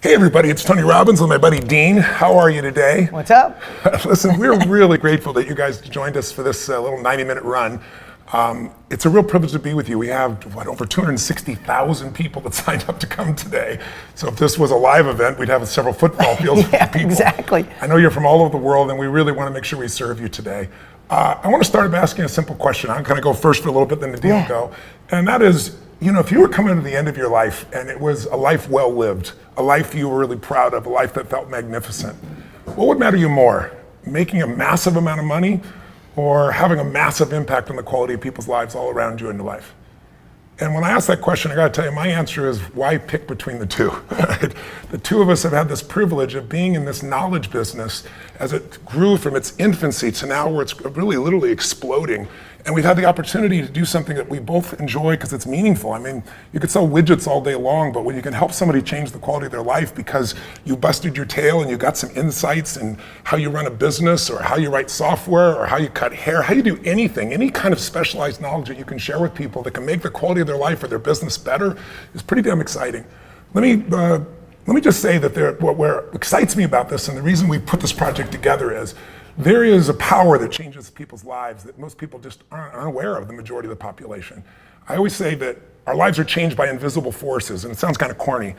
Hey everybody, it's Tony Robbins with my buddy Dean. How are you today? What's up? Listen, we're really grateful that you guys joined us for this little 90-minute run. It's a real privilege to be with you. We have, over 260,000 people that signed up to come today. So if this was a live event, we'd have several football fields full of people. Exactly. I know you're from all over the world, and we really want to make sure we serve you today. I want to start by asking a simple question. I'm going to go first for a little bit, then the Dean will go. And that is, if you were coming to the end of your life and it was a life well lived, a life you were really proud of, a life that felt magnificent, what would matter you more? Making a massive amount of money or having a massive impact on the quality of people's lives all around you in your life? And when I ask that question, I got to tell you, my answer is, why pick between the two? The two of us have had this privilege of being in this knowledge business as it grew from its infancy to now where it's really literally exploding. And we've had the opportunity to do something that we both enjoy because it's meaningful. I mean, you could sell widgets all day long, but when you can help somebody change the quality of their life because you busted your tail and you got some insights in how you run a business or how you write software or how you cut hair, how you do anything, any kind of specialized knowledge that you can share with people that can make the quality of their life or their business better is pretty damn exciting. Let me just say that what excites me about this, and the reason we put this project together is, there is a power that changes people's lives that most people just aren't aware of, the majority of the population. I always say that our lives are changed by invisible forces, and it sounds kind of corny,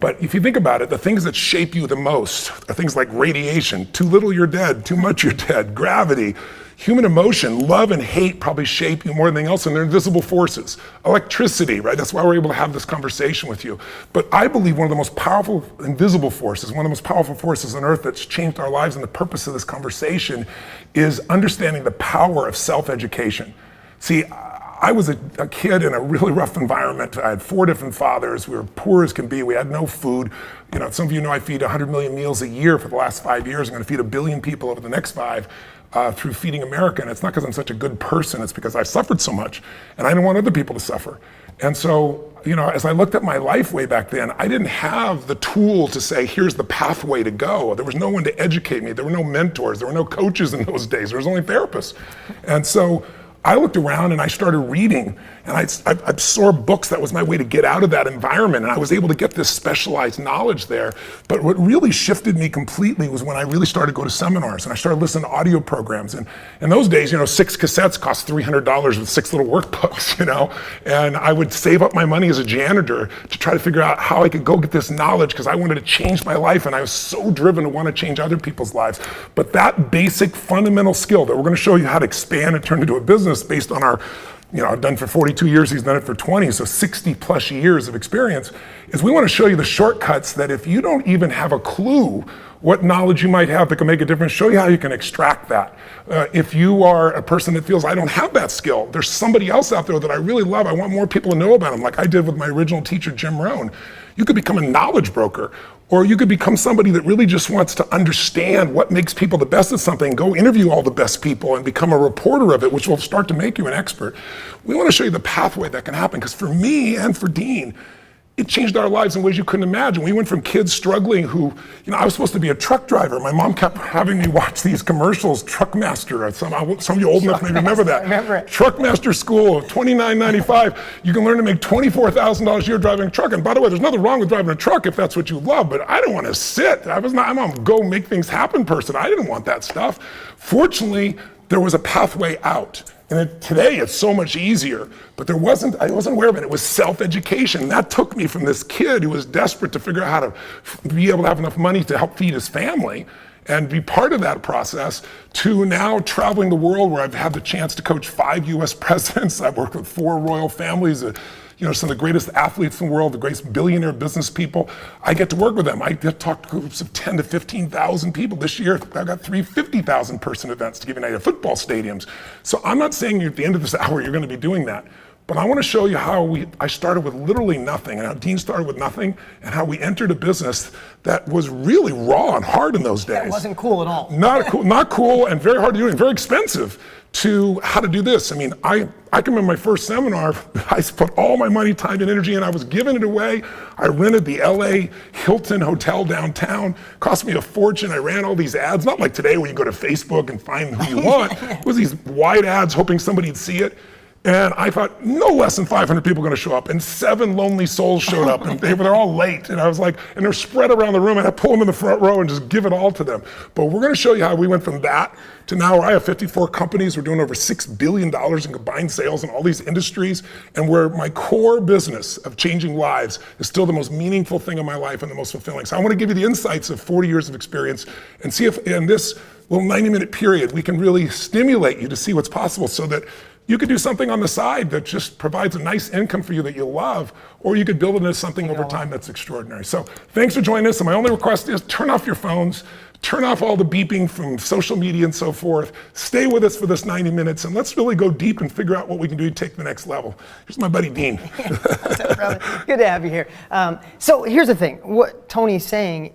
but if you think about it, the things that shape you the most are things like radiation, too little you're dead, too much you're dead, gravity, human emotion, love and hate probably shape you more than anything else, and they're invisible forces. Electricity, right? That's why we're able to have this conversation with you. But I believe one of the most powerful invisible forces, one of the most powerful forces on earth that's changed our lives, and the purpose of this conversation is understanding the power of self-education. See, I was a kid in a really rough environment. I had 4 different fathers. We were poor as can be. We had no food. Some of you know I feed 100 million meals a year for the last 5 years. I'm going to feed 1 billion people over the next 5 through Feeding America. And it's not because I'm such a good person. It's because I suffered so much. And I didn't want other people to suffer. And so, as I looked at my life way back then, I didn't have the tool to say, here's the pathway to go. There was no one to educate me. There were no mentors. There were no coaches in those days. There was only therapists. And so I looked around and I started reading, and I absorbed books. That was my way to get out of that environment, and I was able to get this specialized knowledge there. But what really shifted me completely was when I really started to go to seminars, and I started listening to audio programs. And in those days, 6 cassettes cost $300 with 6 little workbooks, and I would save up my money as a janitor to try to figure out how I could go get this knowledge because I wanted to change my life, and I was so driven to want to change other people's lives. But that basic fundamental skill that we're going to show you how to expand and turn into a business based on our, I've done for 42 years, he's done it for 20, so 60 plus years of experience, is we want to show you the shortcuts that if you don't even have a clue what knowledge you might have that can make a difference, show you how you can extract that. If you are a person that feels, I don't have that skill, there's somebody else out there that I really love, I want more people to know about him, like I did with my original teacher, Jim Rohn. You could become a knowledge broker, or you could become somebody that really just wants to understand what makes people the best at something, go interview all the best people and become a reporter of it, which will start to make you an expert. We want to show you the pathway that can happen, because for me and for Dean, it changed our lives in ways you couldn't imagine. We went from kids struggling who, I was supposed to be a truck driver. My mom kept having me watch these commercials, Truckmaster. Some of you old enough may remember that. I remember it. Truckmaster School, $29.95. You can learn to make $24,000 a year driving a truck. And by the way, there's nothing wrong with driving a truck if that's what you love, but I don't want to sit. I'm a go make things happen person. I didn't want that stuff. Fortunately, there was a pathway out. And today it's so much easier, but I wasn't aware of it. It was self-education. That took me from this kid who was desperate to figure out how to be able to have enough money to help feed his family and be part of that process, to now traveling the world where I've had the chance to coach 5 US presidents. I've worked with 4 royal families, some of the greatest athletes in the world, the greatest billionaire business people. I get to work with them. I get to talk to groups of 10 to 15,000 people. This year, I've got 3 50,000 person events, to give you an idea, football stadiums. So I'm not saying at the end of this hour, you're going to be doing that. But I want to show you how I started with literally nothing, and how Dean started with nothing, and how we entered a business that was really raw and hard in those days. It wasn't cool at all. Not cool, and very hard to do, and very expensive. To how to do this. I mean, I can remember my first seminar, I put all my money, time, and energy in. I was giving it away. I rented the LA Hilton Hotel downtown. Cost me a fortune. I ran all these ads, not like today where you go to Facebook and find who you want. It was these wide ads hoping somebody'd see it. And I thought, no less than 500 people are gonna show up, and 7 lonely souls showed up, and they're all late. And I was like, and they're spread around the room, and I pull them in the front row and just give it all to them. But we're gonna show you how we went from that to now where I have 54 companies. We're doing over $6 billion in combined sales in all these industries, and where my core business of changing lives is still the most meaningful thing in my life and the most fulfilling. So I wanna give you the insights of 40 years of experience and see if in this little 90-minute period, we can really stimulate you to see what's possible so that you could do something on the side that just provides a nice income for you that you love, or you could build it into something over time that's extraordinary. So thanks for joining us. And my only request is turn off your phones, turn off all the beeping from social media and so forth. Stay with us for this 90 minutes, and let's really go deep and figure out what we can do to take the next level. Here's my buddy Dean. Good to have you here. So here's the thing. What Tony's saying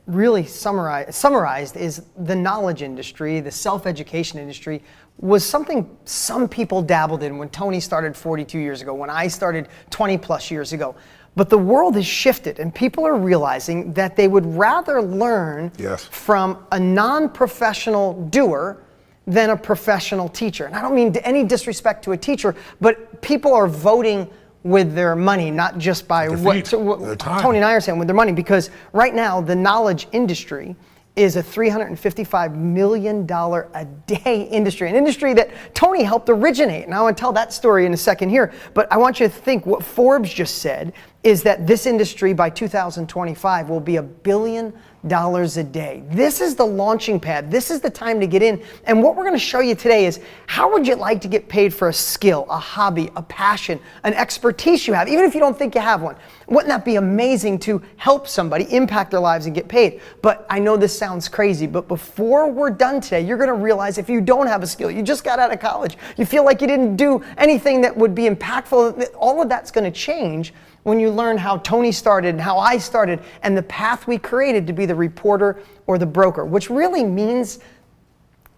really summarized is the knowledge industry, the self-education industry, was something some people dabbled in when Tony started 42 years ago, when I started 20 plus years ago. But the world has shifted, and people are realizing that they would rather learn from a non-professional doer than a professional teacher. And I don't mean any disrespect to a teacher, but people are voting with their money, not just by what Tony and I are saying, with their money, because right now the knowledge industry is a $355 million a day industry, an industry that Tony helped originate. And I want to tell that story in a second here, but I want you to think what Forbes just said is that this industry by 2025 will be $1 billion a day. This is the launching pad. This is the time to get in. And what we're going to show you today is how would you like to get paid for a skill, a hobby, a passion, an expertise you have, even if you don't think you have one. Wouldn't that be amazing to help somebody impact their lives and get paid? But I know this sounds crazy, but before we're done today, you're going to realize if you don't have a skill, you just got out of college, you feel like you didn't do anything that would be impactful, all of that's going to change when you learn how Tony started and how I started and the path we created to be the reporter or the broker, which really means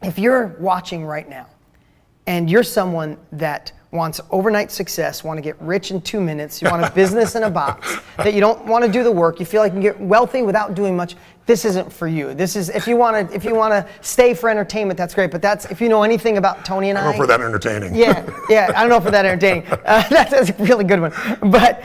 if you're watching right now and you're someone that wants overnight success, want to get rich in 2 minutes, you want a business in a box, that you don't want to do the work, you feel like you can get wealthy without doing much, this isn't for you. This is, if you want to stay for entertainment, that's great, but that's, if you know anything about Tony and I. I don't know for that entertaining. Yeah, I don't know for that entertaining. That's a really good one. But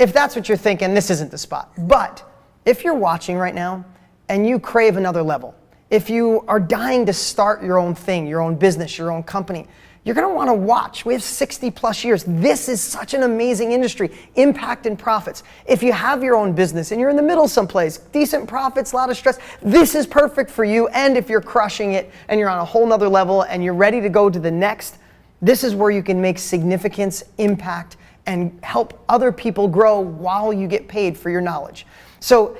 if that's what you're thinking, this isn't the spot. But if you're watching right now and you crave another level, if you are dying to start your own thing, your own business, your own company, you're going to want to watch. We have 60 plus years. This is such an amazing industry. Impact and profits. If you have your own business and you're in the middle someplace, decent profits, a lot of stress, this is perfect for you. And if you're crushing it and you're on a whole nother level and you're ready to go to the next, this is where you can make significance, impact, and help other people grow while you get paid for your knowledge. So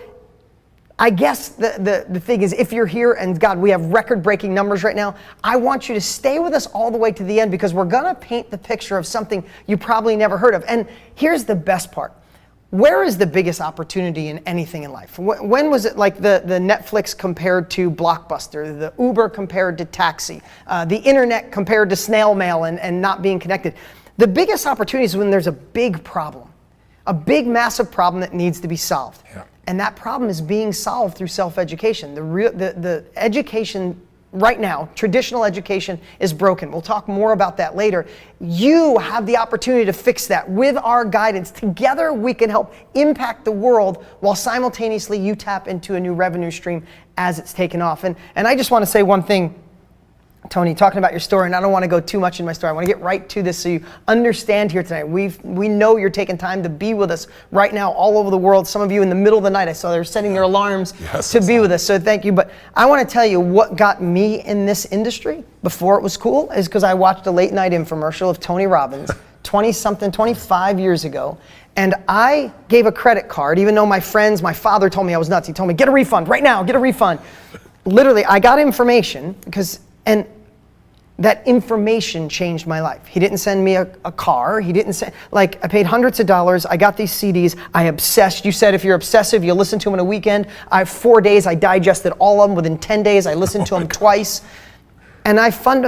I guess the thing is, if you're here, and God, we have record-breaking numbers right now, I want you to stay with us all the way to the end because we're gonna paint the picture of something you probably never heard of. And here's the best part. Where is the biggest opportunity in anything in life? When was it like the Netflix compared to Blockbuster, the Uber compared to taxi, the internet compared to snail mail and not being connected? The biggest opportunity is when there's a big problem, a big, massive problem that needs to be solved. Yeah. And that problem is being solved through self-education. The education right now, traditional education, is broken. We'll talk more about that later. You have the opportunity to fix that with our guidance. Together we can help impact the world while simultaneously you tap into a new revenue stream as it's taken off. And I just want to say one thing, Tony, talking about your story, and I don't want to go too much in my story. I want to get right to this so you understand here tonight. We know you're taking time to be with us right now all over the world. Some of you in the middle of the night, I saw they were setting their alarms to be with us, so thank you. But I want to tell you what got me in this industry before it was cool is because I watched a late night infomercial of Tony Robbins 25 years ago. And I gave a credit card, even though my friends, my father told me I was nuts. He told me, get a refund right now, get a refund. Literally, I got information and that information changed my life. He didn't send me a car. He didn't send, I paid hundreds of dollars. I got these CDs. I obsessed. You said if you're obsessive, you listen to them in a weekend. I have 4 days. I digested all of them within 10 days. I listened to them twice. And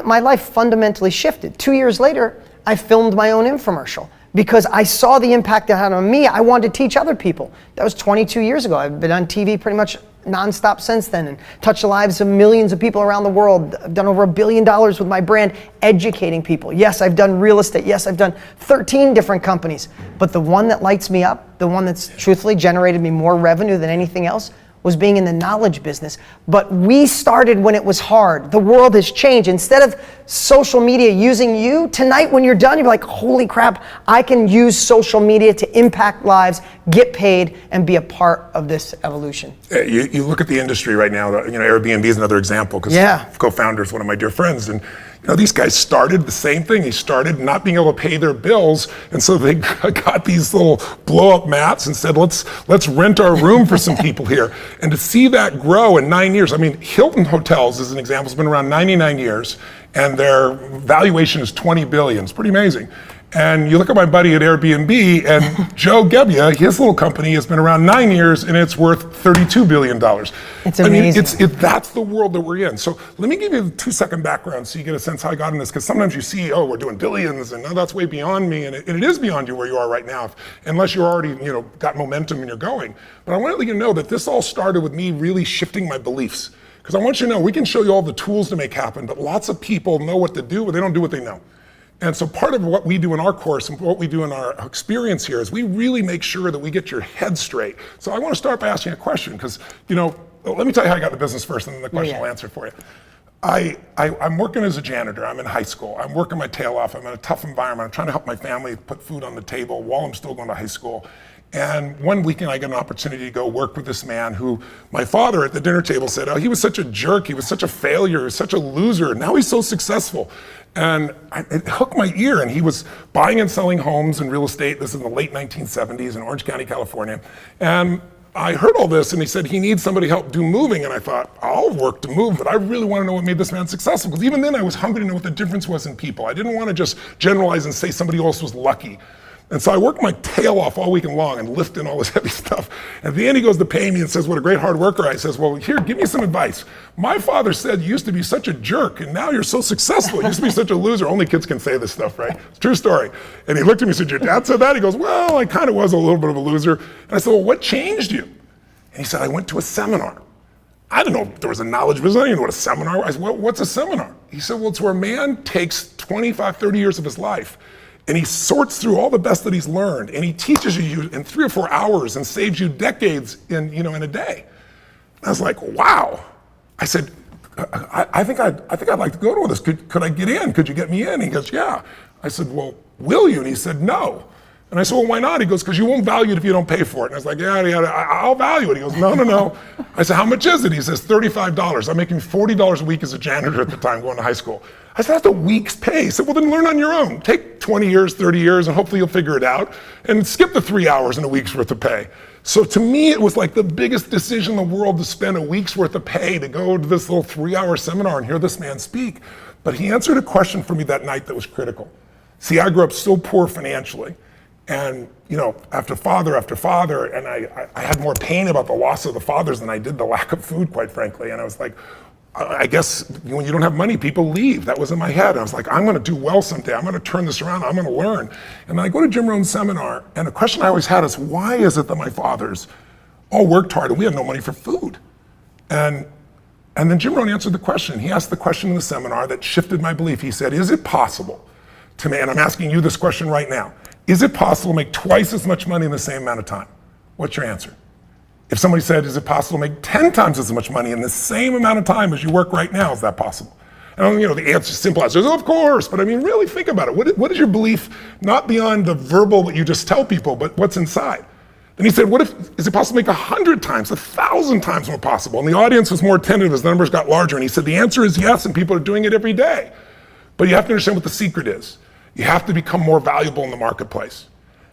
my life fundamentally shifted. 2 years later, I filmed my own infomercial because I saw the impact it had on me. I wanted to teach other people. That was 22 years ago. I've been on TV pretty much nonstop since then and touched the lives of millions of people around the world. I've done over $1 billion with my brand, educating people. Yes, I've done real estate. Yes, I've done 13 different companies. But the one that lights me up, the one that's truthfully generated me more revenue than anything else, was being in the knowledge business. But we started when it was hard. The world has changed. Instead of social media using you, tonight when you're done, you're like, holy crap, I can use social media to impact lives, get paid, and be a part of this evolution. You look at the industry right now, Airbnb is another example, because co-founder is one of my dear friends, and these guys started the same thing. They started not being able to pay their bills, and so they got these little blow-up mats and said, let's rent our room for some people here. And to see that grow in 9 years, I mean, Hilton Hotels, as an example, has been around 99 years, and their valuation is 20 billion. It's pretty amazing. And you look at my buddy at Airbnb, and Joe Gebbia, his little company has been around 9 years, and it's worth $32 billion. It's amazing. I mean, that's the world that we're in. So let me give you a 2-second background so you get a sense how I got in this, because sometimes you see, we're doing billions, and that's way beyond me, and it is beyond you where you are right now, unless you're already, got momentum and you're going. But I want to let you know that this all started with me really shifting my beliefs. Because I want you to know, we can show you all the tools to make happen, but lots of people know what to do, but they don't do what they know. And so part of what we do in our course and what we do in our experience here is we really make sure that we get your head straight. So I want to start by asking a question, because, let me tell you how I got in the business first, and then the question will answer for you. I'm working as a janitor. I'm in high school. I'm working my tail off. I'm in a tough environment. I'm trying to help my family put food on the table while I'm still going to high school. And one weekend I get an opportunity to go work with this man who my father at the dinner table said, he was such a jerk, he was such a failure, he was such a loser, now he's so successful. And it hooked my ear, and he was buying and selling homes and real estate. This is in the late 1970s in Orange County, California. And I heard all this, and he said he needs somebody to help do moving, and I thought, I'll work to move, but I really want to know what made this man successful, because even then I was hungry to know what the difference was in people. I didn't want to just generalize and say somebody else was lucky. And so I worked my tail off all weekend long and lifting all this heavy stuff. At the end, he goes to pay me and says, what a great hard worker. I says, well, here, give me some advice. My father said you used to be such a jerk, and now you're so successful. You used to be such a loser. Only kids can say this stuff, right? It's a true story. And he looked at me and said, your dad said that? He goes, well, I kind of was a little bit of a loser. And I said, well, what changed you? And he said, I went to a seminar. I didn't know if there was a knowledge business. I didn't know what a seminar was. I said, well, what's a seminar? He said, well, it's where a man takes 25, 30 years of his life, and he sorts through all the best that he's learned, and he teaches you in 3 or 4 hours and saves you decades in a day. And I was like, wow. I said, I think I'd like to go to this. Could I get in? Could you get me in? He goes, yeah. I said, well, will you? And he said, no. And I said, well, why not? He goes, because you won't value it if you don't pay for it. And I was like, yeah, I'll value it. He goes, no. I said, how much is it? He says, $35. I'm making $40 a week as a janitor at the time going to high school. I said, that's a week's pay. He said, well, then learn on your own. Take 20 years, 30 years, and hopefully you'll figure it out. And skip the 3 hours in a week's worth of pay. So to me, it was like the biggest decision in the world to spend a week's worth of pay to go to this little 3-hour seminar and hear this man speak. But he answered a question for me that night that was critical. See, I grew up so poor financially. And, after father, and I had more pain about the loss of the fathers than I did the lack of food, quite frankly. And I was like, I guess when you don't have money, people leave. That was in my head. I was like, I'm going to do well someday. I'm going to turn this around. I'm going to learn. And I go to Jim Rohn's seminar, and the question I always had is, why is it that my fathers all worked hard and we had no money for food? And then Jim Rohn answered the question. He asked the question in the seminar that shifted my belief. He said, is it possible to me, and I'm asking you this question right now, is it possible to make twice as much money in the same amount of time? What's your answer? If somebody said, is it possible to make 10 times as much money in the same amount of time as you work right now, is that possible? And the answer is simple answer is, of course, but I mean, really think about it. What is your belief, not beyond the verbal that you just tell people, but what's inside? Then he said, is it possible to make 100 times, 1,000 times more possible? And the audience was more attentive as the numbers got larger, and he said, the answer is yes, and people are doing it every day. But you have to understand what the secret is. You have to become more valuable in the marketplace.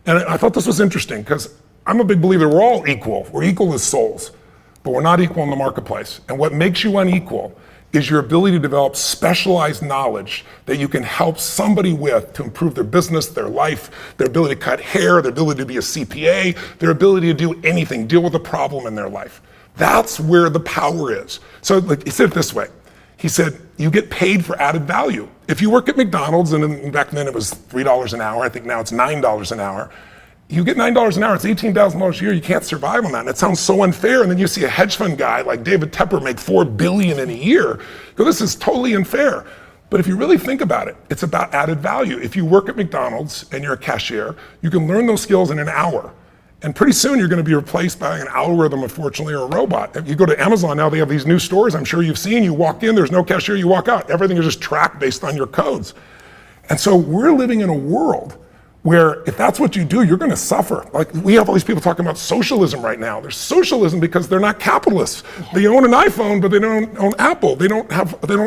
And I thought this was interesting, because I'm a big believer we're all equal. We're equal as souls, but we're not equal in the marketplace. And what makes you unequal is your ability to develop specialized knowledge that you can help somebody with to improve their business, their life, their ability to cut hair, their ability to be a CPA, their ability to do anything, deal with a problem in their life. That's where the power is. So he said it this way. He said, you get paid for added value. If you work at McDonald's, and back then it was $3 an hour, I think now it's $9 an hour, You get $9 an hour, it's $18,000 a year, you can't survive on that. And it sounds so unfair. And then you see a hedge fund guy like David Tepper make $4 billion in a year. You go, this is totally unfair. But if you really think about it, it's about added value. If you work at McDonald's and you're a cashier, you can learn those skills in an hour. And pretty soon you're going to be replaced by an algorithm, unfortunately, or a robot. If you go to Amazon now, they have these new stores I'm sure you've seen. You walk in, there's no cashier, you walk out. Everything is just tracked based on your codes. And so we're living in a world where if that's what you do, you're going to suffer. Like we have all these people talking about socialism right now. There's socialism because they're not capitalists. They own an iPhone, but they don't own Apple. They don't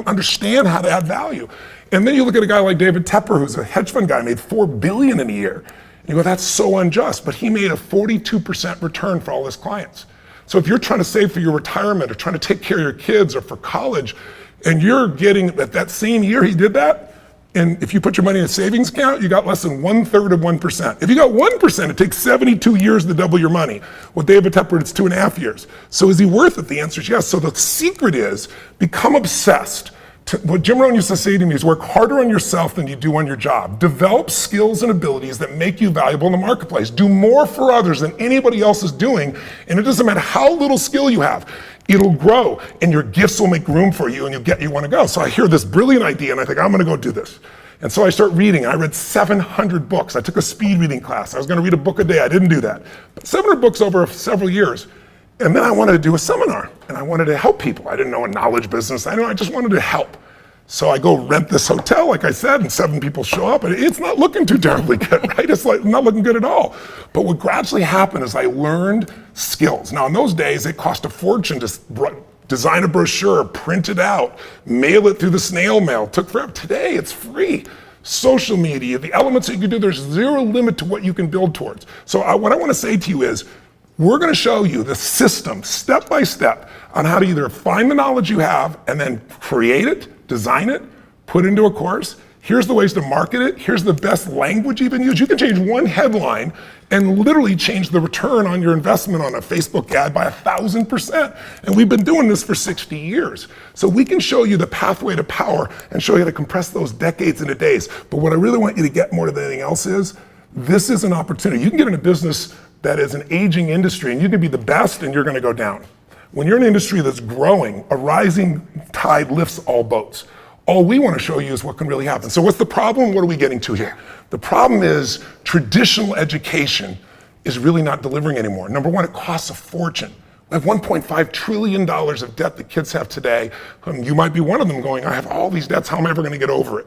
understand how to add value. And then you look at a guy like David Tepper, who's a hedge fund guy, made $4 billion in a year. And you go, that's so unjust. But he made a 42% return for all his clients. So if you're trying to save for your retirement or trying to take care of your kids or for college, and you're getting that same year he did that, and if you put your money in a savings account, you got less than 1/3 of 1%. If you got 1%, it takes 72 years to double your money. With David Tepper, it's 2.5 years. So is he worth it? The answer is yes. So the secret is become obsessed. What Jim Rohn used to say to me is work harder on yourself than you do on your job. Develop skills and abilities that make you valuable in the marketplace. Do more for others than anybody else is doing, and it doesn't matter how little skill you have. It'll grow, and your gifts will make room for you, and you'll get you want to go. So I hear this brilliant idea, and I think, I'm going to go do this. And so I start reading. I read 700 books. I took a speed reading class. I was going to read a book a day. I didn't do that. But 700 books over several years. And then I wanted to do a seminar, and I wanted to help people. I didn't know a knowledge business. I just wanted to help. So I go rent this hotel, like I said, and 7 people show up, and it's not looking too terribly good, right? It's like not looking good at all. But what gradually happened is I learned skills. Now in those days, it cost a fortune to design a brochure, print it out, mail it through the snail mail. It took forever. Today, it's free. Social media, the elements that you can do, there's zero limit to what you can build towards. So what I want to say to you is, we're going to show you the system, step by step, on how to either find the knowledge you have and then create it, design it, put into a course. Here's the ways to market it. Here's the best language you can use. You can change one headline and literally change the return on your investment on a Facebook ad by 1,000%. And we've been doing this for 60 years. So we can show you the pathway to power and show you how to compress those decades into days. But what I really want you to get more than anything else is, this is an opportunity. You can get in a business that is an aging industry and you can be the best and you're going to go down. When you're in an industry that's growing, a rising tide lifts all boats. All we want to show you is what can really happen. So what's the problem? What are we getting to here? The problem is traditional education is really not delivering anymore. Number one, it costs a fortune. We have $1.5 trillion of debt that kids have today. You might be one of them going, I have all these debts, how am I ever going to get over it?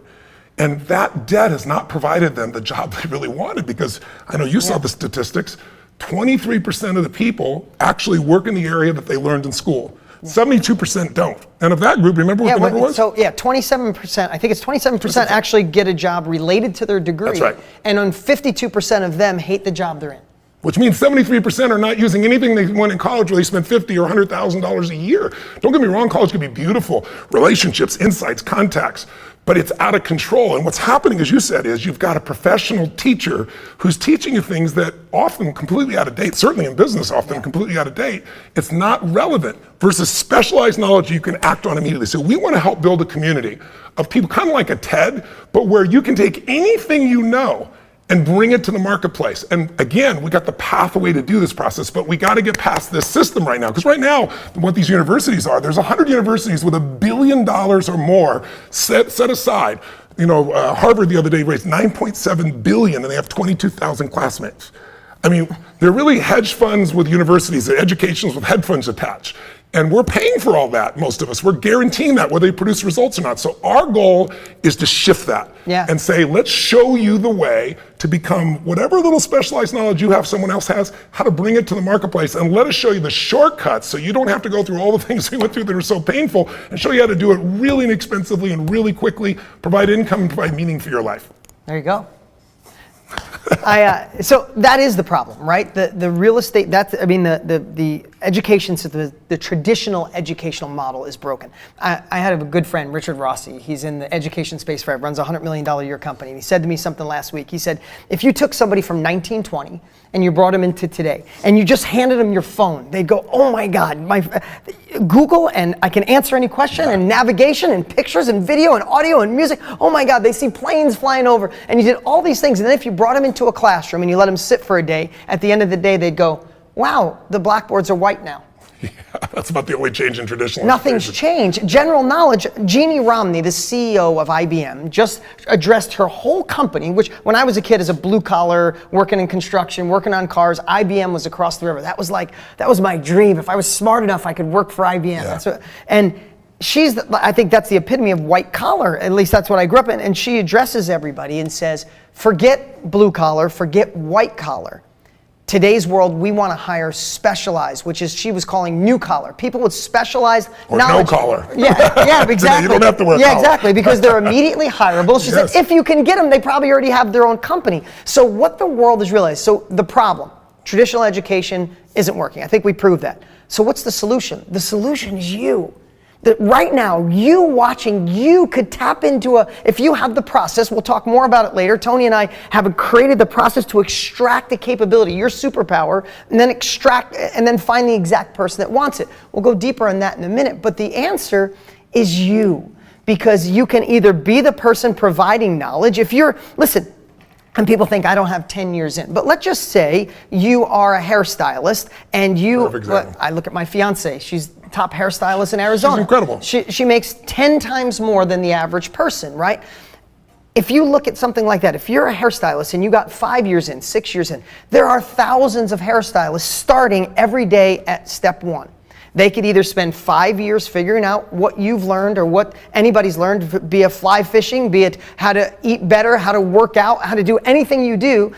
And that debt has not provided them the job they really wanted, because I know you saw the statistics. 23% of the people actually work in the area that they learned in school. 72% don't. And of that group, remember what the number was? So 27%, I think it's 27% actually get a job related to their degree. That's right. And on 52% of them hate the job they're in. Which means 73% are not using anything they went in college where they spent $50,000 or $100,000 a year. Don't get me wrong, college can be beautiful. Relationships, insights, contacts, but it's out of control. And what's happening, as you said, is you've got a professional teacher who's teaching you things that often completely out of date, certainly in business often completely out of date. It's not relevant versus specialized knowledge you can act on immediately. So we want to help build a community of people kind of like a TED, but where you can take anything you know and bring it to the marketplace. And again, we got the pathway to do this process, but we got to get past this system right now. Because right now, what these universities are, there's 100 universities with $1 billion or more set aside. You know, Harvard the other day raised $9.7 billion and they have 22,000 classmates. I mean, they're really hedge funds with universities, they're educations with hedge funds attached. And we're paying for all that, most of us. We're guaranteeing that, whether they produce results or not. So our goal is to shift that and say, let's show you the way to become whatever little specialized knowledge you have, someone else has, how to bring it to the marketplace. And let us show you the shortcuts so you don't have to go through all the things we went through that are so painful, and show you how to do it really inexpensively and really quickly, provide income and provide meaning for your life. There you go. So that is the problem, right? The real estate, the education, so the traditional educational model is broken. I had a good friend, Richard Rossi. He's in the education space forever, runs a $100 million a year company. And he said to me something last week. He said, if you took somebody from 1920 and you brought them into today and you just handed them your phone, they'd go, oh my God, Google and I can answer any question and navigation and pictures and video and audio and music. Oh my God, they see planes flying over. And you did all these things. And then if you brought them into a classroom and you let them sit for a day, at the end of the day, they'd go, wow, the blackboards are white now. Yeah, that's about the only change in traditional Nothing's changed. General knowledge, Jeannie Romney, the CEO of IBM, just addressed her whole company, which when I was a kid as a blue collar, working in construction, working on cars, IBM was across the river. That was my dream. If I was smart enough, I could work for IBM. Yeah. And I think that's the epitome of white collar. At least that's what I grew up in. And she addresses everybody and says, forget blue collar, forget white collar. Today's world, we want to hire specialized, which is she was calling new collar. People with specialized knowledge. No collar. Yeah, exactly. You don't have to wear collar. Yeah, exactly, because they're immediately hireable. She said, if you can get them, they probably already have their own company. So what the world has realized, so the problem, traditional education isn't working. I think we proved that. So what's the solution? The solution is you. That right now, you watching, you could tap into if you have the process, we'll talk more about it later. Tony and I have created the process to extract the capability, your superpower, and then find the exact person that wants it. We'll go deeper on that in a minute, but the answer is you. Because you can either be the person providing knowledge, listen, and people think I don't have 10 years in, but let's just say you are a hairstylist and I look at my fiance, she's top hairstylist in Arizona. She's incredible. She makes 10 times more than the average person, right? If you look at something like that, if you're a hairstylist and you got 5 years in, 6 years in, there are thousands of hairstylists starting every day at step one. They could either spend 5 years figuring out what you've learned or what anybody's learned, be it fly fishing, be it how to eat better, how to work out, how to do anything you do.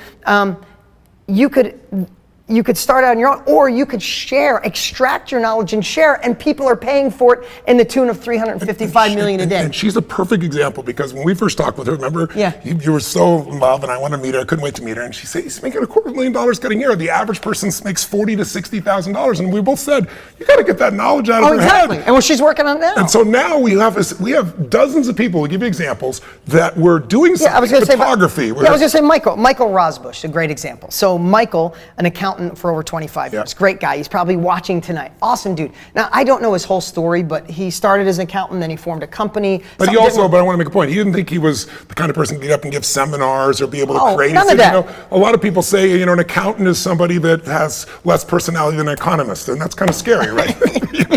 You could start out on your own, or you could extract your knowledge and share, and people are paying for it in the tune of $355 million a day. And she's a perfect example because when we first talked with her, remember, Yeah. you were so involved and I wanted to meet her, I couldn't wait to meet her, and she said, he's making $250,000 cutting hair. The average person makes $40,000 to $60,000, and we both said, you gotta get that knowledge out of her exactly. head. And she's working on it now. And so now we have dozens of people, we'll give you examples, that were doing photography. I was going to say Michael Rosbush, a great example. So Michael, an accountant for over 25 years, great guy. He's probably watching tonight. Awesome dude. Now, I don't know his whole story, but he started as an accountant, then he formed a company. But I want to make a point, he didn't think he was the kind of person to get up and give seminars or be able to create. None of that. A lot of people say, an accountant is somebody that has less personality than an economist, and that's kind of scary, right?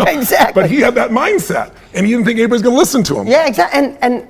Exactly. But he had that mindset, and he didn't think anybody's going to listen to him. Yeah, exactly. And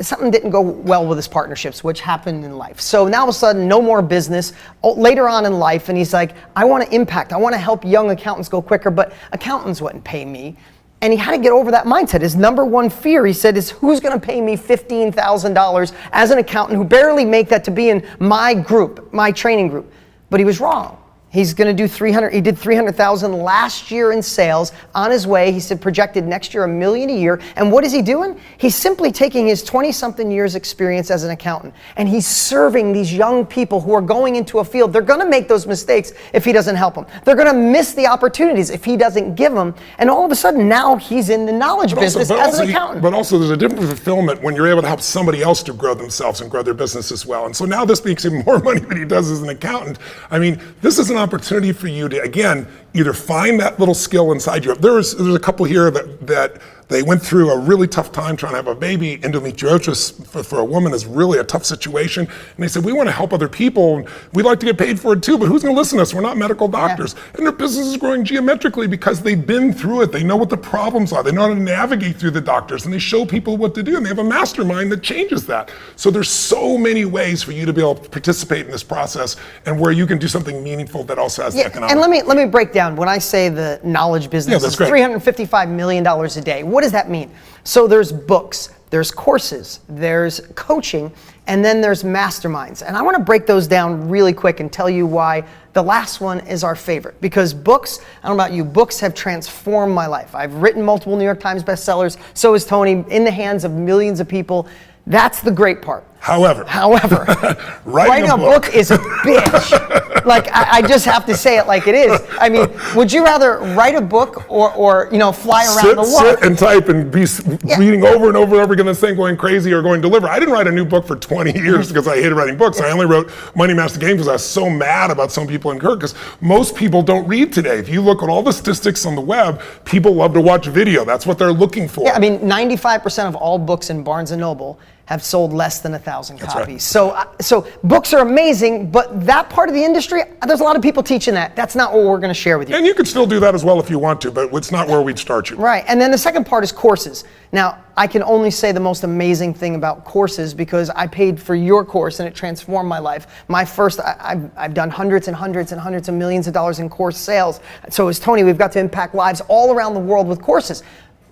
something didn't go well with his partnerships, which happened in life. So now all of a sudden, no more business. Later on in life, and he's like, I want to impact. I want to help young accountants go quicker, but accountants wouldn't pay me. And he had to get over that mindset. His number one fear, he said, is who's going to pay me $15,000 as an accountant who barely make that to be in my group, my training group. But he was wrong. He's going to do he did 300,000 last year in sales. On his way, he said projected next year $1 million a year. And what is he doing? He's simply taking his 20-something years experience as an accountant, and he's serving these young people who are going into a field. They're going to make those mistakes if he doesn't help them. They're going to miss the opportunities if he doesn't give them. And all of a sudden, now he's in the knowledge business as an accountant. But also, there's a different fulfillment when you're able to help somebody else to grow themselves and grow their business as well. And so now this makes him more money than he does as an accountant. I mean, this is an opportunity for you to, again, either find that little skill inside you. There's a couple here that they went through a really tough time trying to have a baby. Endometriosis for a woman is really a tough situation. And they said, we want to help other people. And we'd like to get paid for it too, but who's going to listen to us? We're not medical doctors. Yeah. And their business is growing geometrically because they've been through it. They know what the problems are. They know how to navigate through the doctors, and they show people what to do. And they have a mastermind that changes that. So there's so many ways for you to be able to participate in this process and where you can do something meaningful that also has the economic. And let me break down. When I say the knowledge business is $355 million a day, what does that mean? So there's books, there's courses, there's coaching, and then there's masterminds. And I want to break those down really quick and tell you why the last one is our favorite. Because books, I don't know about you, books have transformed my life. I've written multiple New York Times bestsellers, so has Tony, in the hands of millions of people. That's the great part. However, writing a book is a bitch. Like, I just have to say it like it is. I mean, would you rather write a book or fly around the world? Sit and type and be reading over and over and over again this thing, going crazy or going deliver. I didn't write a new book for 20 years because I hated writing books. I only wrote Money Master Game because I was so mad about some people in Kirk, because most people don't read today. If you look at all the statistics on the web, people love to watch video. That's what they're looking for. Yeah, I mean, 95% of all books in Barnes & Noble have sold less than 1,000 copies. Right. So books are amazing, but that part of the industry, there's a lot of people teaching that. That's not what we're going to share with you. And you could still do that as well if you want to, but it's not where we'd start you. Right, and then the second part is courses. Now, I can only say the most amazing thing about courses because I paid for your course and it transformed my life. My first, I've done hundreds and hundreds and hundreds of millions of dollars in course sales. So as Tony, we've got to impact lives all around the world with courses.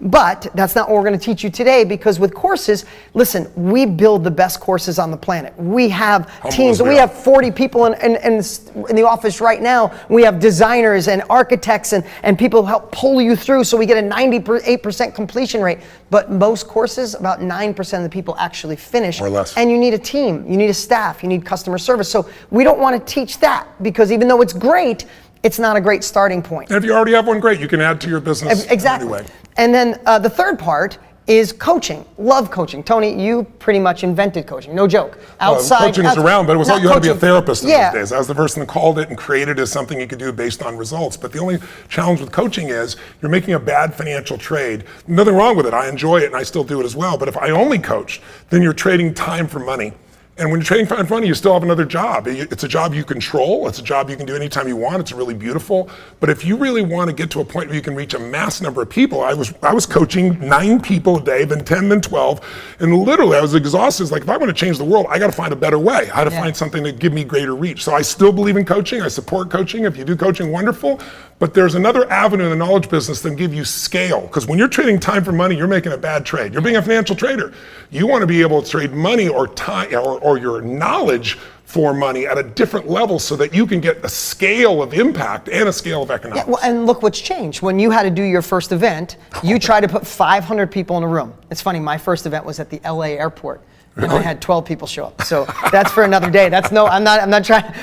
But that's not what we're going to teach you today, because with courses, listen, we build the best courses on the planet. We have teams. We have 40 people in the office right now. We have designers and architects and people help pull you through, so we get a 98% completion rate. But most courses, about 9% of the people actually finish. Or less. And you need a team. You need a staff. You need customer service. So we don't want to teach that, because even though it's great, it's not a great starting point. And if you already have one, great. You can add to your business. Exactly. Anyway. And then the third part is coaching. Love coaching. Tony, you pretty much invented coaching. No joke. Coaching was around, but it was all you had to be a therapist in Yeah. those days. I was the person that called it and created it as something you could do based on results. But the only challenge with coaching is you're making a bad financial trade. Nothing wrong with it. I enjoy it and I still do it as well. But if I only coach, then you're trading time for money. And when you're trading time for money, you still have another job. It's a job you control. It's a job you can do anytime you want. It's really beautiful. But if you really want to get to a point where you can reach a mass number of people, I was coaching 9 people a day, then 10, then 12. And literally I was exhausted. It's like, if I want to change the world, I got to find a better way. I got to find something that give me greater reach. So I still believe in coaching. I support coaching. If you do coaching, wonderful. But there's another avenue in the knowledge business that can give you scale. Because when you're trading time for money, you're making a bad trade. You're being a financial trader. You want to be able to trade money or time or your knowledge for money at a different level so that you can get a scale of impact and a scale of economics. Yeah, well, and look what's changed. When you had to do your first event, you tried to put 500 people in a room. It's funny, my first event was at the LA airport. And I had 12 people show up. So that's for another day. I'm not trying,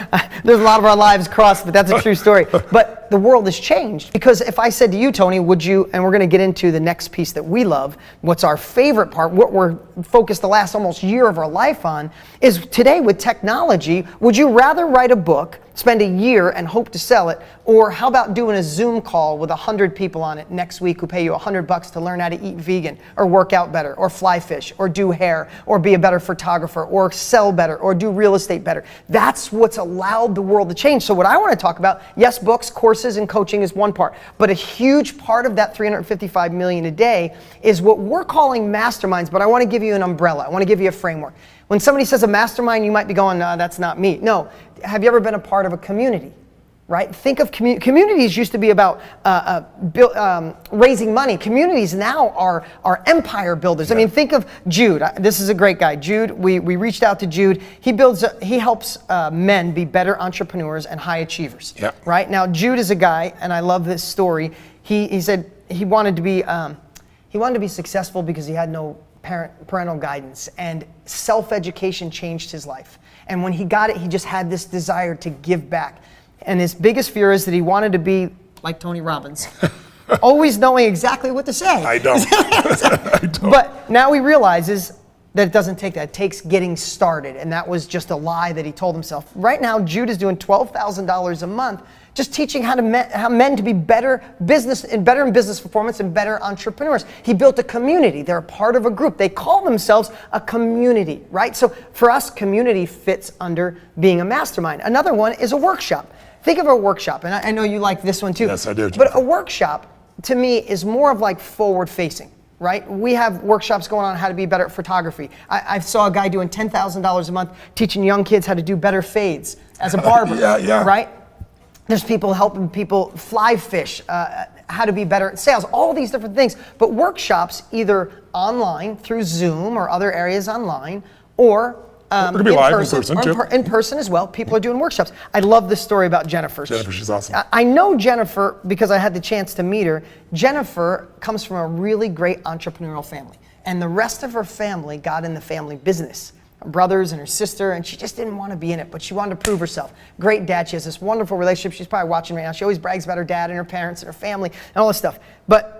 there's a lot of our lives crossed, but that's a true story. But the world has changed, because if I said to you, Tony, would you, and we're going to get into the next piece that we love, what's our favorite part, what we're focused the last almost year of our life on, is today with technology, would you rather write a book, spend a year and hope to sell it, or how about doing a Zoom call with 100 people on it next week who pay you $100 to learn how to eat vegan, or work out better, or fly fish, or do hair, or be a better photographer, or sell better, or do real estate better? That's what's allowed the world to change. So what I want to talk about, yes, books, courses, and coaching is one part, but a huge part of that $355 million a day is what we're calling masterminds. But I want to give you an umbrella. I want to give you a framework. When somebody says a mastermind, you might be going, no, that's not me. No, have you ever been a part of a community? Right? Think of communities used to be about raising money. Communities now are empire builders. Yeah. I mean, think of Jude. This is a great guy. Jude, we reached out to Jude. He helps men be better entrepreneurs and high achievers. Yeah. Right? Now, Jude is a guy, and I love this story. He said he wanted to be successful because he had no parental guidance, and self-education changed his life. And when he got it, he just had this desire to give back. And his biggest fear is that he wanted to be like Tony Robbins, always knowing exactly what to say. I don't. I don't. But now he realizes that it doesn't take that. It takes getting started. And that was just a lie that he told himself. Right now, Jude is doing $12,000 a month just teaching how men to be better in business performance and better entrepreneurs. He built a community. They're a part of a group. They call themselves a community, right? So for us, community fits under being a mastermind. Another one is a workshop. Think of a workshop, and I know you like this one too. Yes, I do. But a workshop, to me, is more of like forward-facing, right? We have workshops going on how to be better at photography. I saw a guy doing $10,000 a month teaching young kids how to do better fades as a barber, yeah. Right? There's people helping people fly fish, how to be better at sales, all these different things. But workshops, either online through Zoom or other areas online, or in person as well. People are doing workshops. I love this story about Jennifer. She's awesome. I know Jennifer because I had the chance to meet her. Jennifer comes from a really great entrepreneurial family, and the rest of her family got in the family business. brothers and her sister, and she just didn't want to be in it, but she wanted to prove herself. Great dad. She has this wonderful relationship. She's probably watching right now. She always brags about her dad and her parents and her family and all this stuff. But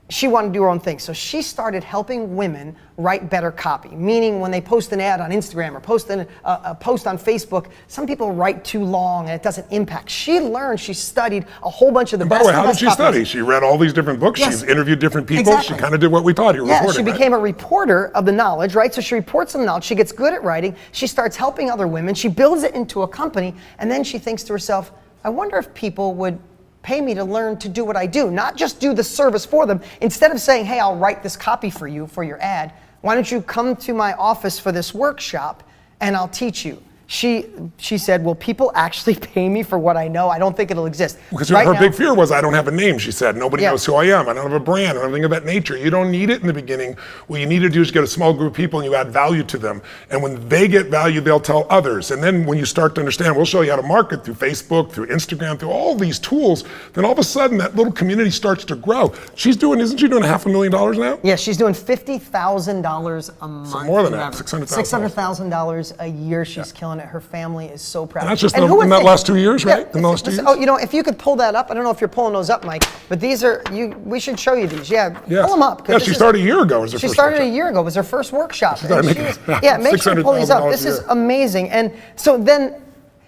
she wanted to do her own thing. So she started helping women write better copy, meaning when they post an ad on Instagram or post a post on Facebook, some people write too long and it doesn't impact. She learned, she studied a whole bunch of the best. By the way, how did she study? She read all these different books. Yes. She's interviewed different people. Exactly. She kind of did what we taught you. Yeah, she became a reporter of the knowledge, right? So she reports the knowledge. She gets good at writing. She starts helping other women. She builds it into a company. And then she thinks to herself, I wonder if people would pay me to learn to do what I do, not just do the service for them. Instead of saying, hey, I'll write this copy for you for your ad, why don't you come to my office for this workshop and I'll teach you. She said, will people actually pay me for what I know? I don't think it'll exist. Because her big fear was, I don't have a name, she said. Nobody knows who I am. I don't have a brand or anything of that nature. You don't need it in the beginning. What you need to do is get a small group of people and you add value to them. And when they get value, they'll tell others. And then when you start to understand, we'll show you how to market through Facebook, through Instagram, through all these tools, then all of a sudden that little community starts to grow. Isn't she doing $500,000 now? Yeah, she's doing $50,000 a month. So more than that, $600,000. $600,000 a year. She's killing it. Her family is so proud. And that's just in that last 2 years, right? Yeah, in the last 2 years? Oh, if you could pull that up. I don't know if you're pulling those up, Mike, but these are, we should show you these. Yeah, pull them up. Yeah, she started a year ago. She started a year ago. It was her first workshop. Make sure you pull these up. This is amazing. And so then,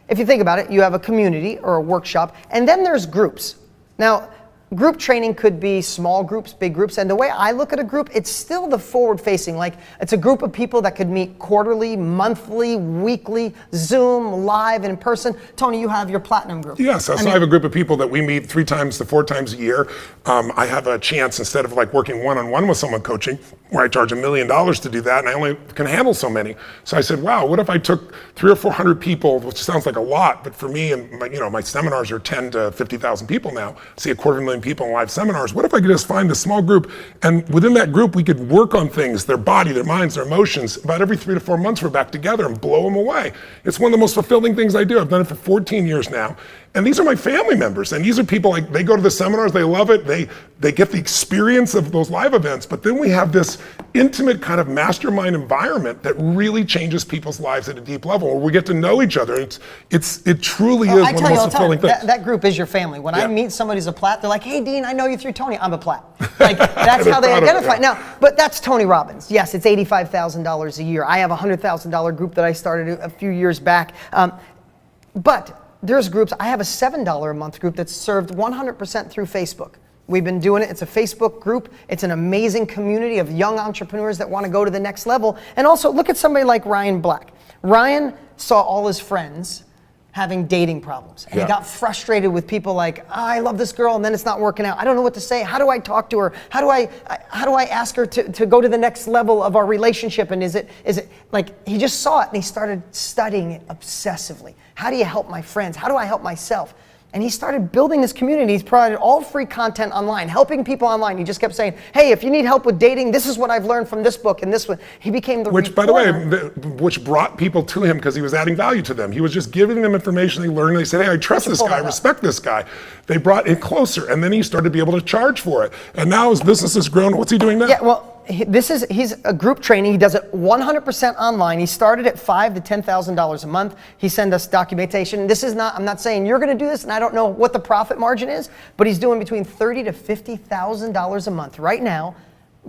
if you think about it, you have a community or a workshop, and then there's groups. Now, group training could be small groups, big groups, and the way I look at a group, it's still the forward-facing. Like, it's a group of people that could meet quarterly, monthly, weekly, Zoom, live, and in person. Tony, you have your platinum group. Yes, so I have a group of people that we meet 3 to 4 times a year. I have a chance, instead of like working one-on-one with someone coaching, where I charge $1 million to do that, and I only can handle so many. So I said, wow, what if I took 300 or 400 people, which sounds like a lot, but for me, and my seminars are 10 to 50,000 people now. I see 250,000 people in live seminars. What if I could just find a small group, and within that group, we could work on things, their body, their minds, their emotions. About every 3 to 4 months, we're back together and blow them away. It's one of the most fulfilling things I do. I've done it for 14 years now. And these are my family members. And these are people, like, they go to the seminars, they love it. They get the experience of those live events. But then we have this intimate kind of mastermind environment that really changes people's lives at a deep level, where we get to know each other. It truly is one of the most fulfilling things. That group is your family. When I meet somebody who's a Plat, they're like, hey, Dean, I know you through Tony. I'm a Plat. Like, that's how they identify. Now, but that's Tony Robbins. Yes, it's $85,000 a year. I have a $100,000 group that I started a few years back. But there's groups. I have a $7 a month group that's served 100% through Facebook. We've been doing it. It's a Facebook group. It's an amazing community of young entrepreneurs that want to go to the next level. And also, look at somebody like Ryan Black. Ryan saw all his friends having dating problems. And he got frustrated with people like, oh, I love this girl, and then it's not working out. I don't know what to say. How do I talk to her? How do I ask her to go to the next level of our relationship? And is it like, he just saw it and he started studying it obsessively. How do you help my friends? How do I help myself? And he started building this community. He's provided all free content online, helping people online. He just kept saying, hey, if you need help with dating, this is what I've learned from this book and this one. He became the Which, by the way, which brought people to him because he was adding value to them. He was just giving them information they learned. They said, hey, I trust this guy, I respect this guy. They brought it closer, and then he started to be able to charge for it. And now his business has grown. What's he doing now? Yeah, well, he's a group training. He does it 100% online. He started at $5,000 to $10,000 a month. He sends us documentation. I'm not saying you're going to do this, and I don't know what the profit margin is, but he's doing between $30,000 to $50,000 a month right now,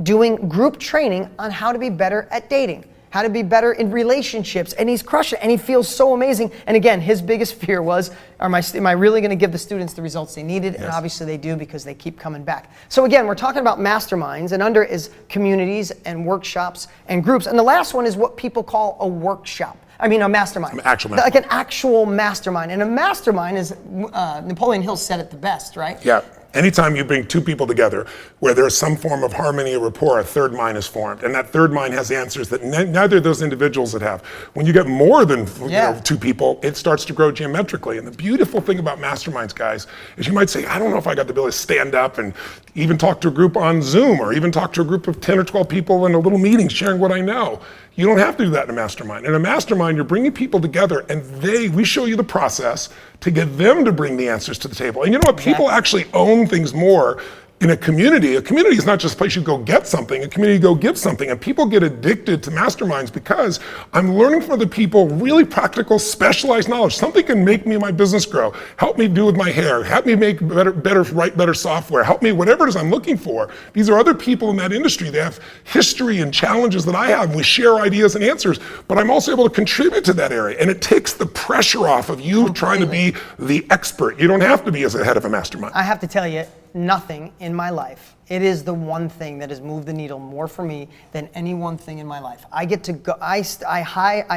doing group training on how to be better at dating, how to be better in relationships, and he's crushing it, and he feels so amazing. And again, his biggest fear was, am I really going to give the students the results they needed? Yes. And obviously they do, because they keep coming back. So again, we're talking about masterminds, and under is communities and workshops and groups. And the last one is what people call a workshop. I mean, a mastermind. Like an actual mastermind. And a mastermind is, Napoleon Hill said it the best, right? Yeah. Anytime you bring 2 people together where there's some form of harmony or rapport, a third mind is formed. And that third mind has answers that neither of those individuals would have. When you get more than 2 people, it starts to grow geometrically. And the beautiful thing about masterminds, guys, is you might say, I don't know if I got the ability to stand up and even talk to a group on Zoom, or even talk to a group of 10 or 12 people in a little meeting sharing what I know. You don't have to do that in a mastermind. In a mastermind, you're bringing people together, and we show you the process to get them to bring the answers to the table. And you know what? People actually own things more in a community is not just a place you go get something, a community you go give something. And people get addicted to masterminds because I'm learning from other people really practical, specialized knowledge. Something can make me and my business grow, help me do with my hair, help me make write better software, help me whatever it is I'm looking for. These are other people in that industry. They have history and challenges that I have. We share ideas and answers, but I'm also able to contribute to that area. And it takes the pressure off of you trying to be the expert. You don't have to be as a head of a mastermind. I have to tell you, nothing in my life. It is the one thing that has moved the needle more for me than any one thing in my life. I get to go, I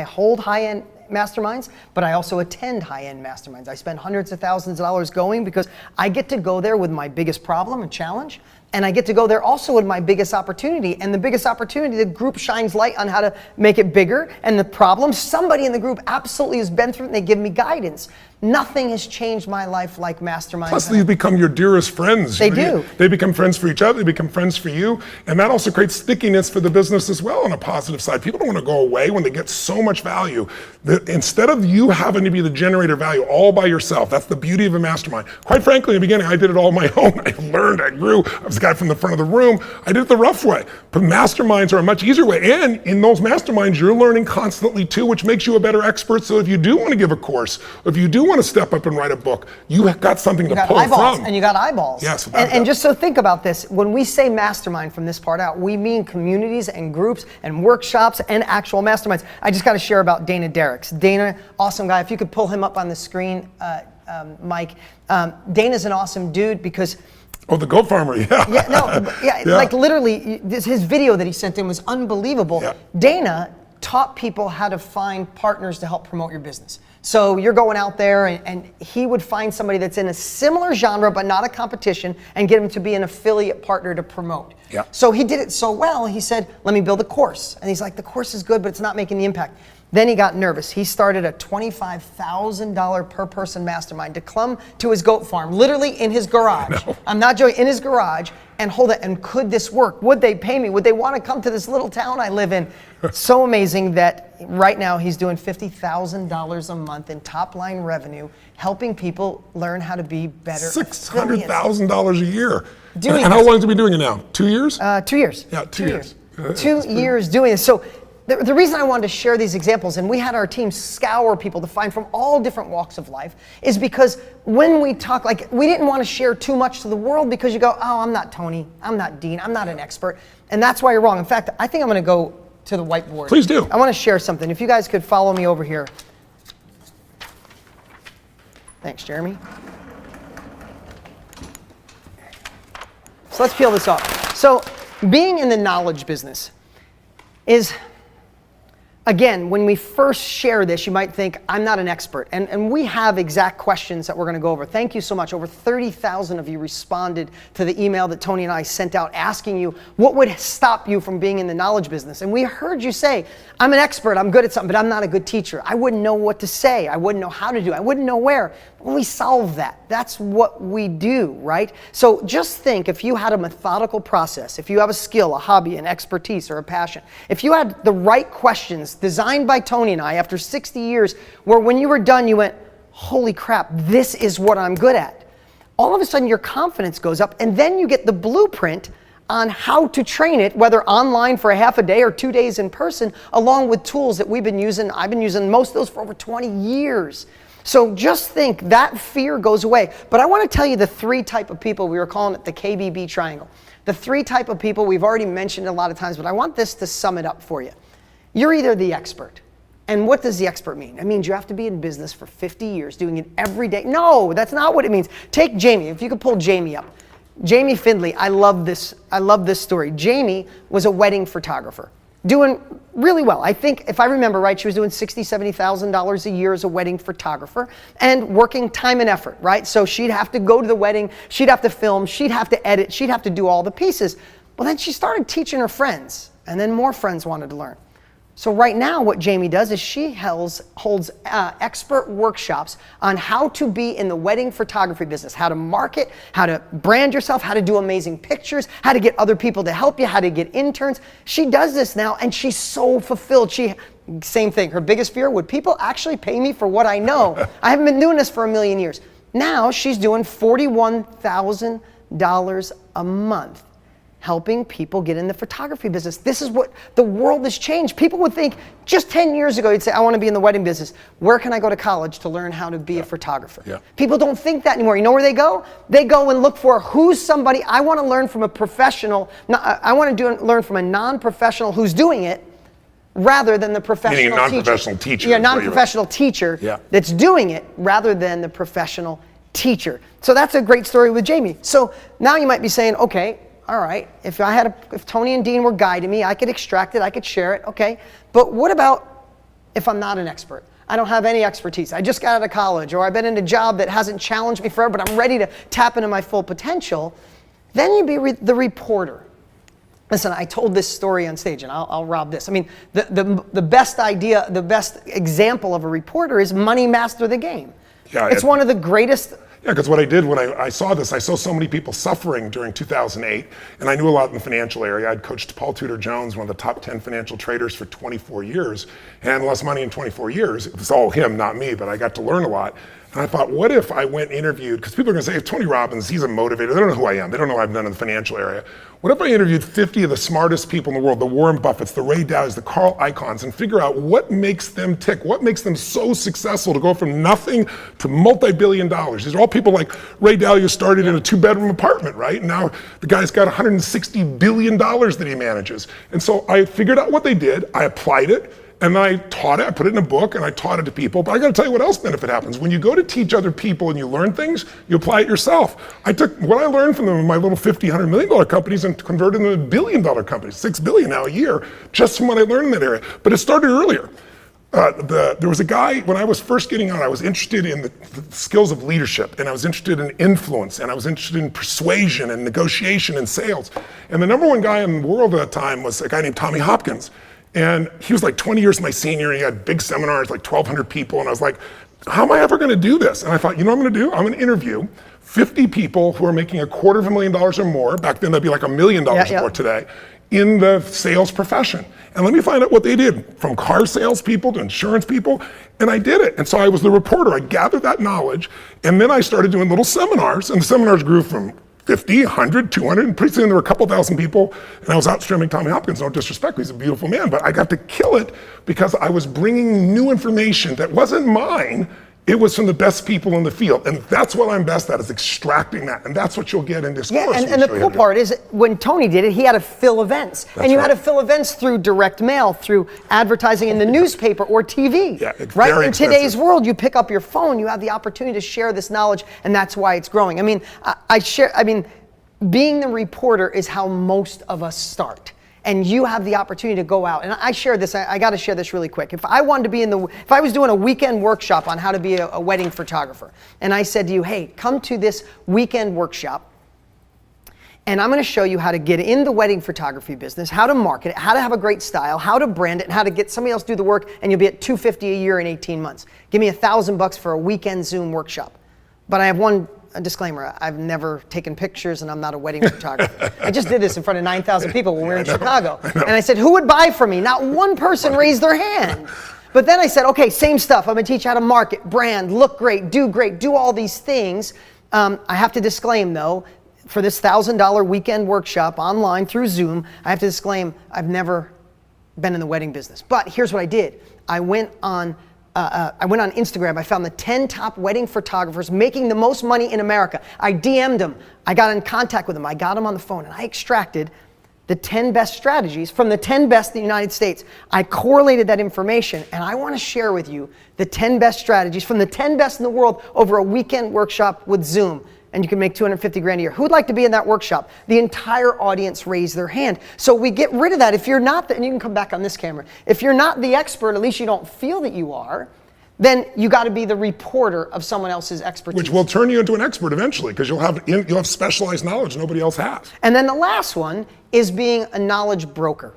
hold high-end masterminds, but I also attend high-end masterminds. I spend hundreds of thousands of dollars going because I get to go there with my biggest problem and challenge, and I get to go there also with my biggest opportunity. And the biggest opportunity, the group shines light on how to make it bigger, and the problem, somebody in the group absolutely has been through it and they give me guidance. Nothing has changed my life like masterminds. Plus, these become your dearest friends. They do. They become friends for each other. They become friends for you. And that also creates stickiness for the business as well on a positive side. People don't want to go away when they get so much value. Instead of you having to be the generator of value all by yourself, that's the beauty of a mastermind. Quite frankly, in the beginning, I did it all on my own. I learned, I grew. I was the guy from the front of the room. I did it the rough way. But masterminds are a much easier way. And in those masterminds, you're learning constantly too, which makes you a better expert. So if you do want to give a course, if you do want to step up and write a book, you have got something to pull from. And you got eyeballs. Yes. And just so think about this, when we say mastermind from this part out, we mean communities and groups and workshops and actual masterminds. I just got to share about Dana Derricks. Dana, awesome guy. If you could pull him up on the screen, Mike. Dana's an awesome dude because oh, the goat farmer, yeah. Like literally, his video that he sent in was unbelievable. Yeah. Dana taught people how to find partners to help promote your business. So you're going out there and he would find somebody that's in a similar genre but not a competition and get him to be an affiliate partner to promote. Yeah. So he did it so well, he said, let me build a course. And he's like, the course is good, but it's not making the impact. Then he got nervous. He started a $25,000 per person mastermind to come to his goat farm, literally in his garage. I'm not joking, in his garage, and hold it. And could this work? Would they pay me? Would they want to come to this little town I live in? So amazing that right now he's doing $50,000 a month in top line revenue, helping people learn how to be better. $600,000 a year. And how long has he been doing it now? 2 years? 2 years. Yeah, 2 years. 2 years doing this. So the reason I wanted to share these examples, and we had our team scour people to find from all different walks of life, is because when we talk, like, we didn't want to share too much to the world because you go, oh, I'm not Tony, I'm not Dean, I'm not an expert. And that's why you're wrong. In fact, I think I'm going to go to the whiteboard. Please do. I want to share something. If you guys could follow me over here. Thanks, Jeremy. So let's peel this off. So being in the knowledge business is, again, when we first share this, you might think, I'm not an expert. And we have exact questions that we're going to go over. Thank you so much. Over 30,000 of you responded to the email that Tony and I sent out asking you what would stop you from being in the knowledge business. And we heard you say, I'm an expert, I'm good at something, but I'm not a good teacher. I wouldn't know what to say. I wouldn't know how to do it. I wouldn't know where. Well, we solve that. That's what we do, right? So just think, if you had a methodical process, if you have a skill, a hobby, an expertise, or a passion, if you had the right questions designed by Tony and I after 60 years, where when you were done, you went, holy crap, this is what I'm good at. All of a sudden, your confidence goes up, and then you get the blueprint on how to train it, whether online for a half a day or 2 days in person, along with tools that we've been using. I've been using most of those for over 20 years. So just think, that fear goes away. But I want to tell you the three type of people, we were calling it the KBB triangle. The three type of people we've already mentioned a lot of times, but I want this to sum it up for you. You're either the expert. And what does the expert mean? It means you have to be in business for 50 years, doing it every day. No, that's not what it means. Take Jamie, if you could pull Jamie up. Jamie Findley, I love this story. Jamie was a wedding photographer, doing really well. I think, if I remember right, she was doing $60,000, $70,000 a year as a wedding photographer and working time and effort, right? So she'd have to go to the wedding, she'd have to film, she'd have to edit, she'd have to do all the pieces. Well, then she started teaching her friends, and then more friends wanted to learn. So right now what Jamie does is she holds expert workshops on how to be in the wedding photography business, how to market, how to brand yourself, how to do amazing pictures, how to get other people to help you, how to get interns. She does this now and she's so fulfilled. Same thing, her biggest fear, would people actually pay me for what I know? I haven't been doing this for a million years. Now she's doing $41,000 a month helping people get in the photography business. This is what the world has changed. People would think just 10 years ago, you'd say, I want to be in the wedding business. Where can I go to college to learn how to be a photographer? Yeah. People don't think that anymore. You know where they go? They go and look for who's somebody, I want to learn from a professional, I want to learn from a non-professional who's doing it rather than the professional teacher. Meaning a non-professional teacher. Yeah, non-professional teacher that's doing it rather than the professional teacher. So that's a great story with Jamie. So now you might be saying, okay, all right, if Tony and Dean were guiding me, I could extract it, I could share it, okay. But what about if I'm not an expert? I don't have any expertise. I just got out of college, or I've been in a job that hasn't challenged me forever, but I'm ready to tap into my full potential. Then you'd be the reporter. Listen, I told this story on stage, and I'll rob this. I mean, the best idea, the best example of a reporter is Money Master the Game. Yeah, it's one of the greatest. Yeah, because what I did when I saw this, I saw so many people suffering during 2008, and I knew a lot in the financial area. I'd coached Paul Tudor Jones, one of the top 10 financial traders for 24 years, and lost money in 24 years. It was all him, not me, but I got to learn a lot. And I thought, what if I went interviewed, because people are going to say, if Tony Robbins, he's a motivator. They don't know who I am. They don't know what I've done in the financial area. What if I interviewed 50 of the smartest people in the world, the Warren Buffetts, the Ray Dalio's, the Carl Icahns, and figure out what makes them tick, what makes them so successful to go from nothing to multi-billion dollars. These are all people like Ray Dalio started in a 2-bedroom apartment, right? Now the guy's got $160 billion that he manages. And so I figured out what they did, I applied it, and I taught it, I put it in a book, and I taught it to people. But I gotta tell you what else benefit happens. When you go to teach other people and you learn things, you apply it yourself. I took what I learned from them in my little $50, $100 million companies and converted them to billion-dollar companies, $6 billion now a year, just from what I learned in that area. But it started earlier. There was a guy, when I was first getting on, I was interested in the skills of leadership, and I was interested in influence, and I was interested in persuasion and negotiation and sales. And the number one guy in the world at that time was a guy named Tommy Hopkins. And he was like 20 years my senior, and he had big seminars, like 1,200 people, and I was like, how am I ever gonna do this? And I thought, you know what I'm gonna do? I'm gonna interview 50 people who are making $250,000 or more, back then that'd be like $1 million or more today, in the sales profession. And let me find out what they did, from car salespeople to insurance people, and I did it. And so I was the reporter, I gathered that knowledge, and then I started doing little seminars, and the seminars grew from 50, 100, 200, and pretty soon there were a couple thousand people, and I was outstripping Tommy Hopkins, no disrespect, he's a beautiful man, but I got to kill it because I was bringing new information that wasn't mine, it was from the best people in the field, and that's what I'm best at, is extracting that, and that's what you'll get in this course. And the cool part is, when Tony did it, he had to fill events, and you had to fill events through direct mail, through advertising in the newspaper or TV. Yeah, it's right? very In expensive. today's world, you pick up your phone, you have the opportunity to share this knowledge, and that's why it's growing. I mean, being the reporter is how most of us start. And you have the opportunity to go out. And I share this, I gotta share this really quick. If I wanted to be if I was doing a weekend workshop on how to be a wedding photographer, and I said to you, hey, come to this weekend workshop, and I'm gonna show you how to get in the wedding photography business, how to market it, how to have a great style, how to brand it, and how to get somebody else do the work, and you'll be at $250 a year in 18 months. Give me $1,000 for a weekend Zoom workshop. But I have a disclaimer, I've never taken pictures and I'm not a wedding photographer. I just did this in front of 9,000 people when we were in Chicago. And I said, who would buy from me? Not one person raised their hand. But then I said, okay, same stuff. I'm gonna teach you how to market, brand, look great, do all these things. I have to disclaim though, for this $1,000 weekend workshop online through Zoom, I have to disclaim, I've never been in the wedding business. But here's what I did. I went on Instagram, I found the 10 top wedding photographers making the most money in America. I DM'd them, I got in contact with them, I got them on the phone, and I extracted the 10 best strategies from the 10 best in the United States. I correlated that information, and I wanna share with you the 10 best strategies from the 10 best in the world over a weekend workshop with Zoom. And you can make $250,000 a year. Who'd like to be in that workshop? The entire audience raised their hand. So we get rid of that. If you're not, and you can come back on this camera. If you're not the expert, at least you don't feel that you are, then you got to be the reporter of someone else's expertise. Which will turn you into an expert eventually, because you'll have specialized knowledge nobody else has. And then the last one is being a knowledge broker.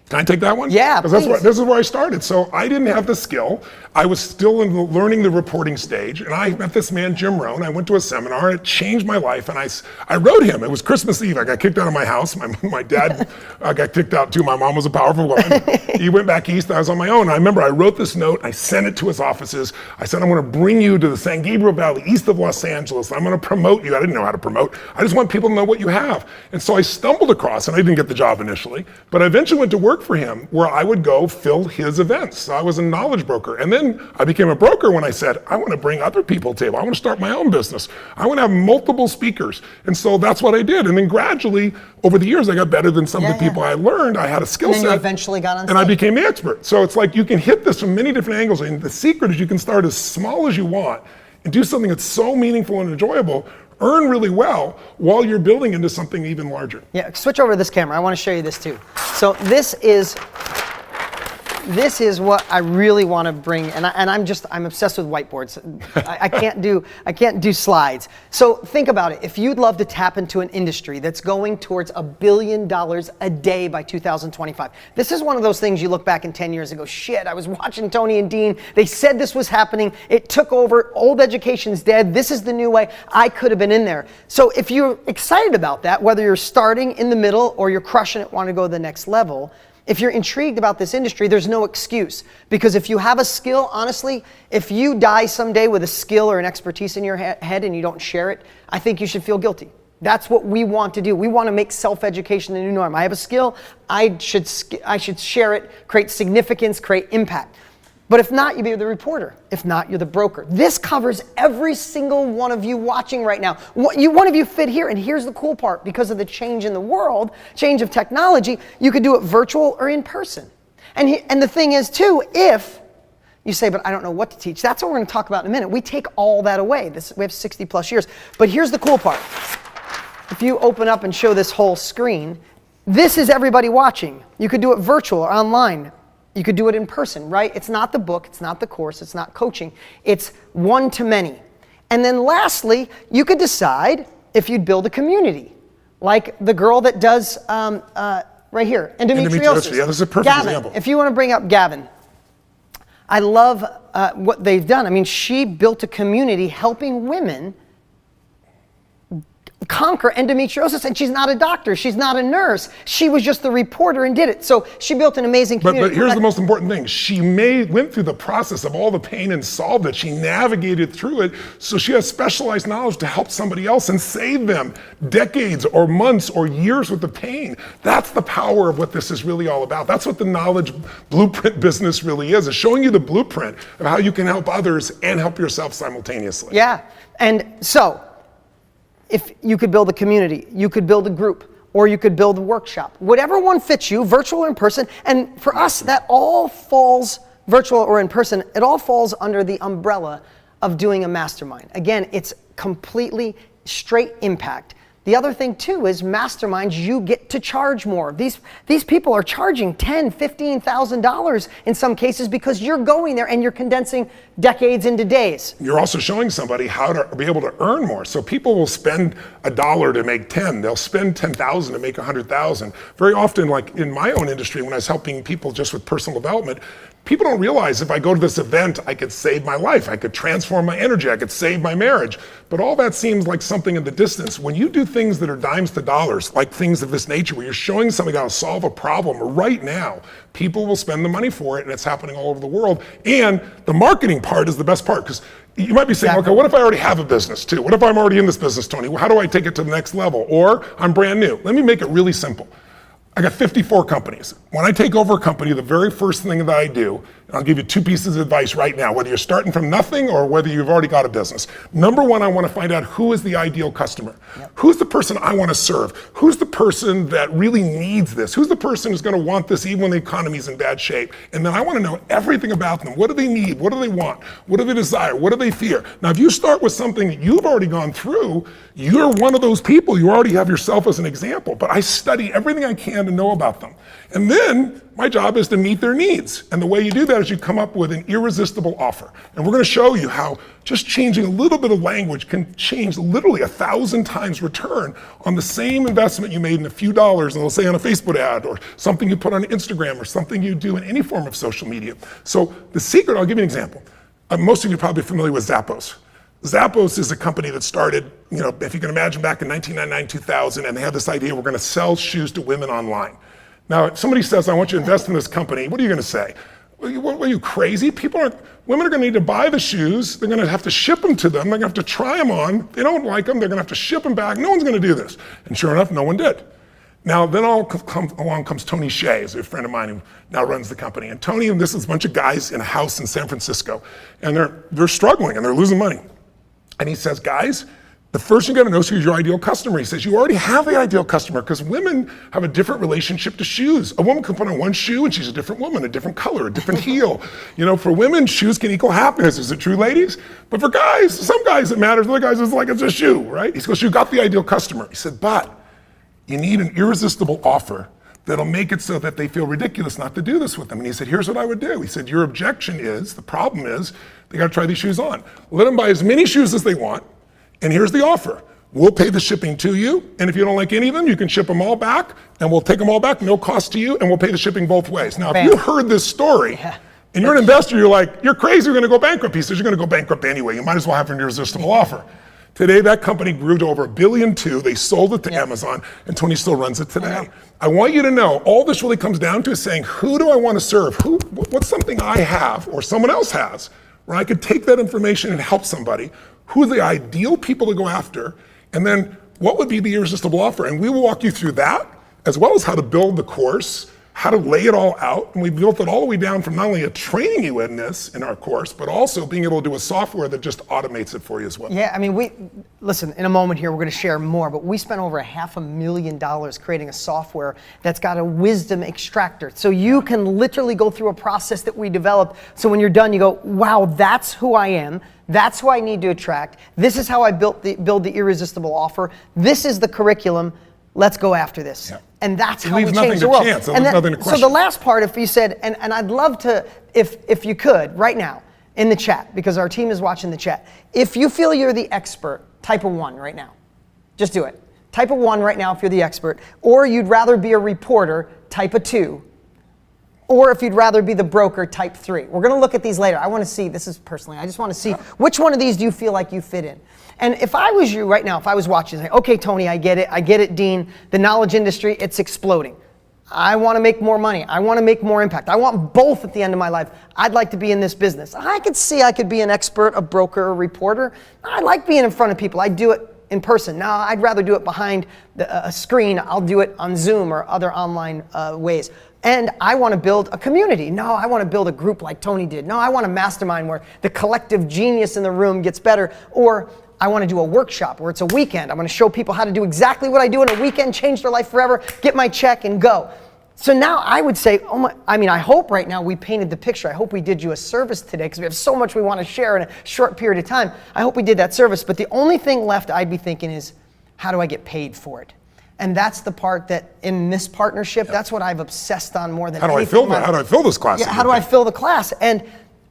Can I take that one? Yeah, 'Cause please. this is where I started. So I didn't have the skill. I was still in the learning the reporting stage, and I met this man, Jim Rohn. I went to a seminar, and it changed my life, and I wrote him. It was Christmas Eve. I got kicked out of my house. My dad got kicked out too. My mom was a powerful woman. He went back east. I was on my own. I remember I wrote this note. I sent it to his offices. I said, I'm going to bring you to the San Gabriel Valley, east of Los Angeles. I'm going to promote you. I didn't know how to promote. I just want people to know what you have. And so I stumbled across, and I didn't get the job initially, but I eventually went to work for him, where I would go fill his events. So I was a knowledge broker. And then I became a broker when I said, I want to bring other people to the table. I want to start my own business. I want to have multiple speakers. And so that's what I did. And then gradually, over the years, I got better than some of the people I learned. I had a skill set. And then you eventually got on stage. And I became the expert. So it's like you can hit this from many different angles. And the secret is you can start as small as you want and do something that's so meaningful and enjoyable, earn really well while you're building into something even larger. Yeah, switch over to this camera. I want to show you this too. So this is what I really want to bring, and I'm obsessed with whiteboards. I can't do slides. So think about it. If you'd love to tap into an industry that's going towards $1 billion a day by 2025, this is one of those things you look back in 10 years and go, shit, I was watching Tony and Dean. They said this was happening. It took over. Old education's dead. This is the new way. I could have been in there. So if you're excited about that, whether you're starting in the middle or you're crushing it, want to go to the next level, if you're intrigued about this industry, there's no excuse. Because if you have a skill, honestly, if you die someday with a skill or an expertise in your head and you don't share it, I think you should feel guilty. That's what we want to do. We want to make self-education the new norm. I have a skill, I should share it, create significance, create impact. But if not, you're the reporter. If not, you're the broker. This covers every single one of you watching right now. One of you fit here, and here's the cool part. Because of the change in the world, change of technology, you could do it virtual or in person. And the thing is, too, if you say, but I don't know what to teach, that's what we're going to talk about in a minute. We take all that away. We have 60 plus years. But here's the cool part. If you open up and show this whole screen, this is everybody watching. You could do it virtual or online. You could do it in person, right? It's not the book, it's not the course, it's not coaching. It's one to many. And then lastly, you could decide if you'd build a community. Like the girl that does, right here, endometriosis. Yeah, this is a perfect Gavin, example. if you want to bring up Gavin, I love what they've done. I mean, she built a community helping women conquer endometriosis, and she's not a doctor, she's not a nurse, she was just the reporter and did it. So she built an amazing community. But here's the most important thing. She went through the process of all the pain and solved it. She navigated through it, so she has specialized knowledge to help somebody else and save them decades or months or years with the pain. That's the power of what this is really all about. That's what the knowledge blueprint business really is showing you the blueprint of how you can help others and help yourself simultaneously. Yeah, and so, if you could build a community, you could build a group, or you could build a workshop. Whatever one fits you, virtual or in person. And for us, that all falls, virtual or in person, it all falls under the umbrella of doing a mastermind. Again, it's completely straight impact. The other thing too is masterminds, you get to charge more. These people are charging $10,000, $15,000 in some cases because you're going there and you're condensing decades into days. You're also showing somebody how to be able to earn more. So people will spend $1 to make 10. They'll spend 10,000 to make 100,000. Very often, like in my own industry, when I was helping people just with personal development, people don't realize if I go to this event, I could save my life, I could transform my energy, I could save my marriage. But all that seems like something in the distance. When you do things that are dimes to dollars, like things of this nature, where you're showing somebody how to solve a problem right now, people will spend the money for it, and it's happening all over the world. And the marketing part is the best part, because you might be saying, okay, what if I already have a business too? What if I'm already in this business, Tony? How do I take it to the next level? Or I'm brand new. Let me make it really simple. I got 54 companies. When I take over a company, the very first thing that I do, and I'll give you 2 pieces of advice right now, whether you're starting from nothing or whether you've already got a business. Number one, I want to find out who is the ideal customer. Yep. Who's the person I want to serve? Who's the person that really needs this? Who's the person who's going to want this even when the economy's in bad shape? And then I want to know everything about them. What do they need? What do they want? What do they desire? What do they fear? Now, if you start with something that you've already gone through, you're one of those people. You already have yourself as an example. But I study everything I can to know about them. And then my job is to meet their needs. And the way you do that is you come up with an irresistible offer. And we're going to show you how just changing a little bit of language can change literally 1,000 times return on the same investment you made in a few dollars, and let's say on a Facebook ad or something you put on Instagram or something you do in any form of social media. So the secret, I'll give you an example. Most of you are probably familiar with Zappos. Zappos is a company that started, if you can imagine, back in 1999, 2000, and they had this idea, we're going to sell shoes to women online. Now, if somebody says, I want you to invest in this company, what are you going to say? What, are you crazy? Women are going to need to buy the shoes. They're going to have to ship them to them. They're going to have to try them on. If they don't like them, they're going to have to ship them back. No one's going to do this. And sure enough, no one did. Now, then along comes Tony Hsieh, who's a friend of mine who now runs the company. And Tony and this is a bunch of guys in a house in San Francisco. And they're struggling and they're losing money. And he says, guys, the first thing you gotta know is who's your ideal customer. He says, you already have the ideal customer because women have a different relationship to shoes. A woman can put on one shoe and she's a different woman, a different color, a different heel. For women, shoes can equal happiness. Is it true, ladies? But for guys, some guys it matters, other guys it's like it's a shoe, right? He goes, you got the ideal customer. He said, but you need an irresistible offer that'll make it so that they feel ridiculous not to do this with them. And he said, here's what I would do. He said, your objection is, the problem is, they gotta try these shoes on. Let them buy as many shoes as they want, and here's the offer. We'll pay the shipping to you, and if you don't like any of them, you can ship them all back, and we'll take them all back, no cost to you, and we'll pay the shipping both ways. Now, if you heard this story, and you're an investor, you're like, you're crazy, you're gonna go bankrupt. He says, you're gonna go bankrupt anyway. You might as well have an irresistible offer. Today, that company grew to over $1.2 billion. They sold it to Amazon, and Tony still runs it today. I want you to know, all this really comes down to is saying, who do I want to serve? What's something I have or someone else has where I could take that information and help somebody? Who are the ideal people to go after? And then what would be the irresistible offer? And we will walk you through that, as well as how to build the course, how to lay it all out. And we built it all the way down from not only a training you in this in our course, but also being able to do a software that just automates it for you as well. Yeah, listen, in a moment here, we're gonna share more, but we spent over $500,000 creating a software that's got a wisdom extractor. So you can literally go through a process that we developed. So when you're done, you go, wow, that's who I am. That's who I need to attract. This is how I build the irresistible offer. This is the curriculum. Let's go after this. Yeah. And that's how we change the world. So the last part, if you said, and I'd love to, if you could, right now, in the chat, because our team is watching the chat, if you feel you're the expert, type a 1 right now. Just do it. Type a 1 right now if you're the expert. Or you'd rather be a reporter, type a 2. Or if you'd rather be the broker, type 3. We're gonna look at these later. I wanna see, this is personally, I just wanna see which one of these do you feel like you fit in. And if I was you right now, if I was watching, say, okay, Tony, I get it, Dean, the knowledge industry, it's exploding. I wanna make more money. I wanna make more impact. I want both at the end of my life. I'd like to be in this business. I could see I could be an expert, a broker, a reporter. I like being in front of people. I do it in person. Now, I'd rather do it behind a screen. I'll do it on Zoom or other online ways. And I want to build a community. No, I want to build a group like Tony did. No, I want a mastermind where the collective genius in the room gets better. Or I want to do a workshop where it's a weekend. I'm going to show people how to do exactly what I do in a weekend, change their life forever, get my check and go. So now I would say, I hope right now we painted the picture. I hope we did you a service today because we have so much we want to share in a short period of time. I hope we did that service. But the only thing left I'd be thinking is, how do I get paid for it? And that's the part that in this partnership, that's what I've obsessed on more than anything. How do I fill this class? Yeah, how do I fill the class? And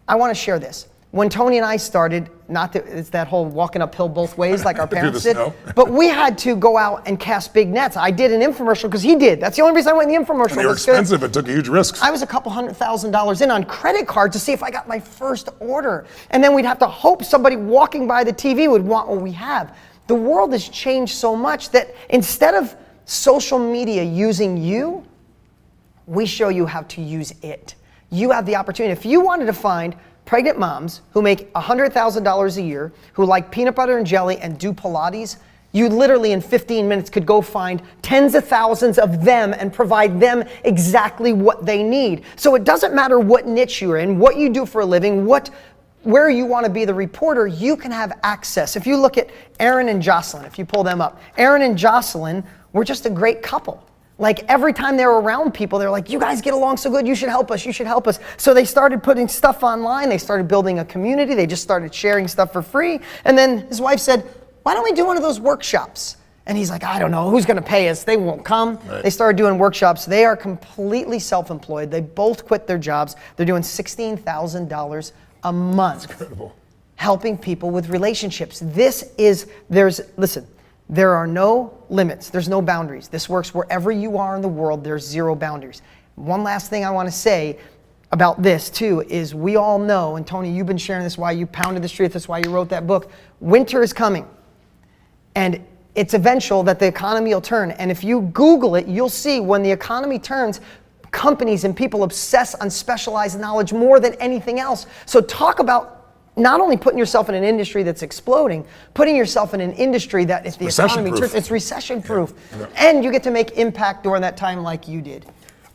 I want to share this. When Tony and I started, it's that whole walking uphill both ways like our parents did, but we had to go out and cast big nets. I did an infomercial because he did. That's the only reason I went in the infomercial. And they were expensive, it took huge risks. I was a couple $100,000 in on credit card to see if I got my first order. And then we'd have to hope somebody walking by the TV would want what we have. The world has changed so much that instead of social media using you, we show you how to use it. You have the opportunity. If you wanted to find pregnant moms who make $100,000 a year, who like peanut butter and jelly and do Pilates, you literally in 15 minutes could go find tens of thousands of them and provide them exactly what they need. So it doesn't matter what niche you're in, what you do for a living, where you want to be the reporter, you can have access. If you look at Aaron and Jocelyn, if you pull them up, Aaron and Jocelyn were just a great couple. Like every time they were around people, they're like, you guys get along so good, you should help us, you should help us. So they started putting stuff online, they started building a community, they just started sharing stuff for free. And then his wife said, why don't we do one of those workshops? And he's like, I don't know, who's gonna pay us? They won't come. Right. They started doing workshops. They are completely self-employed. They both quit their jobs. They're doing $16,000 a month. That's incredible. Helping people with relationships. Listen, there are no limits. There's no boundaries. This works wherever you are in the world. There's zero boundaries. One last thing I want to say about this too is we all know, and Tony, you've been sharing this, why you pounded the street, that's why you wrote that book. Winter is coming. And it's eventual that the economy will turn. And if you Google it, you'll see when the economy turns, companies and people obsess on specialized knowledge more than anything else. So talk about not only putting yourself in an industry that's exploding, putting yourself in an industry that if the economy turns, it's recession proof. Yeah. And you get to make impact during that time like you did.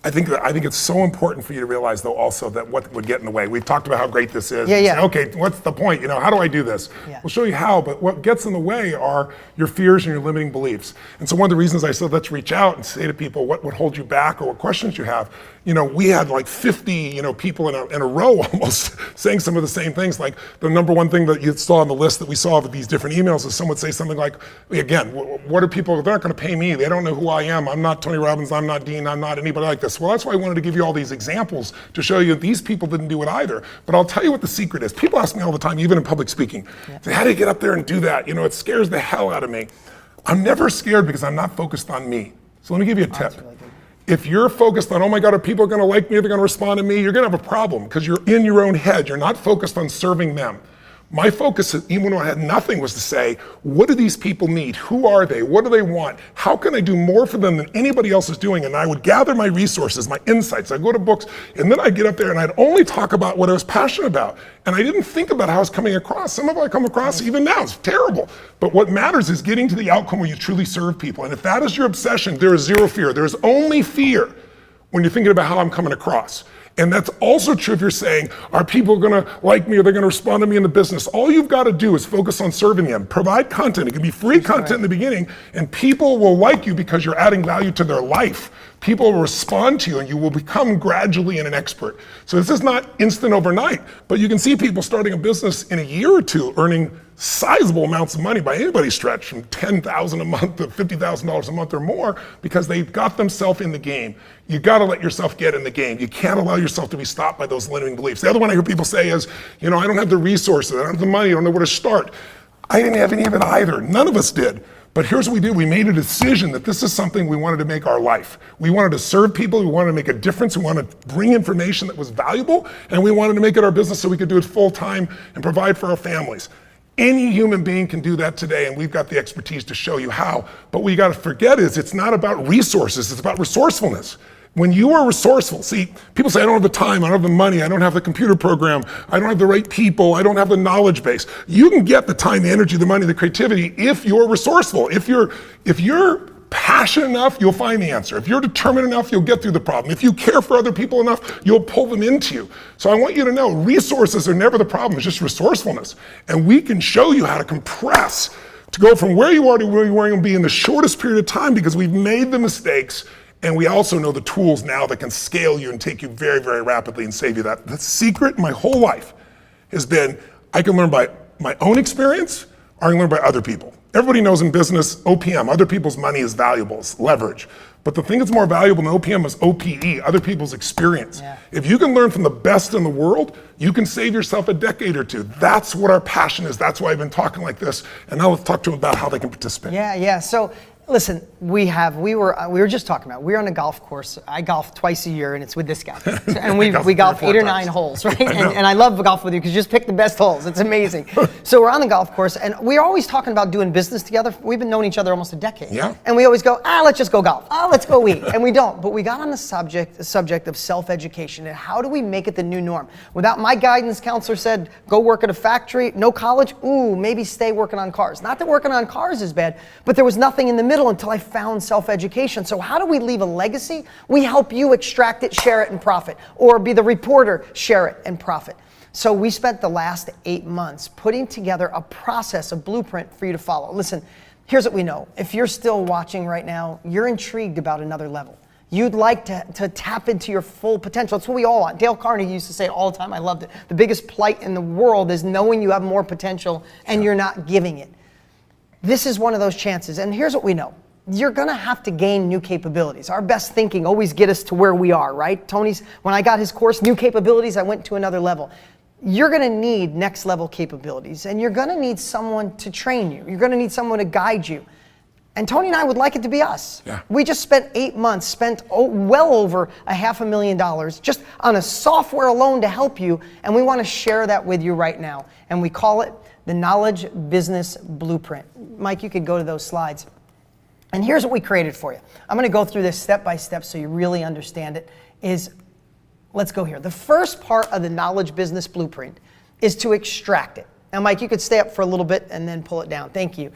I think it's so important for you to realize, though, also that what would get in the way. We've talked about how great this is. Yeah. Say, okay, what's the point? How do I do this? Yeah. We'll show you how, but what gets in the way are your fears and your limiting beliefs. And so one of the reasons I said let's reach out and say to people what would hold you back or what questions you have. We had like 50, people in a row almost saying some of the same things. Like the number one thing that you saw on the list that we saw of these different emails is someone would say something like, again, what are people, they're not gonna pay me. They don't know who I am. I'm not Tony Robbins, I'm not Dean, I'm not anybody like this. Well, that's why I wanted to give you all these examples to show you that these people didn't do it either. But I'll tell you what the secret is. People ask me all the time, even in public speaking, say, how do you get up there and do that? It scares the hell out of me. I'm never scared because I'm not focused on me. So let me give you a tip. If you're focused on, oh my God, are people gonna like me? Are they gonna respond to me? You're gonna have a problem because you're in your own head. You're not focused on serving them. My focus, even when I had nothing, was to say, what do these people need? Who are they? What do they want? How can I do more for them than anybody else is doing? And I would gather my resources, my insights. I'd go to books, and then I'd get up there and I'd only talk about what I was passionate about. And I didn't think about how I was coming across. Some of it I come across even now, it's terrible. But what matters is getting to the outcome where you truly serve people. And if that is your obsession, there is zero fear. There's only fear when you're thinking about how I'm coming across. And that's also true if you're saying, are people gonna like me? Are they gonna respond to me in the business? All you've gotta do is focus on serving them. Provide content. It can be free content in the beginning, and people will like you because you're adding value to their life. People will respond to you and you will become gradually an expert. So this is not instant overnight, but you can see people starting a business in a year or two earning sizable amounts of money by anybody's stretch, from $10,000 a month to $50,000 a month or more, because they've got themselves in the game. You gotta let yourself get in the game. You can't allow yourself to be stopped by those limiting beliefs. The other one I hear people say is, I don't have the resources, I don't have the money, I don't know where to start. I didn't have any of it either. None of us did. But here's what we did. We made a decision that this is something we wanted to make our life. We wanted to serve people, we wanted to make a difference, we wanted to bring information that was valuable, and we wanted to make it our business so we could do it full time and provide for our families. Any human being can do that today, and we've got the expertise to show you how. But what you gotta forget is it's not about resources, it's about resourcefulness. When you are resourceful, see, people say, I don't have the time, I don't have the money, I don't have the computer program, I don't have the right people, I don't have the knowledge base. You can get the time, the energy, the money, the creativity if you're resourceful. If you're passionate enough, you'll find the answer. If you're determined enough, you'll get through the problem. If you care for other people enough, you'll pull them into you. So I want you to know, resources are never the problem, it's just resourcefulness. And we can show you how to compress, to go from where you are to where you are going to be in the shortest period of time, because we've made the mistakes. And we also know the tools now that can scale you and take you very, very rapidly and save you that. The secret my whole life has been, I can learn by my own experience, or I can learn by other people. Everybody knows in business, OPM, other people's money is valuable, it's leverage. But the thing that's more valuable than OPM is OPE, other people's experience. Yeah. If you can learn from the best in the world, you can save yourself a decade or two. That's what our passion is. That's why I've been talking like this. And now let's talk to them about how they can participate. Yeah. So listen, we were just talking about, we're on a golf course. I golf twice a year, and it's with this guy. And we golf 8 or 9 holes, right? And I love golf with you because you just pick the best holes. It's amazing. So we're on the golf course, and we're always talking about doing business together. We've been knowing each other almost a decade. Yeah. And we always go, let's just go golf. Let's go eat. And we don't. But we got on the subject of self-education and how do we make it the new norm? Without my guidance counselor said, go work at a factory, no college, maybe stay working on cars. Not that working on cars is bad, but there was nothing in the middle until I found self-education. So how do we leave a legacy? We help you extract it, share it, and profit. Or be the reporter, share it, and profit. So we spent the last 8 months putting together a process, a blueprint for you to follow. Listen, here's what we know. If you're still watching right now, you're intrigued about another level. You'd like to tap into your full potential. It's what we all want. Dale Carnegie used to say it all the time. I loved it. The biggest plight in the world is knowing you have more potential and you're not giving it. this is one of those chances. And here's what we know. You're gonna have to gain new capabilities. Our best thinking always get us to where we are, right? When I got his course, new capabilities, I went to another level. You're gonna need next level capabilities, and you're gonna need someone to train you. You're gonna need someone to guide you. And Tony and I would like it to be us. Yeah. We just spent 8 months, spent well over $500,000 just on a software alone to help you, and we wanna share that with you right now. And we call it the Knowledge Business Blueprint. Mike, you could go to those slides. And here's what we created for you. I'm gonna go through this step by step so you really understand it. Let's go here. The first part of the Knowledge Business Blueprint is to extract it. Now, Mike, you could stay up for a little bit and then pull it down. Thank you.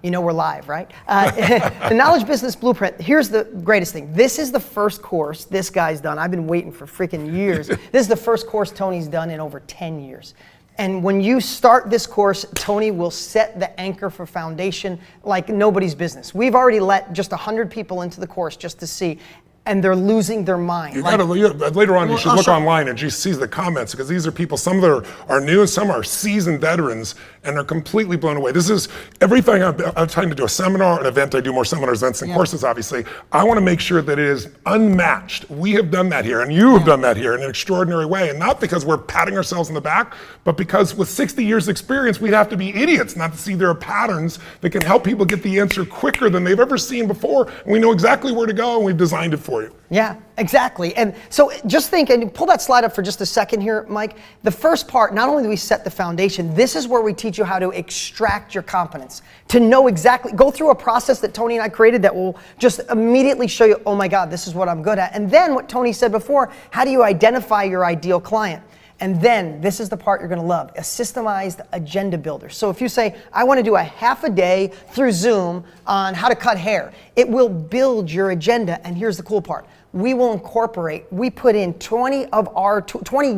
You know we're live, right? The Knowledge Business Blueprint, here's the greatest thing. This is the first course this guy's done. I've been waiting for freaking years. This is the first course Tony's done in over 10 years. And when you start this course, Tony will set the anchor for foundation like nobody's business. We've already let just 100 people into the course just to see, and they're losing their mind. Later on, you should look online and just see the comments, because these are people, some that are new and some are seasoned veterans, and they're completely blown away. This is everything. I'm trying to do a seminar, an event. I do more seminars, events, and courses, obviously. I want to make sure that it is unmatched. We have done that here, and you have done that here in an extraordinary way, and not because we're patting ourselves on the back, but because with 60 years experience, we'd have to be idiots not to see there are patterns that can help people get the answer quicker than they've ever seen before, and we know exactly where to go, and we've designed it for you. Yeah, exactly. And so just think, and pull that slide up for just a second here, Mike. The first part, not only do we set the foundation, this is where we teach you how to extract your competence, to know exactly, go through a process that Tony and I created that will just immediately show you, oh my God, this is what I'm good at. And then what Tony said before, how do you identify your ideal client? And then this is the part you're gonna love, a systemized agenda builder. So if you say, I wanna do a half a day through Zoom on how to cut hair, it will build your agenda. And here's the cool part. We will incorporate, we put in 20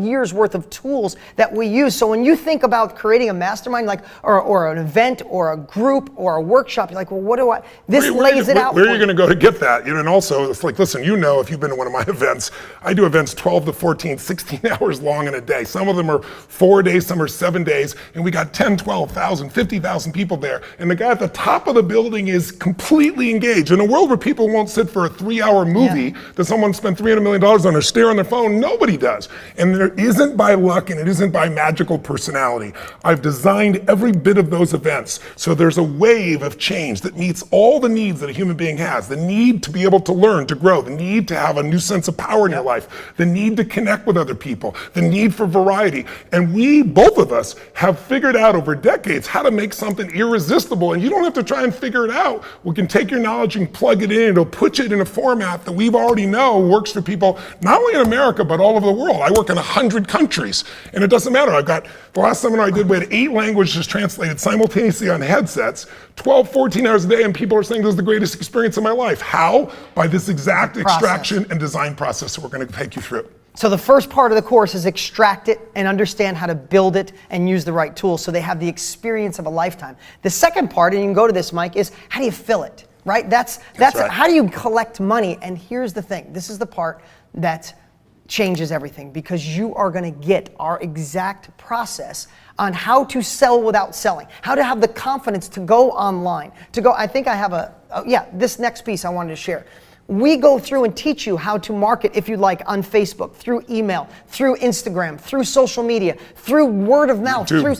years worth of tools that we use. So when you think about creating a mastermind, or an event or a group or a workshop, you're like, well, this lays it out. Where are you gonna go to get that? And also, it's like, listen, if you've been to one of my events, I do events 12 to 14, 16 hours long in a day. Some of them are 4 days, some are 7 days, and we got 10, 12,000, 50,000 people there. And the guy at the top of the building is completely engaged. In a world where people won't sit for a 3-hour movie, someone spent $300 million on or stare on their phone, nobody does. And it isn't by luck and it isn't by magical personality. I've designed every bit of those events so there's a wave of change that meets all the needs that a human being has. The need to be able to learn, to grow, the need to have a new sense of power in your life, the need to connect with other people, the need for variety. And we, both of us, have figured out over decades how to make something irresistible, and you don't have to try and figure it out. We can take your knowledge and plug it in, it'll put it in a format that we've already known works for people, not only in America, but all over the world. I work in 100 countries, and it doesn't matter. I've got, the last seminar I did, we had 8 languages translated simultaneously on headsets, 12, 14 hours a day, and people are saying this is the greatest experience of my life. How? By this exact extraction and design process that we're gonna take you through. So the first part of the course is extract it and understand how to build it and use the right tools so they have the experience of a lifetime. The second part, and you can go to this, Mike, is how do you fill it? Right? That's right. How do you collect money? And here's the thing. This is the part that changes everything, because you are going to get our exact process on how to sell without selling, how to have the confidence to go online, I think I have this next piece I wanted to share. We go through and teach you how to market, if you like, on Facebook, through email, through Instagram, through social media, through word of mouth, through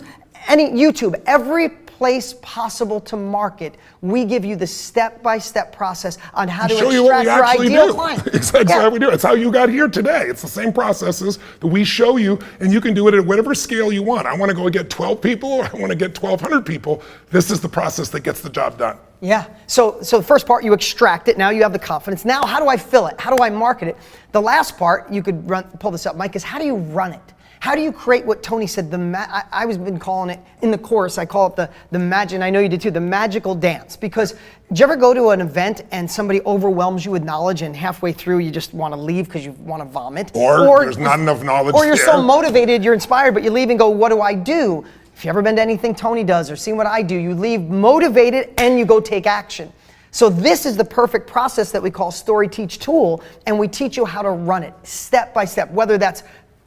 YouTube, every place possible to market. We give you the step-by-step process on how to extract your ideal client. Exactly how we do it. It's how you got here today. It's the same processes that we show you, and you can do it at whatever scale you want. I want to go get 12 people, or I want to get 1,200 people. This is the process that gets the job done. Yeah, so the first part, you extract it, now you have the confidence. Now, how do I fill it? How do I market it? The last part, you could pull this up, Mike, is how do you run it? How do you create what Tony said, I was been calling it, in the course, I call it the magic, and I know you did too, the magical dance. Because did you ever go to an event and somebody overwhelms you with knowledge and halfway through you just want to leave because you want to vomit? Or there's not enough knowledge Or you're so motivated, you're inspired, but you leave and go, what do I do? If you've ever been to anything Tony does or seen what I do, you leave motivated and you go take action. So this is the perfect process that we call Story Teach Tool, and we teach you how to run it step by step, whether that's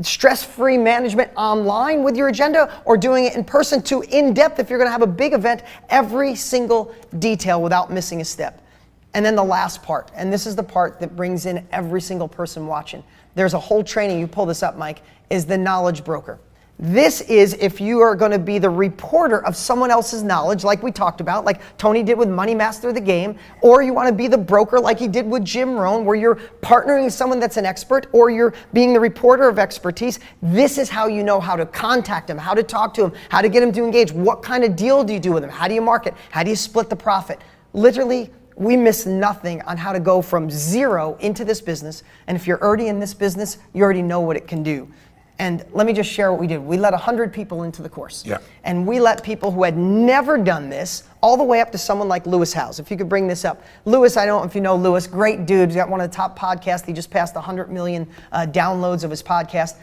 stress-free management online with your agenda, or doing it in person, to in-depth if you're going to have a big event, every single detail without missing a step. And then the last part, and this is the part that brings in every single person watching. There's a whole training, you pull this up, Mike, is the knowledge broker. This is if you are going to be the reporter of someone else's knowledge, like we talked about, like Tony did with Money Master the Game, or you want to be the broker like he did with Jim Rohn, where you're partnering with someone that's an expert, or you're being the reporter of expertise. This is how you know how to contact him, how to talk to him, how to get him to engage. What kind of deal do you do with him? How do you market? How do you split the profit? Literally, we miss nothing on how to go from zero into this business. And if you're already in this business, you already know what it can do. And let me just share what we did. We let 100 people into the course. Yeah. And we let people who had never done this, all the way up to someone like Lewis Howes. If you could bring this up. Lewis, I don't know if you know Lewis, great dude. He's got one of the top podcasts. He just passed 100 million downloads of his podcast.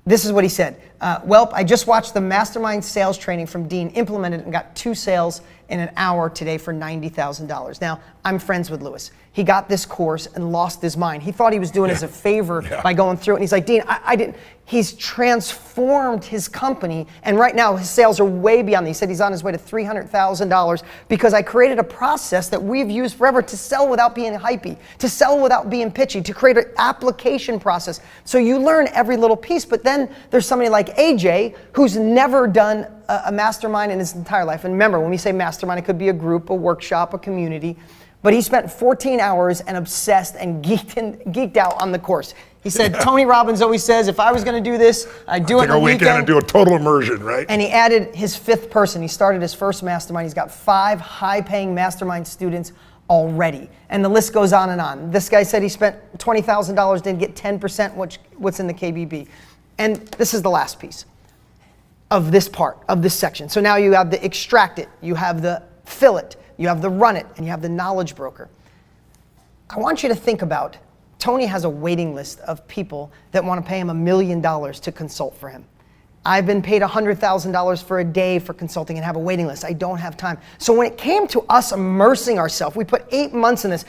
This is what he said. Welp, I just watched the mastermind sales training from Dean, implemented it, and got 2 sales in an hour today for $90,000. Now, I'm friends with Lewis. He got this course and lost his mind. He thought he was doing us a favor by going through it. And he's like, Dean, I didn't. He's transformed his company. And right now, his sales are way beyond that. He said he's on his way to $300,000 because I created a process that we've used forever to sell without being hypey, to sell without being pitchy, to create an application process. So you learn every little piece. But then there's somebody like AJ who's never done a mastermind in his entire life. And remember, when we say mastermind, it could be a group, a workshop, a community. But he spent 14 hours and obsessed and geeked out on the course. He said, Tony Robbins always says, if I was going to do this, I'd do it in a weekend and do a total immersion, right? And he added his 5th person. He started his first mastermind. He's got 5 high-paying mastermind students already. And the list goes on and on. This guy said he spent $20,000, didn't get 10% what's in the KBB. And this is the last piece of this part, of this section. So now you have the extract it, you have the fill it, you have the run it, and you have the knowledge broker. I want you to think about, Tony has a waiting list of people that want to pay him $1 million to consult for him. I've been paid $100,000 for a day for consulting and have a waiting list. I don't have time. So when it came to us immersing ourselves, we put 8 months in this,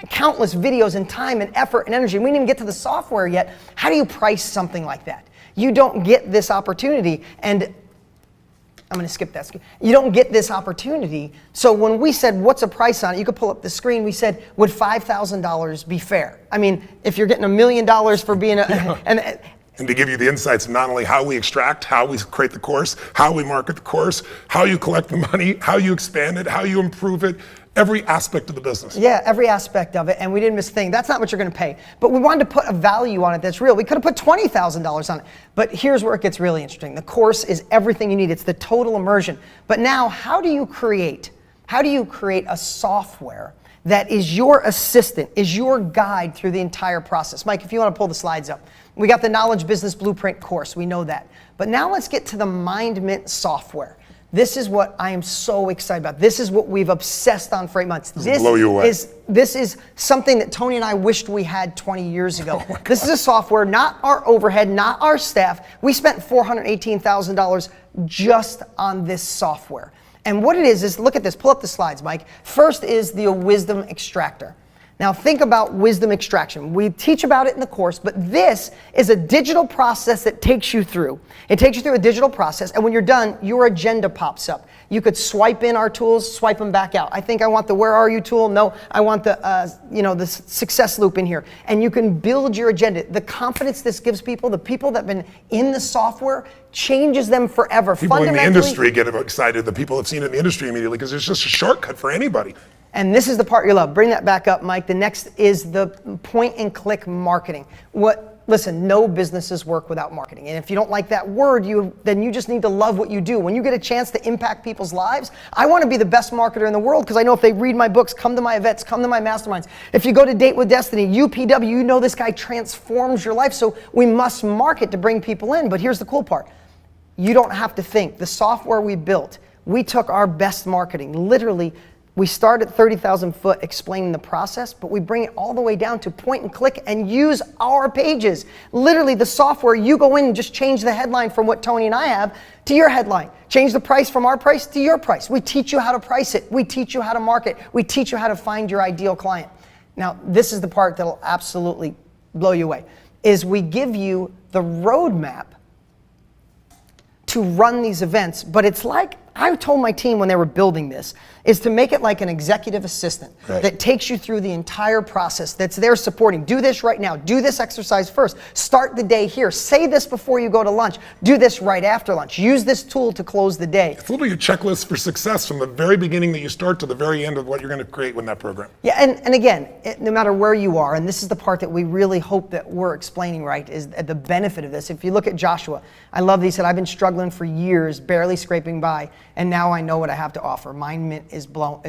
countless videos and time and effort and energy. We didn't even get to the software yet. How do you price something like that? You don't get this opportunity, and I'm going to skip that. You don't get this opportunity. So when we said, what's a price on it? You could pull up the screen. We said, would $5,000 be fair? I mean, if you're getting $1 million for being and to give you the insights of not only how we extract, how we create the course, how we market the course, how you collect the money, how you expand it, how you improve it, every aspect of the business. Yeah, every aspect of it, and we didn't miss a thing. That's not what you're going to pay. But we wanted to put a value on it that's real. We could have put $20,000 on it. But here's where it gets really interesting. The course is everything you need. It's the total immersion. But now, how do you create a software that is your assistant, is your guide through the entire process? Mike, if you want to pull the slides up. We got the Knowledge Business Blueprint course. We know that. But now let's get to the Mind Mint software. This is what I am so excited about. This is what we've obsessed on for 8 months. This will blow you away. This is something that Tony and I wished we had 20 years ago. This is a software, not our overhead, not our staff. We spent $418,000 just on this software. And what it is look at this. Pull up the slides, Mike. First is the wisdom extractor. Now think about wisdom extraction. We teach about it in the course, but this is a digital process that takes you through. It takes you through a digital process, and when you're done, your agenda pops up. You could swipe in our tools, swipe them back out. I think I want the Where Are You tool. No, I want the the success loop in here. And you can build your agenda. The confidence this gives people, the people that have been in the software, changes them forever. People in the industry get excited. The people have seen it in the industry immediately because it's just a shortcut for anybody. And this is the part you love. Bring that back up, Mike. The next is the point and click marketing. Listen, no businesses work without marketing. And if you don't like that word, then you just need to love what you do. When you get a chance to impact people's lives, I want to be the best marketer in the world because I know if they read my books, come to my events, come to my masterminds. If you go to Date with Destiny, UPW, you know this guy transforms your life. So we must market to bring people in. But here's the cool part. You don't have to think. The software we built, we took our best marketing, literally. We start at 30,000 foot explaining the process, but we bring it all the way down to point and click and use our pages. Literally the software, you go in and just change the headline from what Tony and I have to your headline. Change the price from our price to your price. We teach you how to price it. We teach you how to market. We teach you how to find your ideal client. Now, this is the part that'll absolutely blow you away. is we give you the roadmap to run these events, but it's like, I told my team when they were building this, is to make it like an executive assistant that takes you through the entire process, that's there supporting. Do this right now. Do this exercise first. Start the day here. Say this before you go to lunch. Do this right after lunch. Use this tool to close the day. It's literally a checklist for success from the very beginning that you start to the very end of what you're going to create with that program. Yeah, and again, no matter where you are, and this is the part that we really hope that we're explaining right, is the benefit of this. If you look at Joshua, I love that he said, I've been struggling for years, barely scraping by, and now I know what I have to offer. Mind Mint is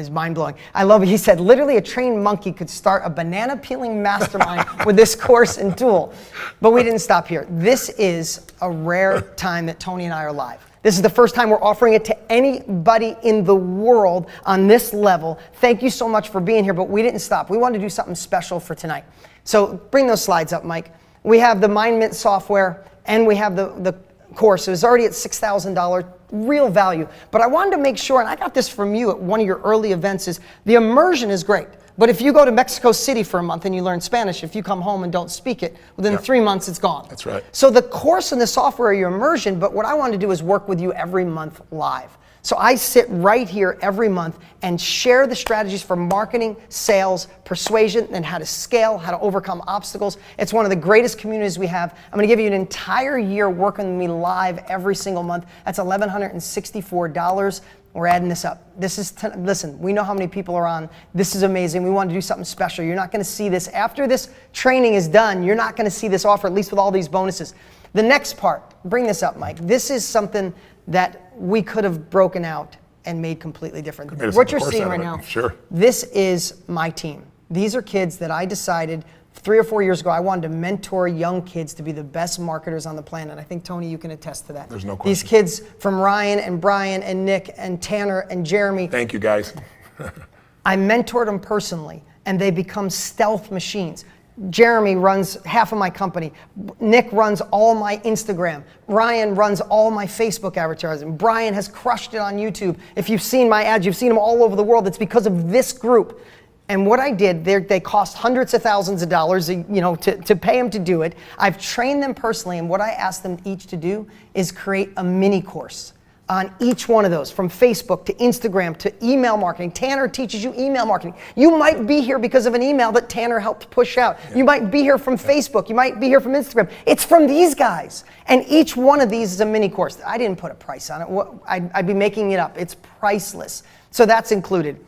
mind-blowing. I love it. He said, literally a trained monkey could start a banana peeling mastermind with this course and tool. But we didn't stop here. This is a rare time that Tony and I are live. This is the first time we're offering it to anybody in the world on this level. Thank you so much for being here, but we didn't stop. We wanted to do something special for tonight. So bring those slides up, Mike. We have the Mind Mint software, and we have the course. It was already at $6,000, real value. But I wanted to make sure, and I got this from you at one of your early events, is the immersion is great. But if you go to Mexico City for a month and you learn Spanish, if you come home and don't speak it, within 3 months it's gone. That's right. So the course and the software are your immersion, but what I want to do is work with you every month live. So I sit right here every month and share the strategies for marketing, sales, persuasion, and how to scale, how to overcome obstacles. It's one of the greatest communities we have. I'm going to give you an entire year working with me live every single month. That's $1,164. We're adding this up. This is, listen, we know how many people are on. This is amazing. We want to do something special. You're not going to see this. After this training is done, you're not going to see this offer, at least with all these bonuses. The next part, bring this up, Mike. This is something that we could have broken out and made completely different. What you're seeing right now, this is my team. These are kids that I decided 3 or 4 years ago, I wanted to mentor young kids to be the best marketers on the planet. I think, Tony, you can attest to that. There's no question. These kids from Ryan and Brian and Nick and Tanner and Jeremy. Thank you, guys. I mentored them personally, and they become stealth machines. Jeremy runs half of my company. Nick runs all my Instagram. Ryan runs all my Facebook advertising. Brian has crushed it on YouTube. If you've seen my ads, you've seen them all over the world. It's because of this group. And what I did, they cost hundreds of thousands of dollars, to pay them to do it. I've trained them personally, and what I asked them each to do is create a mini course on each one of those, from Facebook to Instagram to email marketing. Tanner teaches you email marketing. You might be here because of an email that Tanner helped push out. Yeah. You might be here from Facebook. You might be here from Instagram. It's from these guys. And each one of these is a mini course. I didn't put a price on it. I'd be making it up. It's priceless. So that's included.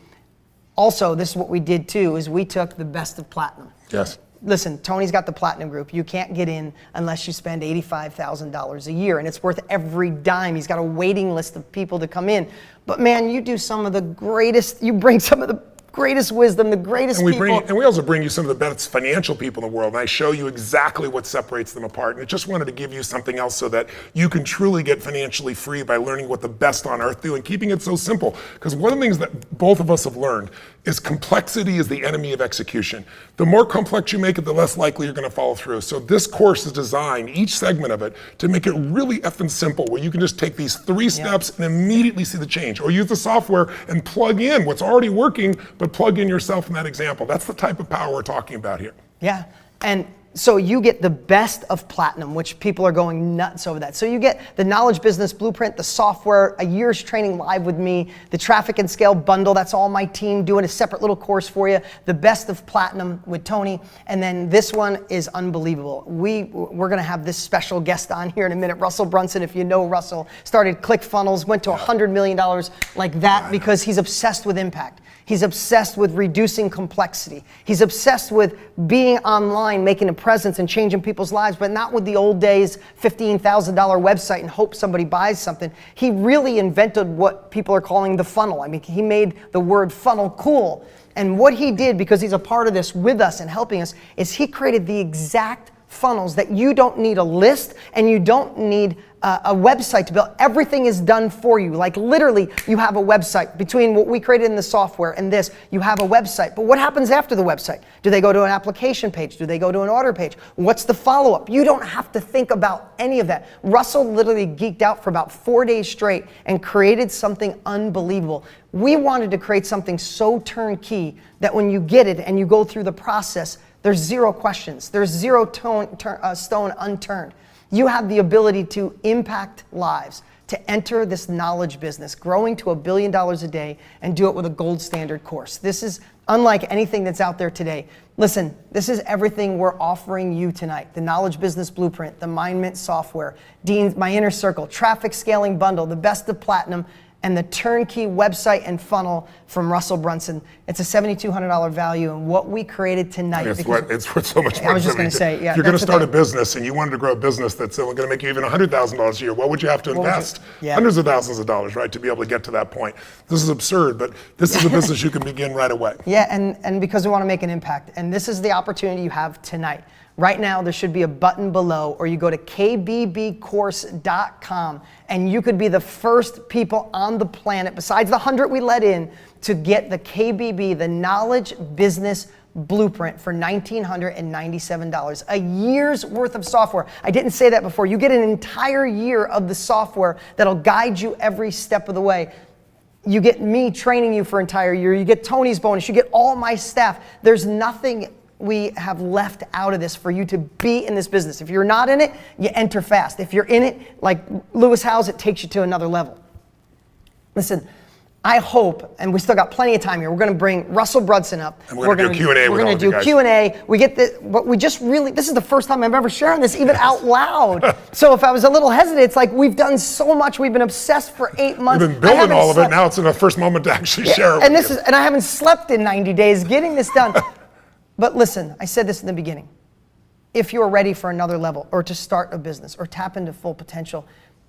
Also, this is what we did too, is we took the best of platinum. Yes. Listen, Tony's got the platinum group. You can't get in unless you spend $85,000 a year, and it's worth every dime. He's got a waiting list of people to come in. But man, you do some of the greatest, you bring some of the greatest wisdom, the greatest people. And we also bring you some of the best financial people in the world, and I show you exactly what separates them apart. And I just wanted to give you something else so that you can truly get financially free by learning what the best on earth do and keeping it so simple. Because one of the things that both of us have learned is complexity is the enemy of execution. The more complex you make it, the less likely you're going to follow through. So this course is designed, each segment of it, to make it really effing simple, where you can just take these 3 steps and immediately see the change, or use the software and plug in what's already working, but plug in yourself in that example. That's the type of power we're talking about here. Yeah, and so you get the best of platinum, which people are going nuts over that. So you get the Knowledge Business Blueprint, the software, a year's training live with me, the Traffic and Scale bundle, that's all my team doing a separate little course for you, the best of platinum with Tony, and then this one is unbelievable. We're gonna have this special guest on here in a minute. Russell Brunson, if you know Russell, started ClickFunnels, went to $100 million like that because he's obsessed with impact. He's obsessed with reducing complexity. He's obsessed with being online, making a presence and changing people's lives, but not with the old days $15,000 website and hope somebody buys something. He really invented what people are calling the funnel. I mean, he made the word funnel cool. And what he did, because he's a part of this with us and helping us, is he created the exact funnels that you don't need a list and you don't need a website to build. Everything is done for you. Like literally, you have a website. Between what we created in the software and this, you have a website. But what happens after the website? Do they go to an application page? Do they go to an order page? What's the follow-up? You don't have to think about any of that. Russell literally geeked out for about 4 days straight and created something unbelievable. We wanted to create something so turnkey that when you get it and you go through the process, There's zero questions. There's zero stone unturned. You have the ability to impact lives, to enter this knowledge business, growing to $1 billion a day, and do it with a gold standard course. This is unlike anything that's out there today. Listen, this is everything we're offering you tonight. The Knowledge Business Blueprint, the Mind Mint software, Dean's My Inner Circle, Traffic Scaling Bundle, the Best of Platinum, and the turnkey website and funnel from Russell Brunson. It's a $7,200 value, and what we created tonight. It's worth so much more. I was just going to say, yeah. If you're going to start a business and you wanted to grow a business that's going to make you even $100,000 a year, what would you have to invest? Hundreds of thousands of dollars, right, to be able to get to that point. This is absurd, but this is a business you can begin right away. Yeah, and because we want to make an impact, and this is the opportunity you have tonight. Right now, there should be a button below, or you go to kbbcourse.com, and you could be the first people on the planet, besides the 100 we let in, to get the KBB, the Knowledge Business Blueprint, for $1,997. A year's worth of software. I didn't say that before. You get an entire year of the software that'll guide you every step of the way. You get me training you for an entire year. You get Tony's bonus. You get all my staff. There's nothing we have left out of this for you to be in this business. If you're not in it, you enter fast. If you're in it, like Lewis Howes, it takes you to another level. Listen, I hope, and we still got plenty of time here, we're going to bring Russell Brunson up. And we're going to do Q&A. We're going to do Q&A. We get this, but we just really, this is the first time I've ever shared this even out loud. So if I was a little hesitant, it's like we've done so much. We've been obsessed for 8 months. We've been building all of it. Now it's in the first moment to actually share it. And I haven't slept in 90 days getting this done. But listen, I said this in the beginning. If you're ready for another level, or to start a business, or tap into full potential,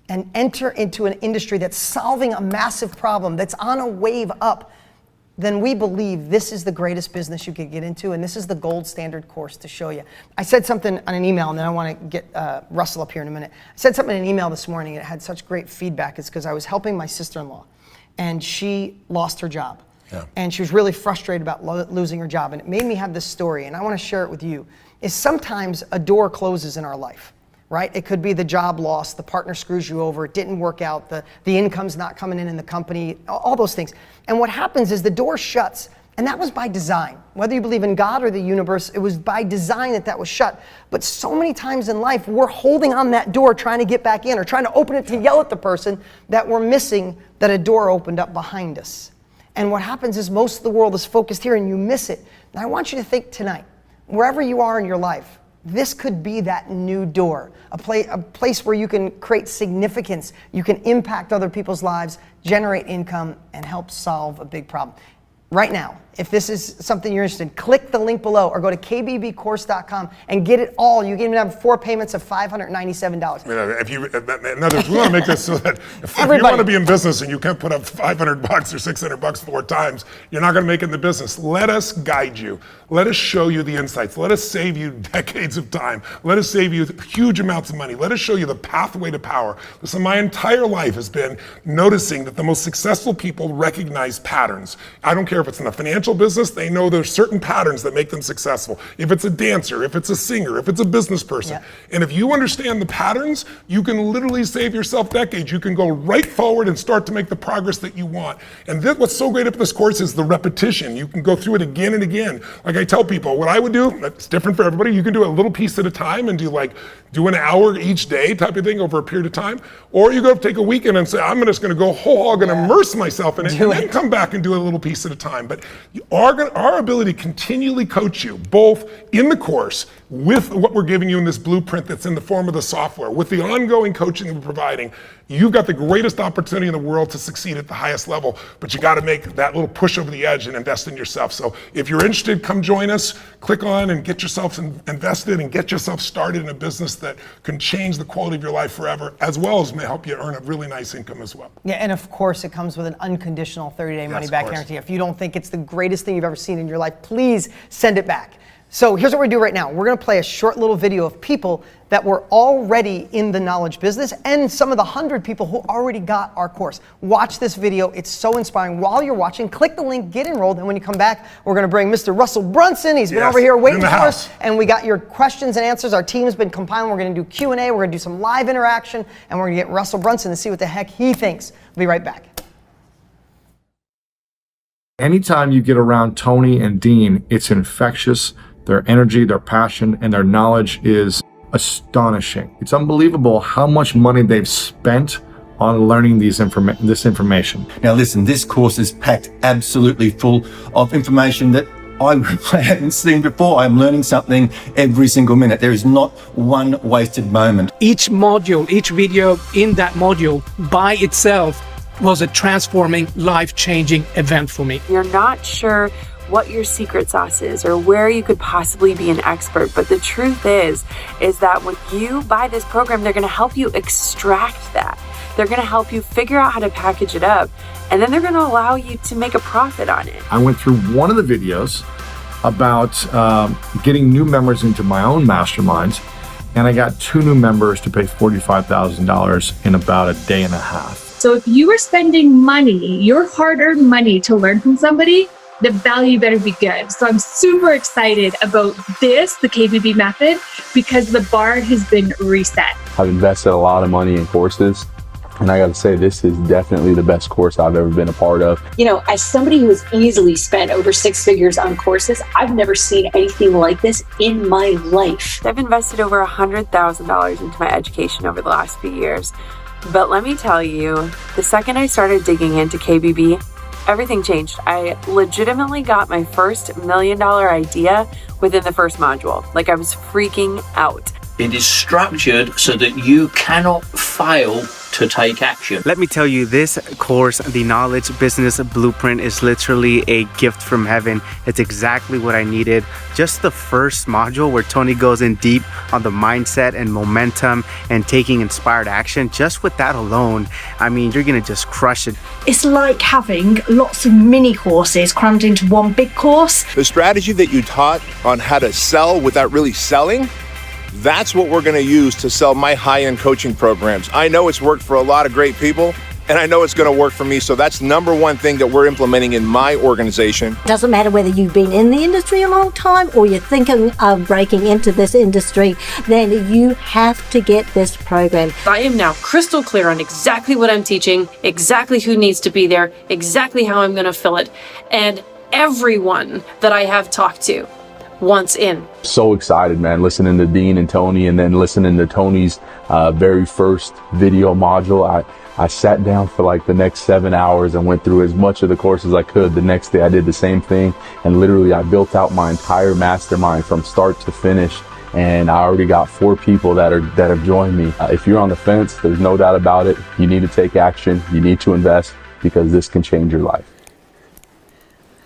and enter into an industry that's solving a massive problem, that's on a wave up, then we believe this is the greatest business you could get into, and this is the gold standard course to show you. I said something on an email, and then I want to get Russell up here in a minute. I said something in an email this morning, and it had such great feedback. It's because I was helping my sister-in-law, and she lost her job. Yeah. And she was really frustrated about losing her job. And it made me have this story, and I want to share it with you. Is sometimes a door closes in our life, right? It could be the job loss, the partner screws you over, it didn't work out, the income's not coming in the company, all those things. And what happens is the door shuts, and that was by design. Whether you believe in God or the universe, it was by design that was shut. But so many times in life, we're holding on that door trying to get back in, or trying to open it to yell at the person that we're missing that a door opened up behind us. And what happens is most of the world is focused here and you miss it. And I want you to think tonight, wherever you are in your life, this could be that new door, a place where you can create significance, you can impact other people's lives, generate income, and help solve a big problem. Right now, if this is something you're interested in, click the link below or go to kbbcourse.com and get it all. You can even have 4 payments of $597. In other words, we want to make this so that if you want to be in business and you can't put up $500 or $600 4 times, you're not going to make it in the business. Let us guide you. Let us show you the insights. Let us save you decades of time. Let us save you huge amounts of money. Let us show you the pathway to power. Listen, my entire life has been noticing that the most successful people recognize patterns. I don't care if it's in the financial business, they know there's certain patterns that make them successful. If it's a dancer, if it's a singer, if it's a business person. Yeah. And if you understand the patterns, you can literally save yourself decades. You can go right forward and start to make the progress that you want. And what's so great about this course is the repetition. You can go through it again and again. Like I tell people, what I would do, it's different for everybody. You can do a little piece at a time and do an hour each day type of thing over a period of time. Or you go take a weekend and say, I'm just going to go whole hog and immerse myself in it, and then come back and do a little piece at a time. But our ability to continually coach you, both in the course, with what we're giving you in this blueprint that's in the form of the software, with the ongoing coaching that we're providing, you've got the greatest opportunity in the world to succeed at the highest level, but you got to make that little push over the edge and invest in yourself. So if you're interested, come join us, click on and get yourself invested and get yourself started in a business that can change the quality of your life forever, as well as may help you earn a really nice income as well. Yeah, and of course it comes with an unconditional 30-day money-back guarantee. If you don't think it's the greatest thing you've ever seen in your life, please send it back. So here's what we're gonna do right now. We're gonna play a short little video of people that were already in the knowledge business and some of the 100 people who already got our course. Watch this video, it's so inspiring. While you're watching, click the link, get enrolled, and when you come back, we're gonna bring Mr. Russell Brunson. He's been over here waiting for us, and we got your questions and answers. Our team's been compiling. We're gonna do Q&A, we're gonna do some live interaction, and we're gonna get Russell Brunson to see what the heck he thinks. We'll be right back. Anytime you get around Tony and Dean, it's infectious. their energy, their passion, and their knowledge is astonishing. It's unbelievable how much money they've spent on learning this information. Now listen, this course is packed absolutely full of information that I haven't seen before. I'm learning something every single minute. There is not one wasted moment. Each module, each video in that module by itself was a transforming, life-changing event for me. You're not sure what your secret sauce is or where you could possibly be an expert, but the truth is that when you buy this program, they're going to help you extract that. They're going to help you figure out how to package it up, and then they're going to allow you to make a profit on it. I went through one of the videos about getting new members into my own masterminds, and I got 2 new members to pay $45,000 in about a day and a half. So if you are spending money, your hard-earned money to learn from somebody, the value better be good. So I'm super excited about this, the KBB method, because the bar has been reset. I've invested a lot of money in courses, and I got to say, this is definitely the best course I've ever been a part of. You know, as somebody who has easily spent over 6 figures on courses, I've never seen anything like this in my life. I've invested over $100,000 into my education over the last few years. But let me tell you, the second I started digging into KBB, everything changed. I legitimately got my first $1 million idea within the first module. Like, I was freaking out. It is structured so that you cannot fail to take action. Let me tell you, this course, the Knowledge Business Blueprint, is literally a gift from heaven. It's exactly what I needed. Just the first module where Tony goes in deep on the mindset and momentum and taking inspired action, just with that alone, I mean, you're gonna just crush it. It's like having lots of mini courses crammed into one big course. The strategy that you taught on how to sell without really selling, that's what we're going to use to sell my high-end coaching programs. I know it's worked for a lot of great people, and I know it's going to work for me. So that's number one thing that we're implementing in my organization. Doesn't matter whether you've been in the industry a long time or you're thinking of breaking into this industry, then you have to get this program. I am now crystal clear on exactly what I'm teaching, exactly who needs to be there, exactly how I'm going to fill it, and everyone that I have talked to wants in. So excited, man, listening to Dean and Tony, and then listening to Tony's very first video module. I sat down for like the next 7 hours and went through as much of the course as I could. The next day I did the same thing, and literally I built out my entire mastermind from start to finish. And I already got 4 people that have joined me. If you're on the fence, there's no doubt about it. You need to take action. You need to invest, because this can change your life.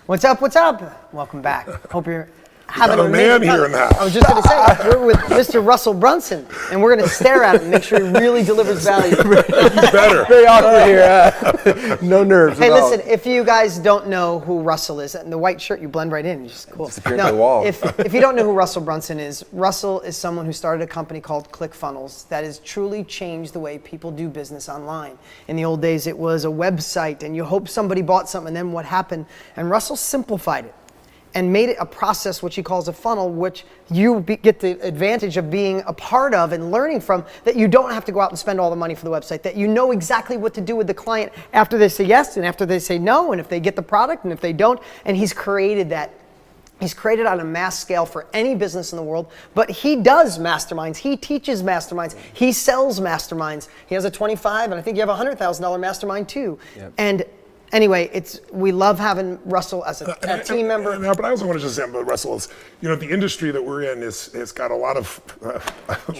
What's up? What's up? Welcome back. Hope you're having a man here in the house. I was just going to say, we're with Mr. Russell Brunson, and we're going to stare at him and make sure he really delivers value. Better. Very awkward here. No nerves. Hey, listen, if you guys don't know who Russell is, and the white shirt, you blend right in. It's just cool. No, the wall. If you don't know who Russell Brunson is, Russell is someone who started a company called ClickFunnels that has truly changed the way people do business online. In the old days, it was a website, and you hope somebody bought something, and then what happened? And Russell simplified it and made it a process, which he calls a funnel, which you get the advantage of being a part of and learning from, that you don't have to go out and spend all the money for the website, that you know exactly what to do with the client after they say yes and after they say no, and if they get the product and if they don't. And he's created that. He's created on a mass scale for any business in the world, but he does masterminds. He teaches masterminds. He sells masterminds. He has a 25, and I think you have a $100,000 mastermind too. Yep. And anyway, we love having Russell as a team member. But I also want to just say about Russell is, the industry that we're in has got a lot of,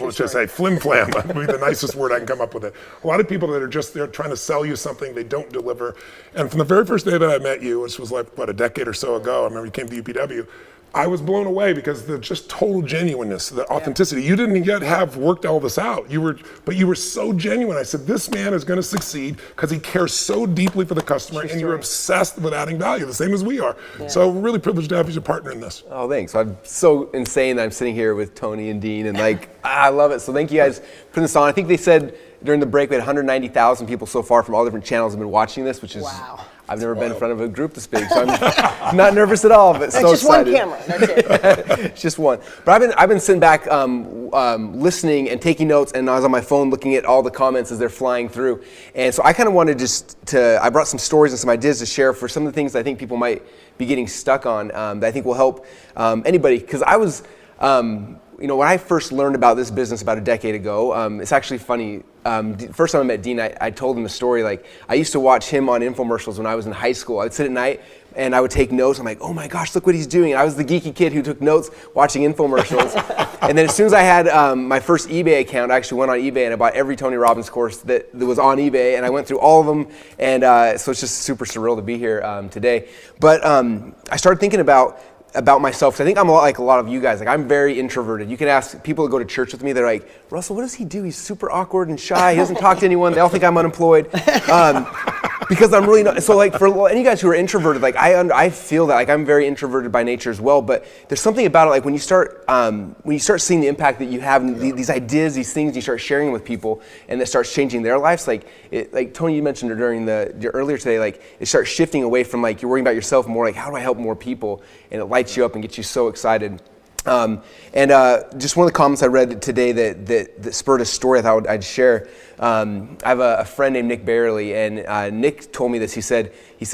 let's just say, flim-flam. That would be the nicest word I can come up with. A lot of people that are just there trying to sell you something they don't deliver. And from the very first day that I met you, which was like, a decade or so ago, I remember you came to UPW, I was blown away because the just total genuineness, the authenticity. Yeah. You didn't yet have worked all this out. But you were so genuine. I said, this man is going to succeed because he cares so deeply for the customer, and you're obsessed with adding value, the same as we are. Yeah. So we're really privileged to have you as a partner in this. Oh, thanks. I'm so insane that I'm sitting here with Tony and Dean, and I love it. So thank you guys for putting this on. I think they said during the break we had 190,000 people so far from all different channels have been watching this, which is, wow. I've never been in front of a group this big, so I'm not nervous at all, but so just excited. one camera, that's it. It's just one. But I've been sitting back listening and taking notes, and I was on my phone looking at all the comments as they're flying through. And so I kind of wanted I brought some stories and some ideas to share for some of the things that I think people might be getting stuck on that I think will help anybody. Because I was, when I first learned about this business about a decade ago, it's actually funny. First time I met Dean, I told him the story. Like, I used to watch him on infomercials when I was in high school. I would sit at night and I would take notes. I'm like, oh my gosh, look what he's doing. And I was the geeky kid who took notes watching infomercials. And then as soon as I had my first eBay account, I actually went on eBay and I bought every Tony Robbins course that was on eBay, and I went through all of them. And so it's just super surreal to be here today. But I started thinking about myself, because I think I'm a lot like a lot of you guys. Like, I'm very introverted. You can ask people that go to church with me, they're like, Russell, what does he do? He's super awkward and shy. He doesn't talk to anyone. They all think I'm unemployed. Because I'm really not. So like, for any of you guys who are introverted, like I feel that, like, I'm very introverted by nature as well, but there's something about it, like when you start seeing the impact that you have, and these ideas, these things, you start sharing them with people, and that starts changing their lives. Like Tony, you mentioned during earlier today, like it starts shifting away from like you're worrying about yourself more, like how do I help more people, and it lights you up and gets you so excited. Just one of the comments I read today that spurred a story I thought I'd share. I have a friend named Nick Barely, and Nick told me this. He said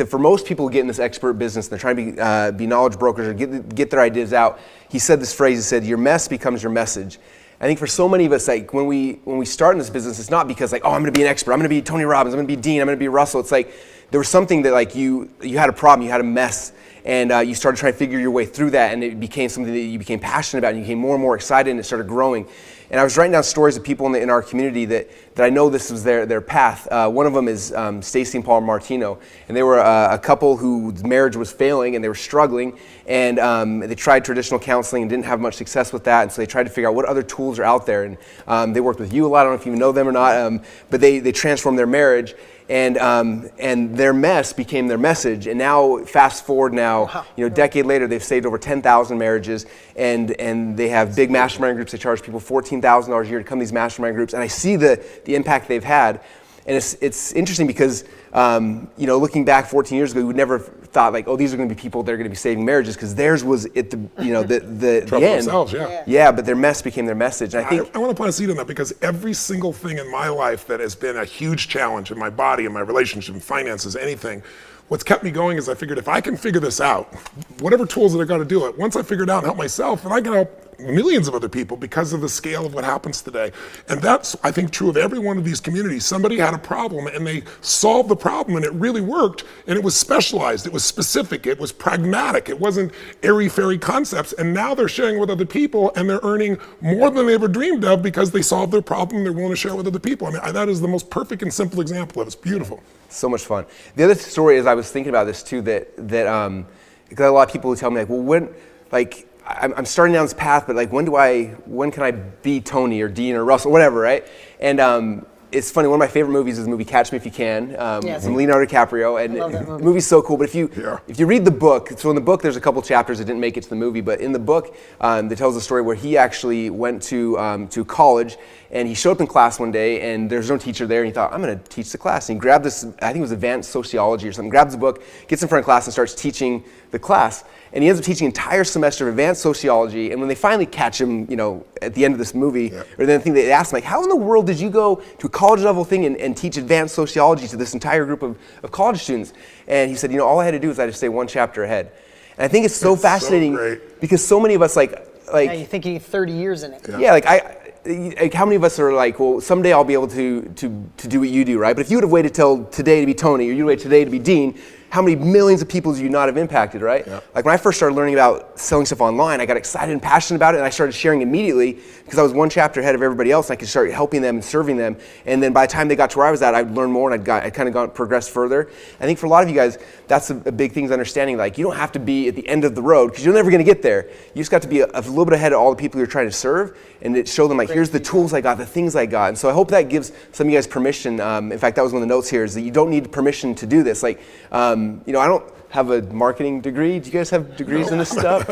for most people who get in this expert business and they're trying to be knowledge brokers or get their ideas out, he said this phrase. He said, "Your mess becomes your message." I think for so many of us, like when we start in this business, it's not because like, oh, I'm going to be an expert. I'm going to be Tony Robbins. I'm going to be Dean. I'm going to be Russell. It's like there was something that like you had a problem, you had a mess. And you started trying to figure your way through that, and it became something that you became passionate about, and you became more and more excited, and it started growing. And I was writing down stories of people in our community that I know this was their path. One of them is Stacy and Paul Martino, and they were a couple whose marriage was failing, and they were struggling, and they tried traditional counseling and didn't have much success with that, and so they tried to figure out what other tools are out there. And they worked with you a lot. I don't know if you know them or not, but they transformed their marriage. And their mess became their message. And now, fast forward now, a decade later, they've saved over 10,000 marriages, and they have big mastermind groups. They charge people $14,000 a year to come to these mastermind groups. And I see the impact they've had. And it's interesting because, looking back 14 years ago, we would never thought like, oh, these are going to be people that are going to be saving marriages, because theirs was at the end. Themselves, yeah. Yeah, but their mess became their message. And I want to plant a seed on that, because every single thing in my life that has been a huge challenge in my body, in my relationship, in finances, anything, what's kept me going is I figured if I can figure this out, whatever tools that I got to do it, once I figure it out and help myself, and I can help millions of other people because of the scale of what happens today. And that's, I think, true of every one of these communities. Somebody had a problem and they solved the problem, and it really worked, and it was specialized, it was specific, it was pragmatic, it wasn't airy-fairy concepts, and now they're sharing with other people, and they're earning more than they ever dreamed of because they solved their problem, they're willing to share with other people. I mean, that is the most perfect and simple example of it. It's beautiful. So much fun. The other story is, I was thinking about this too, that because a lot of people who tell me like, well, when, like, I'm starting down this path, but like, when can I be Tony or Dean or Russell, whatever, right? And it's funny, one of my favorite movies is the movie Catch Me If You Can, from Leonardo DiCaprio, and the movie's so cool. But if you read the book, so in the book there's a couple chapters that didn't make it to the movie, but in the book that tells the story where he actually went to college, and he showed up in class one day, and there's no teacher there, and he thought, I'm going to teach the class. And he grabbed this, I think it was Advanced Sociology or something, grabs the book, gets in front of class, and starts teaching the class. And he ends up teaching an entire semester of advanced sociology. And when they finally catch him, at the end of this movie, or then I think they asked him, like, how in the world did you go to a college level thing and teach advanced sociology to this entire group of college students? And he said, all I had to do was I had to stay one chapter ahead. And I think it's so fascinating because so many of us like yeah, you think you need 30 years in it. Yeah, like how many of us are like, well, someday I'll be able to do what you do, right? But if you would have waited till today to be Tony, or you would have waited today to be Dean, how many millions of people do you not have impacted, right? Yeah. Like when I first started learning about selling stuff online, I got excited and passionate about it, and I started sharing immediately because I was one chapter ahead of everybody else, and I could start helping them and serving them. And then by the time they got to where I was at, I'd learned more, and I'd kind of progressed further. I think for a lot of you guys, that's a big thing is understanding, like, you don't have to be at the end of the road because you're never going to get there. You just got to be a little bit ahead of all the people you're trying to serve, and it show them, like, here's the tools I got, the things I got. And so I hope that gives some of you guys permission. In fact, that was one of the notes here, is that you don't need permission to do this. Like, have a marketing degree. Do you guys have degrees in this stuff?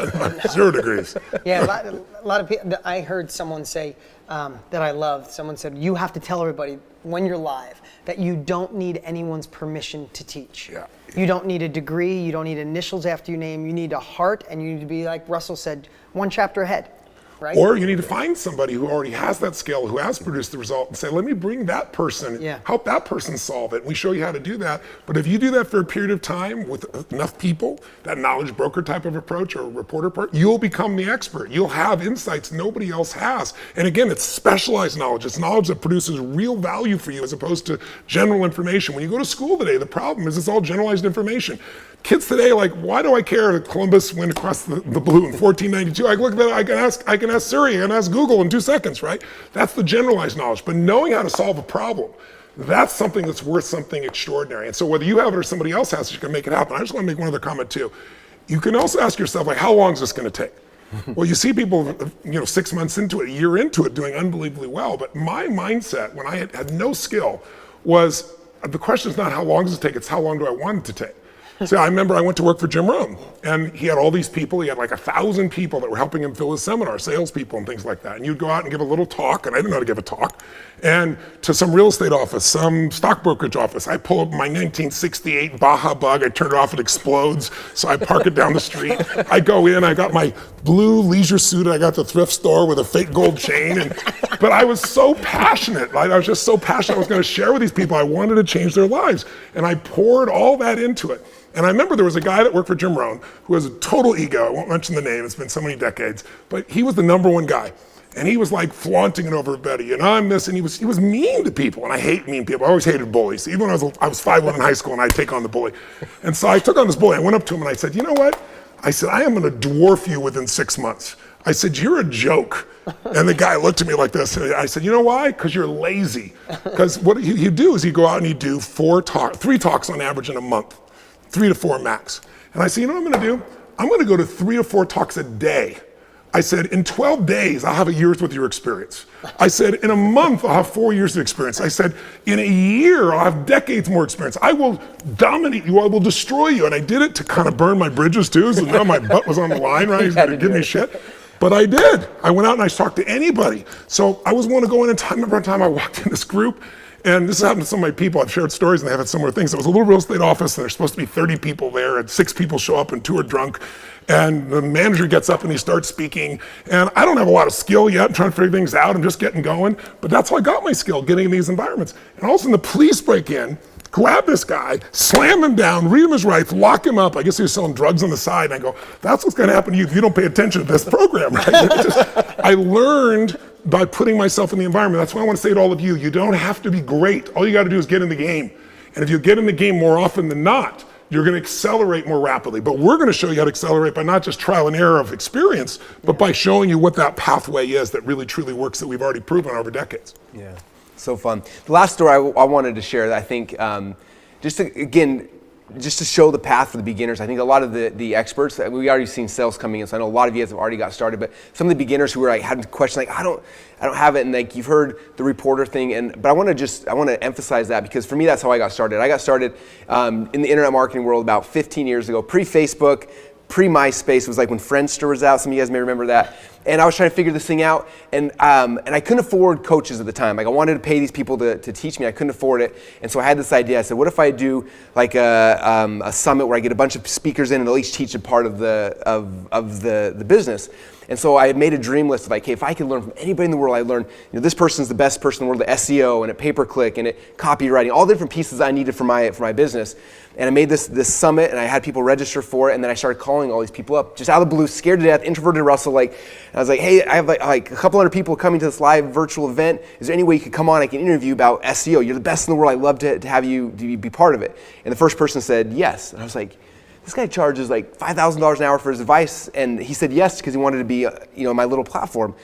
0 degrees. Yeah, a lot of people. I heard someone say that I loved. Someone said, you have to tell everybody when you're live that you don't need anyone's permission to teach. Yeah. You don't need a degree. You don't need initials after your name. You need a heart, and you need to be, like Russell said, 1 chapter ahead. Right? Or you need to find somebody who already has that skill, who has produced the result, and say, let me bring that person, help that person solve it. We show you how to do that. But if you do that for a period of time with enough people, that knowledge broker type of approach or reporter part, you'll become the expert. You'll have insights nobody else has. And again, it's specialized knowledge. It's knowledge that produces real value for you as opposed to general information. When you go to school today, the problem is it's all generalized information. Kids today, like, why do I care that Columbus went across the blue in 1492? I look at that, I can ask Siri, I can ask Google in 2 seconds, right? That's the generalized knowledge. But knowing how to solve a problem, that's something that's worth something extraordinary. And so whether you have it or somebody else has it, you can make it happen. I just want to make one other comment too. You can also ask yourself, like, how long is this going to take? Well, you see people, 6 months into it, a year into it, doing unbelievably well. But my mindset, when I had no skill, was the question is not how long does it take, it's how long do I want it to take. So I remember I went to work for Jim Rohn, and he had all these people. He had like 1,000 people that were helping him fill his seminar, salespeople and things like that. And you'd go out and give a little talk, and I didn't know how to give a talk, and to some real estate office, some stock brokerage office. I pull up my 1968 Baja Bug, I turn it off, it explodes, so I park it down the street. I go in, I got my blue leisure suit, I got the thrift store with a fake gold chain, but I was so passionate. I was just so passionate I was going to share with these people. I wanted to change their lives, and I poured all that into it. And I remember there was a guy that worked for Jim Rohn who has a total ego. I won't mention the name, it's been so many decades, but he was the #1 guy. And he was like flaunting it over Betty, and I'm this, and he was mean to people, and I hate mean people. I always hated bullies. Even when I was 5'1" in high school, and I'd take on the bully. And so I took on this bully. I went up to him and I said, you know what? I said, I am going to dwarf you within 6 months. I said, you're a joke. And the guy looked at me like this. And I said, you know why? Because you're lazy. Because what he'd do is he'd go out and he'd do 3 talks on average in a month. 3 to 4 max. And I said, you know what I'm going to do? I'm going to go to 3 to 4 talks a day. I said, in 12 days, I'll have a year's worth of your experience. I said, in a month, I'll have 4 years of experience. I said, in a year, I'll have decades more experience. I will dominate you. I will destroy you. And I did it to kind of burn my bridges too. So now my butt was on the line, right? He's going to give me shit. But I did. I went out and I talked to anybody. So I was willing to go in and I remember one time I walked in this group, and this has happened to some of my people. I've shared stories and they have had similar things. It was a little real estate office and there's supposed to be 30 people there, and 6 people show up and 2 are drunk. And the manager gets up and he starts speaking. And I don't have a lot of skill yet. I'm trying to figure things out. I'm just getting going. But that's how I got my skill, getting in these environments. And all of a sudden the police break in, grab this guy, slam him down, read him his rights, lock him up. I guess he was selling drugs on the side. And I go, that's what's going to happen to you if you don't pay attention to this program, right? I learned by putting myself in the environment. That's why I want to say to all of you, you don't have to be great. All you got to do is get in the game. And if you get in the game more often than not, you're going to accelerate more rapidly. But we're going to show you how to accelerate by not just trial and error of experience, but by showing you what that pathway is that really truly works, that we've already proven over decades. Yeah, so fun. The last story I wanted to share that I think, just to show the path for the beginners. I think a lot of the experts, we already seen sales coming in, so I know a lot of you guys have already got started, but some of the beginners who were like, had questions like, I don't have it, and like you've heard the reporter thing, but I want to emphasize that, because for me that's how I got started. I got started in the internet marketing world about 15 years ago, pre-Facebook, pre-MySpace. It was like when Friendster was out. Some of you guys may remember that. And I was trying to figure this thing out, and I couldn't afford coaches at the time. Like I wanted to pay these people to teach me. I couldn't afford it, and so I had this idea. I said, what if I do like a summit where I get a bunch of speakers in and they'll each teach a part of the business. And so I made a dream list of like, hey, if I could learn from anybody in the world, I learned, this person's the best person in the world at SEO and at pay-per-click and at copywriting, all the different pieces I needed for my business. And I made this summit, and I had people register for it, and then I started calling all these people up, just out of the blue, scared to death, introverted Russell, and I was like, hey, I have like a couple hundred people coming to this live virtual event. Is there any way you could come on? I can interview about SEO. You're the best in the world. I'd love to have you be part of it. And the first person said yes. And I was like, this guy charges like $5,000 an hour for his advice, and he said yes because he wanted to be, my little platform.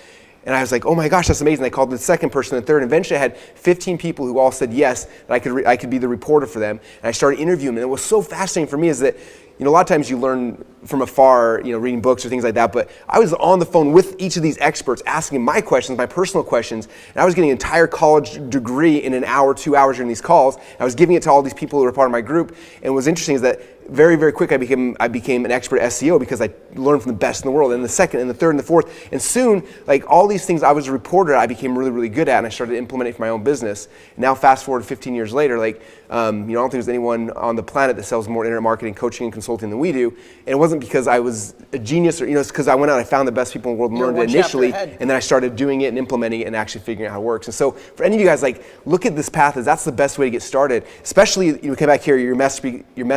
And I was like, oh my gosh, that's amazing. I called the second person, the third, and eventually I had 15 people who all said yes, that I could be the reporter for them. And I started interviewing them. And what was so fascinating for me is that, a lot of times you learn from afar, reading books or things like that, but I was on the phone with each of these experts asking my questions, my personal questions, and I was getting an entire college degree in an hour, 2 hours during these calls. I was giving it to all these people who were part of my group, and what was interesting is that very, very quick, I became an expert at SEO because I learned from the best in the world, and the second, and the third, and the fourth, and soon, like all these things I was a reporter, I became really, really good at, and I started implementing for my own business. And now, fast forward 15 years later, like, I don't think there's anyone on the planet that sells more internet marketing, coaching, and consulting than we do. And it wasn't because I was a genius, or it's because I went out, I found the best people in the world, and learned it initially, and then I started doing it and implementing it and actually figuring out how it works. And so, for any of you guys, like, look at this path as that's the best way to get started. Especially, you come back here, your mess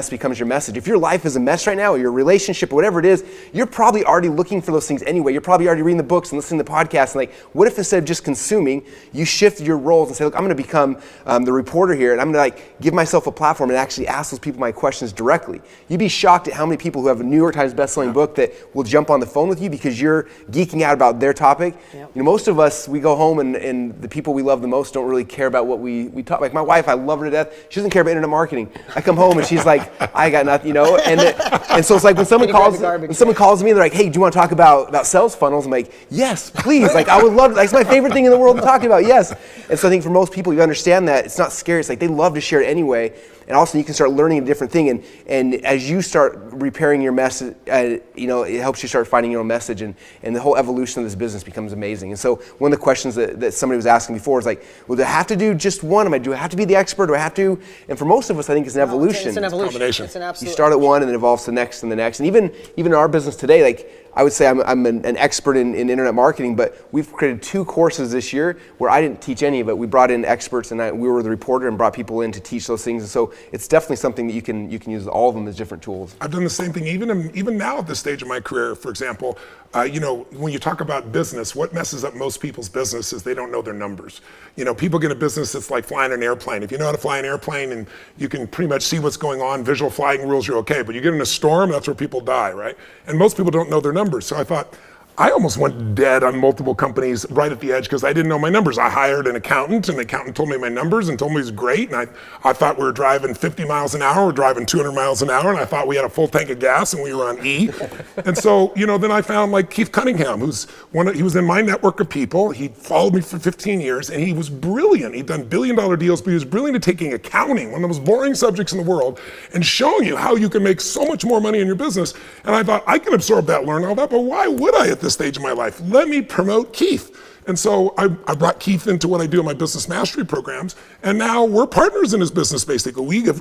becomes your message. If your life is a mess right now, or your relationship, or whatever it is, you're probably already looking for those things anyway. You're probably already reading the books and listening to podcasts. And like, what if instead of just consuming, you shift your roles and say, look, I'm going to become the reporter here, and I'm going to like give myself a platform and actually ask those people my questions directly. You'd be shocked at how many people who have a New York Times bestselling book that will jump on the phone with you because you're geeking out about their topic. Yep. Most of us, we go home and the people we love the most don't really care about what we talk. Like my wife, I love her to death. She doesn't care about internet marketing. I come home and she's like, I got nothing, and so it's like when someone calls me and they're like, hey, do you want to talk about sales funnels? I'm like, yes, please. Like I would love it. Like, it's my favorite thing in the world to talk about. Yes. And so I think for most people, you understand that it's not scary. It's like they love to share it anyway. And also you can start learning a different thing. And as you start repairing your message, it helps you start finding your own message, and the whole evolution of this business becomes amazing. And so one of the questions that somebody was asking before is like, well, do I have to do just one? Do I have to be the expert? Do I have to? And for most of us, I think it's an evolution. It's an evolution. It's an absolute. You start at one and then evolves to the next and the next. And even in our business today, like I would say I'm an expert in internet marketing, but we've created 2 courses this year where I didn't teach any of it. We brought in experts, and we were the reporter and brought people in to teach those things. And so it's definitely something that you can use all of them as different tools. I've done the same thing, even now at this stage of my career. For example, when you talk about business, what messes up most people's business is they don't know their numbers. People get a business that's like flying an airplane. If you know how to fly an airplane and you can pretty much see what's going on, visual flying rules, you're okay. But you get in a storm, that's where people die, right? And most people don't know their numbers. So I thought, I almost went dead on multiple companies right at the edge because I didn't know my numbers. I hired an accountant, and the accountant told me my numbers and told me it was great. And I thought we were driving 50 miles an hour, we're driving 200 miles an hour, and I thought we had a full tank of gas and we were on E. And so, then I found like Keith Cunningham, he was in my network of people. He followed me for 15 years, and he was brilliant. He'd done billion-dollar deals, but he was brilliant at taking accounting, one of the most boring subjects in the world, and showing you how you can make so much more money in your business. And I thought, I can absorb that, learn all that, but why would I at this stage of my life? Let me promote Keith. And so I brought Keith into what I do in my business mastery programs, and now we're partners in his business basically. We have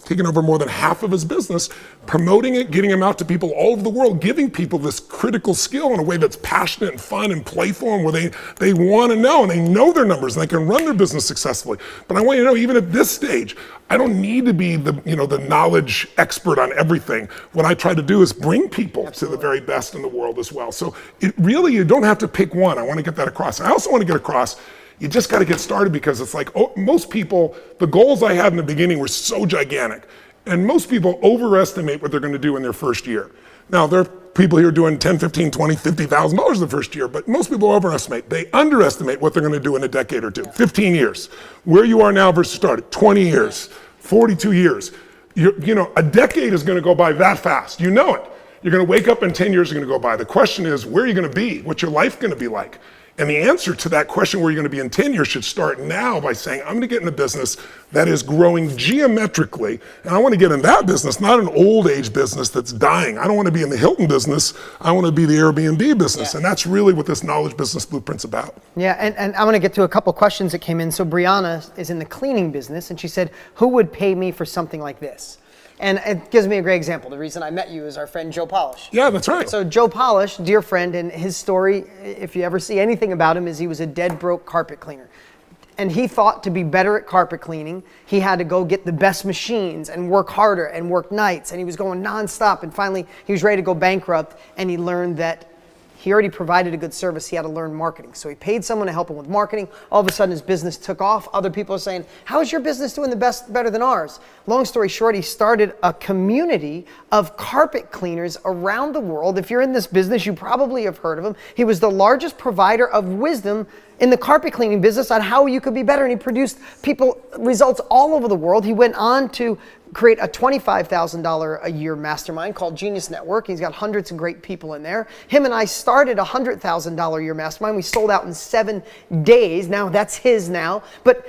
taken over more than half of his business, promoting it, getting him out to people all over the world, giving people this critical skill in a way that's passionate and fun and playful, and where they want to know, and they know their numbers, and they can run their business successfully. But I want you to know, even at this stage, I don't need to be the knowledge expert on everything. What I try to do is bring people to the very best in the world as well. So you don't have to pick one. I want to get that across. I also want to get across, you just got to get started, because it's like, most people, the goals I had in the beginning were so gigantic, and most people overestimate what they're going to do in their first year. Now, there are people here doing $10, $15, $20, $50,000 the first year, but most people overestimate. They underestimate what they're going to do in a decade or two, 15 years. Where you are now versus started, 20 years, 42 years. A decade is going to go by that fast. You know it. You're going to wake up and 10 years are going to go by. The question is, where are you going to be? What's your life going to be like? And the answer to that question, where you're going to be in 10 years, should start now by saying, I'm going to get in a business that is growing geometrically. And I want to get in that business, not an old age business that's dying. I don't want to be in the Hilton business. I want to be the Airbnb business. Yeah. And that's really what this Knowledge Business Blueprint's about. Yeah, and I want to get to a couple questions that came in. So Brianna is in the cleaning business, and she said, who would pay me for something like this? And it gives me a great example. The reason I met you is our friend Joe Polish. Yeah, that's right. So Joe Polish, dear friend, and his story, if you ever see anything about him, is he was a dead broke carpet cleaner. And he thought to be better at carpet cleaning, he had to go get the best machines and work harder and work nights. And he was going nonstop. And finally, he was ready to go bankrupt. And he learned that he already provided a good service. He had to learn marketing. So he paid someone to help him with marketing. All of a sudden, his business took off. Other people are saying, how is your business doing better than ours? Long story short, he started a community of carpet cleaners around the world. If you're in this business, you probably have heard of him. He was the largest provider of wisdom in the carpet cleaning business on how you could be better. And he produced results all over the world. He went on to create a $25,000 a year mastermind called Genius Network. He's got hundreds of great people in there. Him and I started a $100,000 a year mastermind. We sold out in 7 days. Now that's his now. But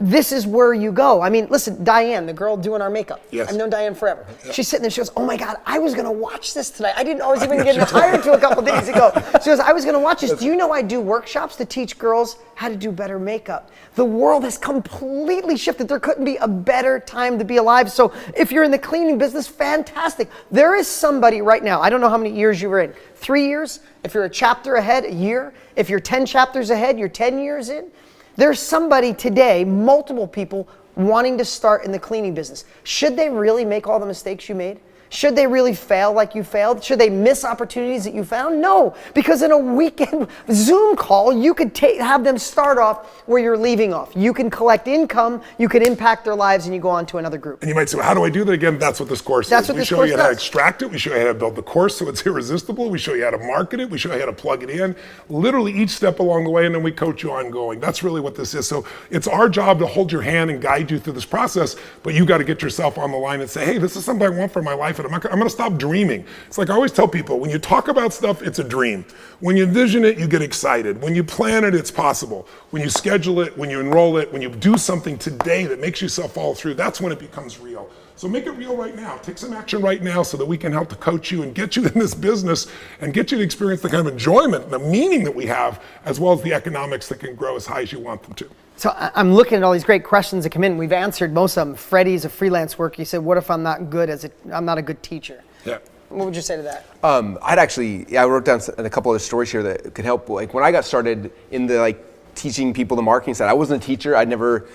this is where you go. I mean, listen, Diane, the girl doing our makeup. Yes. I've known Diane forever. Yeah. She's sitting there, she goes, oh my God, I was gonna watch this tonight. I didn't know I was even getting hired to a couple days ago. She goes, I was gonna watch this. Do you know I do workshops to teach girls how to do better makeup? The world has completely shifted. There couldn't be a better time to be alive. So if you're in the cleaning business, fantastic. There is somebody right now, I don't know how many years you were in, 3 years? If you're a chapter ahead, a year? If you're 10 chapters ahead, you're 10 years in? There's somebody today, multiple people, wanting to start in the cleaning business. Should they really make all the mistakes you made? Should they really fail like you failed? Should they miss opportunities that you found? No, because in a weekend Zoom call, you could have them start off where you're leaving off. You can collect income, you can impact their lives, and you go on to another group. And you might say, well, how do I do that again? That's what this course is. We show you how to extract it. We show you how to build the course so it's irresistible. We show you how to market it. We show you how to plug it in. Literally each step along the way, and then we coach you ongoing. That's really what this is. So it's our job to hold your hand and guide you through this process, but you got to get yourself on the line and say, hey, this is something I want for my life, and I'm going to stop dreaming. It's like I always tell people, when you talk about stuff, it's a dream. When you envision it, you get excited. When you plan it, it's possible. When you schedule it, when you enroll it, when you do something today that makes yourself follow through, that's when it becomes real. So make it real right now. Take some action right now so that we can help to coach you and get you in this business and get you to experience the kind of enjoyment and the meaning that we have, as well as the economics that can grow as high as you want them to. So I'm looking at all these great questions that come in. We've answered most of them. Freddie's a freelance worker. He said, what if I'm not good I'm not a good teacher? Yeah. What would you say to that? I wrote down a couple of stories here that could help. Like when I got started in the teaching people the marketing side, I wasn't a teacher. I'd never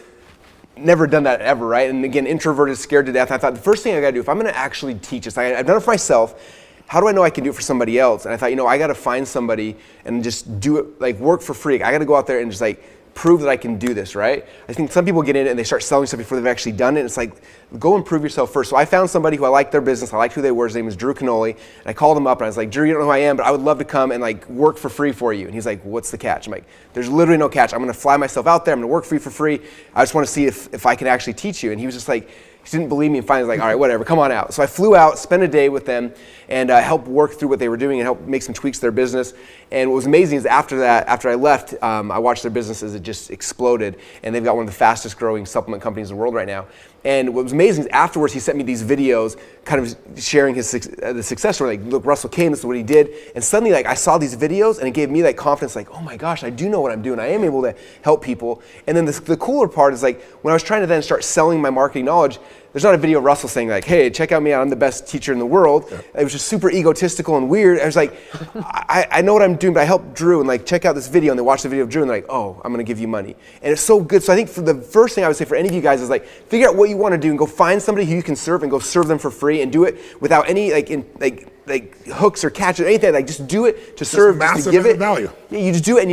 done that ever, right? And again, introverted, scared to death. I thought the first thing I gotta do, if I'm gonna actually teach this, I've done it for myself, how do I know I can do it for somebody else? And I thought, I gotta find somebody and just do it, work for free. I gotta go out there and just prove that I can do this, right? I think some people get in it and they start selling stuff before they've actually done it. It's go and prove yourself first. So I found somebody who I liked their business, I liked who they were. His name was Drew Canoli. And I called him up and I was like, Drew, you don't know who I am, but I would love to come and work for free for you. And he's like, what's the catch? I'm like, there's literally no catch. I'm gonna fly myself out there, I'm gonna work for you for free. I just wanna see if I can actually teach you. And he was just he didn't believe me, and finally was like, all right, whatever, come on out. So I flew out, spent a day with them, and helped work through what they were doing and helped make some tweaks to their business. And what was amazing is after I left, I watched their business as it just exploded, and they've got one of the fastest growing supplement companies in the world right now. And what was amazing is afterwards he sent me these videos kind of sharing the success story, look, Russell came, this is what he did. And suddenly I saw these videos and it gave me confidence, oh my gosh, I do know what I'm doing. I am able to help people. And then the cooler part is when I was trying to then start selling my marketing knowledge, there's not a video of Russell saying hey, check out me out, I'm the best teacher in the world. Yeah. It was just super egotistical and weird. I was I know what I'm doing, but I helped Drew and check out this video, and they watch the video of Drew and they're oh, I'm gonna give you money. And it's so good. So I think for the first thing I would say for any of you guys is figure out what you want to do and go find somebody who you can serve and go serve them for free and do it without any hooks or catches or anything. Just do it to serve, just to give it value. Yeah, you just do it,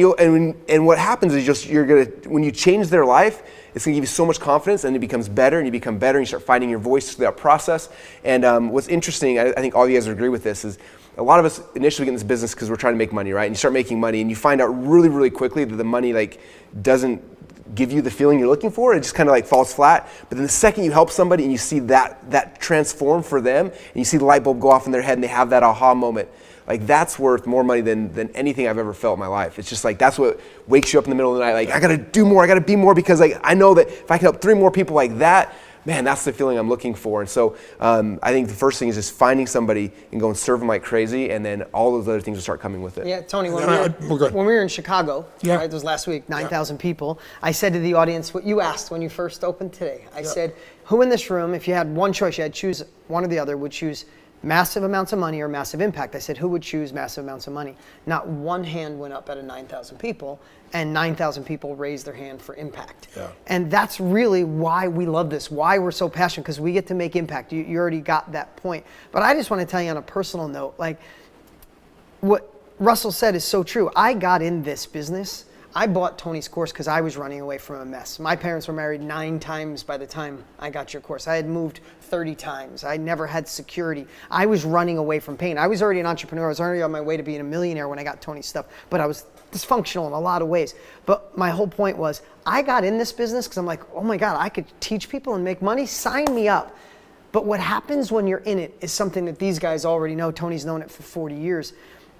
and what happens is you're gonna, when you change their life, it's gonna give you so much confidence, and it becomes better, and you become better, and you start finding your voice through that process. And what's interesting, I think all you guys would agree with this, is a lot of us initially get in this business because we're trying to make money, right? And you start making money, and you find out really, really quickly that the money doesn't give you the feeling you're looking for. It just kind of falls flat. But then the second you help somebody and you see that transform for them, and you see the light bulb go off in their head and they have that aha moment, that's worth more money than anything I've ever felt in my life. It's just that's what wakes you up in the middle of the night. I gotta do more, I gotta be more, because I know that if I can help 3 more people like that, man, that's the feeling I'm looking for. And so I think the first thing is just finding somebody and go and serve them like crazy, and then all those other things will start coming with it. Yeah, Tony, when we were in Chicago, right, it was last week, 9,000 people, I said to the audience what you asked when you first opened today. I said, who in this room, if you had one choice, you had to choose one or the other, would choose massive amounts of money or massive impact? I said, who would choose massive amounts of money? Not one hand went up out of 9,000 people, and 9,000 people raised their hand for impact. Yeah. And that's really why we love this, why we're so passionate, because we get to make impact. You already got that point. But I just want to tell you on a personal note, what Russell said is so true. I got in this business, I bought Tony's course because I was running away from a mess. My parents were married 9 times by the time I got your course. I had moved 30 times. I never had security. I was running away from pain. I was already an entrepreneur. I was already on my way to being a millionaire when I got Tony's stuff, but I was dysfunctional in a lot of ways. But my whole point was, I got in this business because I'm oh my God, I could teach people and make money. Sign me up. But what happens when you're in it is something that these guys already know. Tony's known it for 40 years.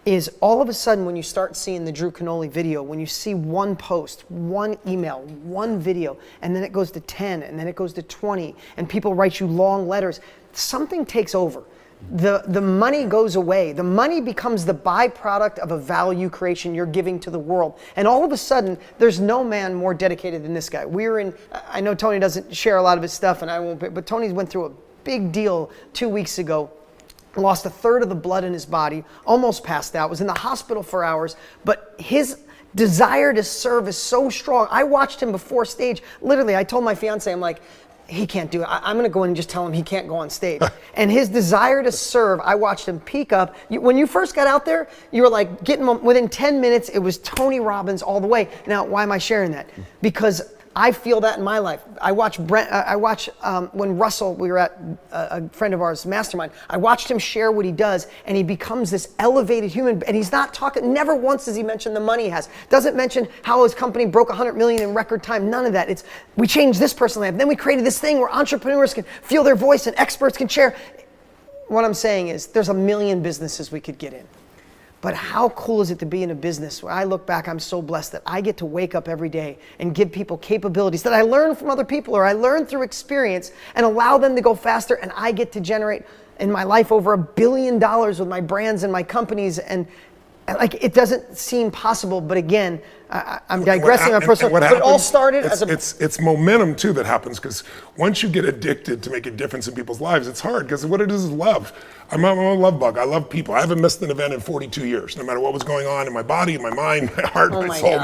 is all of a sudden when you start seeing the Drew Canole video, when you see one post, one email, one video, and then it goes to 10, and then it goes to 20, and people write you long letters, something takes over. The money goes away. The money becomes the byproduct of a value creation you're giving to the world. And all of a sudden, there's no man more dedicated than this guy. I know Tony doesn't share a lot of his stuff, and I won't, but Tony went through a big deal 2 weeks ago. Lost a third of the blood in his body, almost passed out, was in the hospital for hours, but his desire to serve is so strong. I watched him before stage. Literally, I told my fiance, I'm like, he can't do it. I'm gonna go in and just tell him he can't go on stage. And his desire to serve, I watched him peak up. When you first got out there, you were like within 10 minutes, it was Tony Robbins all the way. Now, why am I sharing that? Because I feel that in my life. I watch when Russell, we were at a friend of ours, mastermind, I watched him share what he does, and he becomes this elevated human, and he's not talking, never once does he mention the money he has. Doesn't mention how his company broke 100 million in record time, none of that. It's, we changed this person's life, then we created this thing where entrepreneurs can feel their voice and experts can share. What I'm saying is, there's a million businesses we could get in. But how cool is it to be in a business where I look back, I'm so blessed that I get to wake up every day and give people capabilities that I learn from other people or I learn through experience and allow them to go faster, and I get to generate in my life over $1 billion with my brands and my companies, and like it doesn't seem possible, but again, I'm digressing on personal, but it all started as a... It's momentum too that happens, because once you get addicted to make a difference in people's lives, it's hard, because what it is love. I'm a love bug. I love people. I haven't missed an event in 42 years, no matter what was going on in my body, my mind, my heart, my soul,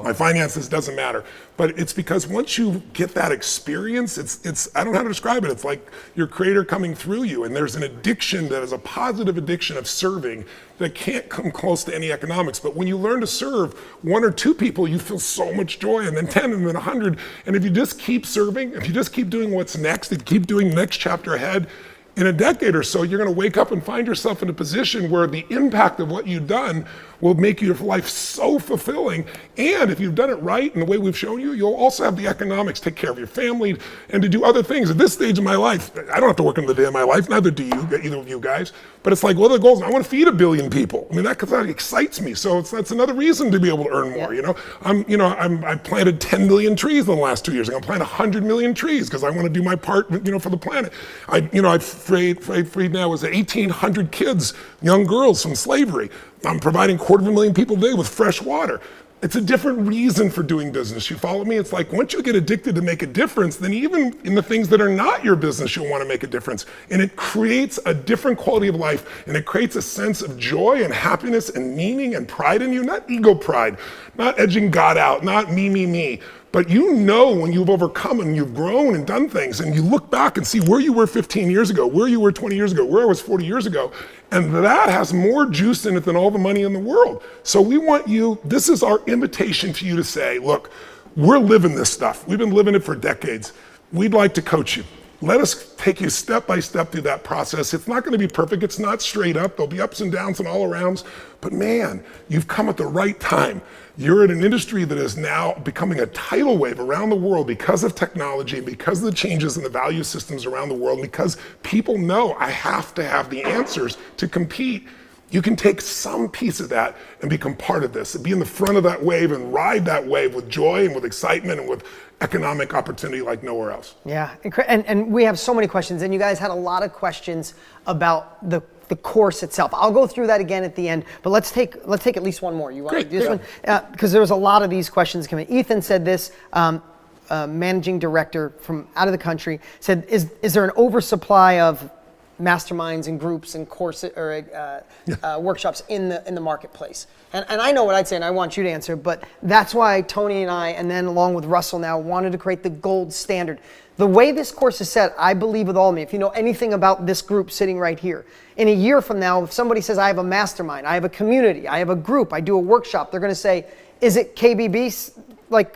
my finances, doesn't matter. But it's because once you get that experience, it's I don't know how to describe it. It's like your creator coming through you, and there's an addiction that is a positive addiction of serving that can't come close to any economics. But when you learn to serve one or two people, you feel so much joy, and then 10 and then 100. And if you just keep serving, if you just keep doing what's next and keep doing the next chapter ahead, in a decade or so, you're gonna wake up and find yourself in a position where the impact of what you've done will make your life so fulfilling. And if you've done it right in the way we've shown you, you'll also have the economics to take care of your family and to do other things. At this stage of my life, I don't have to work another day of my life, neither do you, either of you guys. But it's like, what are the goals? I want to feed 1 billion people. I mean, that excites me. So that's another reason to be able to earn more. I planted 10 million trees in the last 2 years. I'm gonna plant 100 million trees because I want to do my part, for the planet. I've freed now is 1,800 kids, young girls from slavery. I'm providing 250,000 people a day with fresh water. It's a different reason for doing business. You follow me? It's like once you get addicted to make a difference, then even in the things that are not your business, you'll want to make a difference. And it creates a different quality of life, and it creates a sense of joy and happiness and meaning and pride in you, not ego pride, not edging God out, not me. But when you've overcome and you've grown and done things, and you look back and see where you were 15 years ago, where you were 20 years ago, where I was 40 years ago, and that has more juice in it than all the money in the world. So we want you, this is our invitation to you to say, look, we're living this stuff. We've been living it for decades. We'd like to coach you. Let us take you step by step through that process. It's not gonna be perfect, it's not straight up. There'll be ups and downs and all arounds, but man, you've come at the right time. You're in an industry that is now becoming a tidal wave around the world because of technology, because of the changes in the value systems around the world, because people know I have to have the answers to compete. You can take some piece of that and become part of this, and be in the front of that wave and ride that wave with joy and with excitement and with economic opportunity like nowhere else. Yeah, and we have so many questions, and you guys had a lot of questions about the course itself. I'll go through that again at the end, but let's take at least one more. You want to do this one? Because there was a lot of these questions coming. Ethan said this, managing director from out of the country, said, is there an oversupply of masterminds and groups and courses or workshops in the marketplace? And I know what I'd say, and I want you to answer, but that's why Tony and I, and then along with Russell now, wanted to create the gold standard. The way this course is set, I believe with all of me, if you know anything about this group sitting right here, in a year from now, if somebody says, I have a mastermind, I have a community, I have a group, I do a workshop, they're gonna say, is it KBB? Like,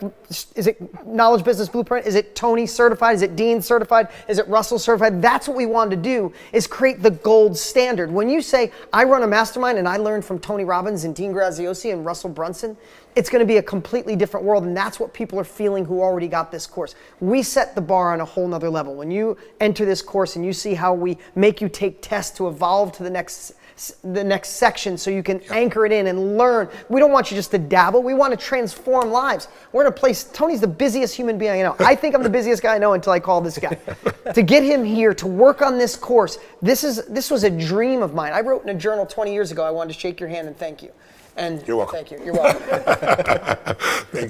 is it Knowledge Business Blueprint? Is it Tony certified? Is it Dean certified? Is it Russell certified? That's what we wanted to do, is create the gold standard. When you say, I run a mastermind and I learned from Tony Robbins and Dean Graziosi and Russell Brunson, it's gonna be a completely different world, and that's what people are feeling who already got this course. We set the bar on a whole nother level. When you enter this course and you see how we make you take tests to evolve to the next section so you can anchor it in and learn. We don't want you just to dabble. We want to transform lives. We're in a place, Tony's the busiest human being I know. I think I'm the busiest guy I know until I call this guy. To get him here, to work on this course, this was a dream of mine. I wrote in a journal 20 years ago, I wanted to shake your hand and thank you. And you're welcome. Thank you. You're welcome.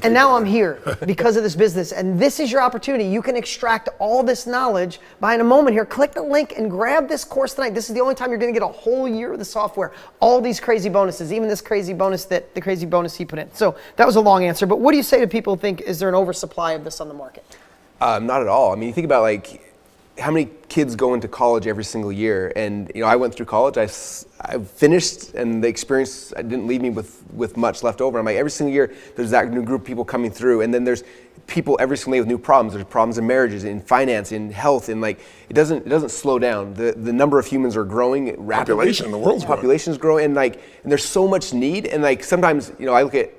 And now I'm here because of this business. And this is your opportunity. You can extract all this knowledge by, in a moment here, click the link and grab this course tonight. This is the only time you're going to get a whole year of the software. All these crazy bonuses, even this crazy bonus the crazy bonus he put in. So that was a long answer. But what do you say to people who think, is there an oversupply of this on the market? Not at all. I mean, you think about like how many kids go into college every single year, and I went through college. I finished, and the experience didn't leave me with much left over. I'm like, every single year there's that new group of people coming through, and then there's people every single day with new problems. There's problems in marriages, in finance, in health, and like it doesn't slow down. The number of humans are growing rapidly. The world's population's growing, and there's so much need, and like sometimes I look at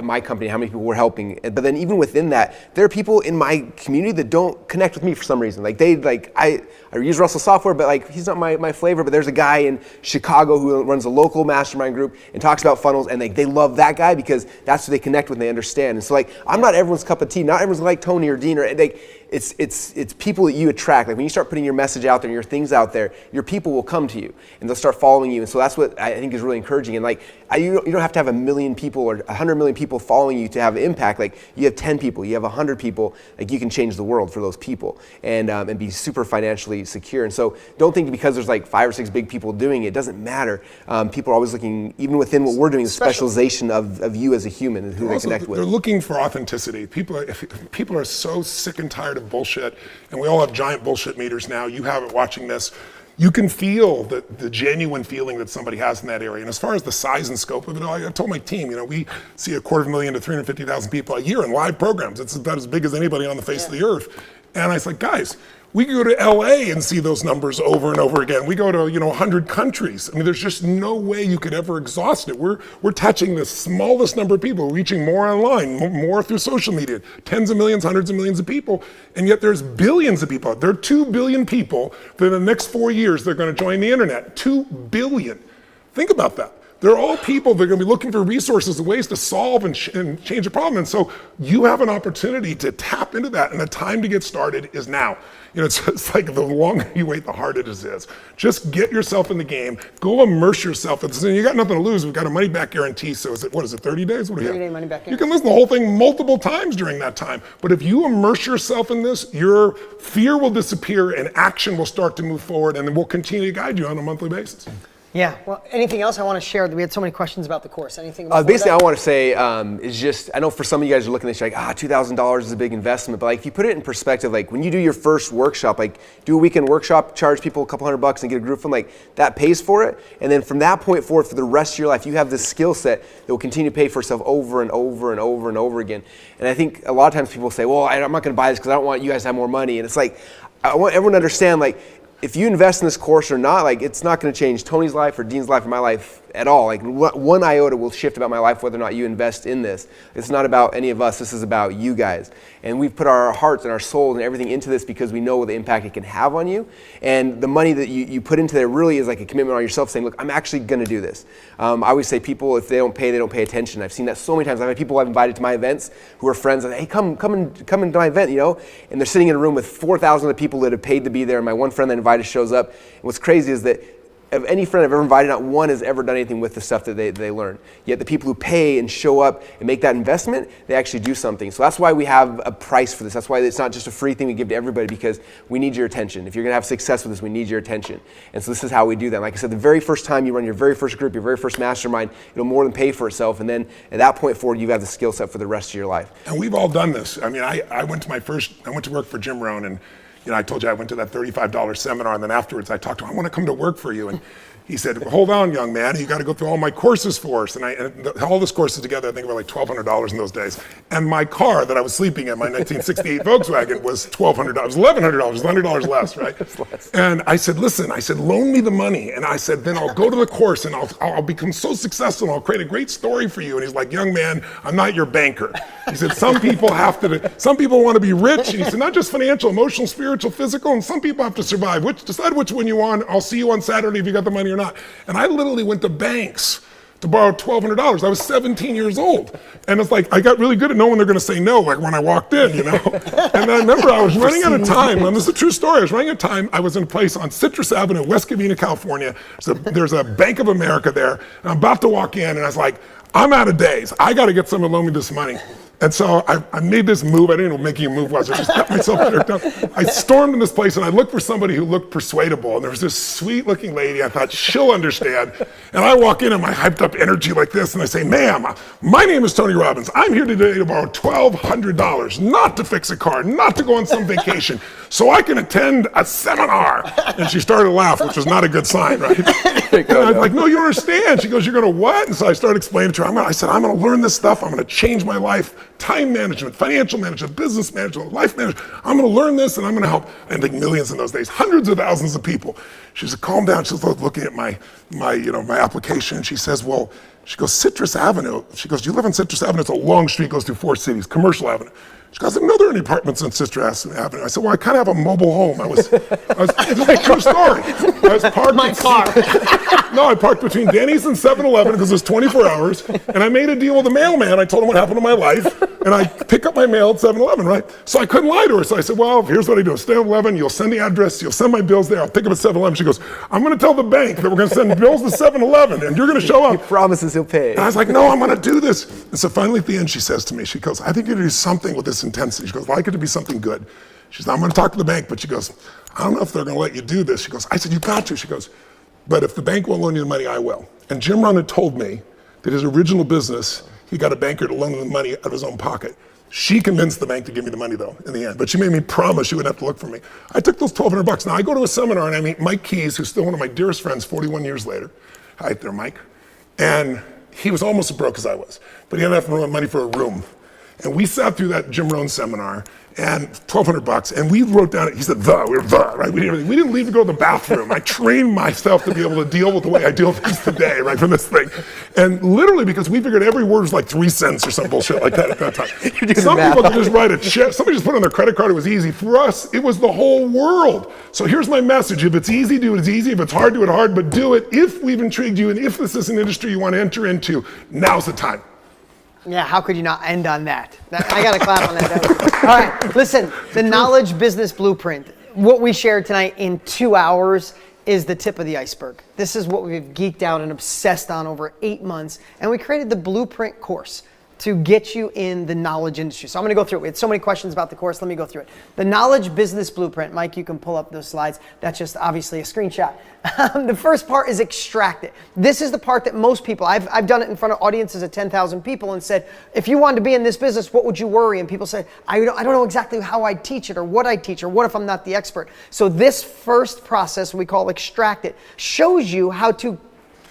my company, how many people we're helping. But then even within that, there are people in my community that don't connect with me for some reason. Like I use Russell software, but like he's not my flavor. But there's a guy in Chicago who runs a local mastermind group and talks about funnels, and they love that guy because that's who they connect with and they understand. And so like I'm not everyone's cup of tea. Not everyone's like Tony or Dean or like it's people that you attract. Like when you start putting your message out there and your things out there, your people will come to you and they'll start following you. And so that's what I think is really encouraging. And like you don't have to have 1 million people or 100 million people following you to have impact. Like you have 10 people, you have 100 people, like you can change the world for those people and be super financially secure. And so don't think because there's like 5 or 6 big people doing it, it doesn't matter. People are always looking, even within what we're doing, the specialization of you as a human and who they connect with. They're looking for authenticity. People are so sick and tired of bullshit, and we all have giant bullshit meters now. You have it watching this. You can feel the genuine feeling that somebody has in that area. And as far as the size and scope of it all, I told my team, we see 250,000 to 350,000 people a year in live programs. It's about as big as anybody on the face of the earth. And I was like, guys, we can go to LA and see those numbers over and over again. We go to 100 countries. I mean, there's just no way you could ever exhaust it. We're touching the smallest number of people, reaching more online, more through social media, tens of millions, hundreds of millions of people, and yet there's billions of people. There are 2 billion people that in the next 4 years they're going to join the internet. 2 billion. Think about that. They're all people that are going to be looking for resources and ways to solve and change a problem. And so you have an opportunity to tap into that, and the time to get started is now. It's like the longer you wait, the harder it is. Just get yourself in the game. Go immerse yourself. You got nothing to lose. We've got a money back guarantee. So what is it, 30 days? What do you have? 30-day money back guarantee. You can listen to the whole thing multiple times during that time. But if you immerse yourself in this, your fear will disappear and action will start to move forward, and then we'll continue to guide you on a monthly basis. Yeah. Well, anything else I want to share? We had so many questions about the course. Anything? Basically, I want to say is just, I know for some of you guys are looking at this, you're like, $2,000 is a big investment. But like, if you put it in perspective, like when you do your first workshop, like do a weekend workshop, charge people a couple $100 and get a group from, like that pays for it. And then from that point forward, for the rest of your life, you have this skill set that will continue to pay for itself over and over and over and over again. And I think a lot of times people say, well, I'm not going to buy this because I don't want you guys to have more money. And it's like, I want everyone to understand, like, if you invest in this course or not, like it's not going to change Tony's life or Dean's life or my life at all. Like one iota will shift about my life whether or not you invest in this. It's not about any of us. This is about you guys. And we've put our hearts and our souls and everything into this because we know the impact it can have on you. And the money that you put into there really is like a commitment on yourself saying, look, I'm actually going to do this. I always say people, if they don't pay attention. I've seen that so many times. I've had people I've invited to my events who are friends. Like, hey, come into my event, and they're sitting in a room with 4,000 other people that have paid to be there. And my one friend that invited shows up. And what's crazy is that of any friend I've ever invited, not one has ever done anything with the stuff that they learn. Yet the people who pay and show up and make that investment, they actually do something. So that's why we have a price for this. That's why it's not just a free thing we give to everybody, because we need your attention. If you're going to have success with this, we need your attention. And so this is how we do that. Like I said, the very first time you run your very first group, your very first mastermind, it'll more than pay for itself. And then at that point forward, you have the skill set for the rest of your life. And we've all done this. I mean, I went to work for Jim Rohn, and I told you I went to that $35 seminar, and then afterwards I talked to him, I want to come to work for you. And he said, well, hold on, young man, you got to go through all my courses for us. And all those courses together, I think were like $1,200 in those days. And my car that I was sleeping in, my 1968 Volkswagen, was $1,200, $1,100, $100 less, right? And I said, listen, loan me the money. And I said, then I'll go to the course and I'll become so successful and I'll create a great story for you. And he's like, young man, I'm not your banker. He said, some people want to be rich. And he said, not just financial, emotional, spiritual, physical, and some people have to survive. Decide which one you want. I'll see you on Saturday if you got the money or you're not. And I literally went to banks to borrow $1,200. I was 17 years old. And it's like, I got really good at knowing they're gonna say no, like when I walked in, you know? And I remember I was running out of time, and this is a true story, I was running out of time. I was in a place on Citrus Avenue, West Covina, California. There's a Bank of America there, and I'm about to walk in, and I was like, I'm out of days. I gotta get someone to loan me this money. And so I made this move. I didn't know what making a move was. I just got myself jerked up. I stormed in this place and I looked for somebody who looked persuadable. And there was this sweet looking lady. I thought she'll understand. And I walk in my hyped up energy like this and I say, ma'am, my name is Tony Robbins. I'm here today to borrow $1,200, not to fix a car, not to go on some vacation, so I can attend a seminar. And she started to laugh, which was not a good sign, right? And I was like, no, you don't understand. She goes, you're gonna what? And so I started explaining to her, I said, I'm gonna learn this stuff. I'm gonna change my life. Time management, financial management, business management, life management. I'm gonna learn this and I'm gonna help. I think millions in those days, hundreds of thousands of people. She said, calm down. She's looking at my application. She says, well, she goes, Citrus Avenue. She goes, do you live on Citrus Avenue? It's a long street, goes through 4 cities, Commercial Avenue. She goes, no, there are any apartments on Citrus Avenue. I said, well, I kind of have a mobile home. It's a true story. I was parked My car. No, I parked between Denny's and 7-Eleven because it's 24 hours. And I made a deal with the mailman. I told him what happened to my life. And I pick up my mail at 7-Eleven, right? So I couldn't lie to her. So I said, well, here's what I do. 7-Eleven, you'll send the address, you'll send my bills there. I'll pick up at 7-Eleven. She goes, I'm going to tell the bank that we're going to send bills to 7-Eleven and you're going to show up. He promises he'll pay. And I was like, no, I'm going to do this. And so finally at the end, she says to me, she goes, I think you're going to do something with this intensity. She goes, I'd like it to be something good. She says, I'm going to talk to the bank, but she goes, I don't know if they're going to let you do this. She goes, I said, you got to. She goes, but if the bank won't loan you the money, I will. And Jim Rohn had told me that his original business, he got a banker to loan him the money out of his own pocket. She convinced the bank to give me the money though, in the end. But she made me promise she wouldn't have to look for me. I took those $1,200. Now I go to a seminar and I meet Mike Keys, who's still one of my dearest friends 41 years later. Hi there, Mike. And he was almost as broke as I was, but he had enough money for a room. And we sat through that Jim Rohn seminar and $1,200, and we wrote down, he said, right? We didn't leave to go to the bathroom. I trained myself to be able to deal with the way I deal with things today, right, from this thing. And literally, because we figured every word was like 3 cents or some bullshit like that at that time. Some people could just write a check. Somebody just put it on their credit card, it was easy. For us, it was the whole world. So here's my message. If it's easy, do it as easy. If it's hard, do it hard, but do it. If we've intrigued you, and if this is an industry you want to enter into, now's the time. Yeah, how could you not end on that? I got to clap on that. All right, listen, the Knowledge Business Blueprint, what we shared tonight in 2 hours is the tip of the iceberg. This is what we've geeked out and obsessed on over 8 months, and we created the Blueprint course to get you in the knowledge industry. So I'm gonna go through it. We had so many questions about the course, let me go through it. The Knowledge Business Blueprint. Mike, you can pull up those slides. That's just obviously a screenshot. The first part is extract it. This is the part that most people, I've done it in front of audiences of 10,000 people and said, if you wanted to be in this business, what would you worry? And people say, I don't know exactly how I teach it or what I teach or what if I'm not the expert. So this first process we call extract it, shows you how to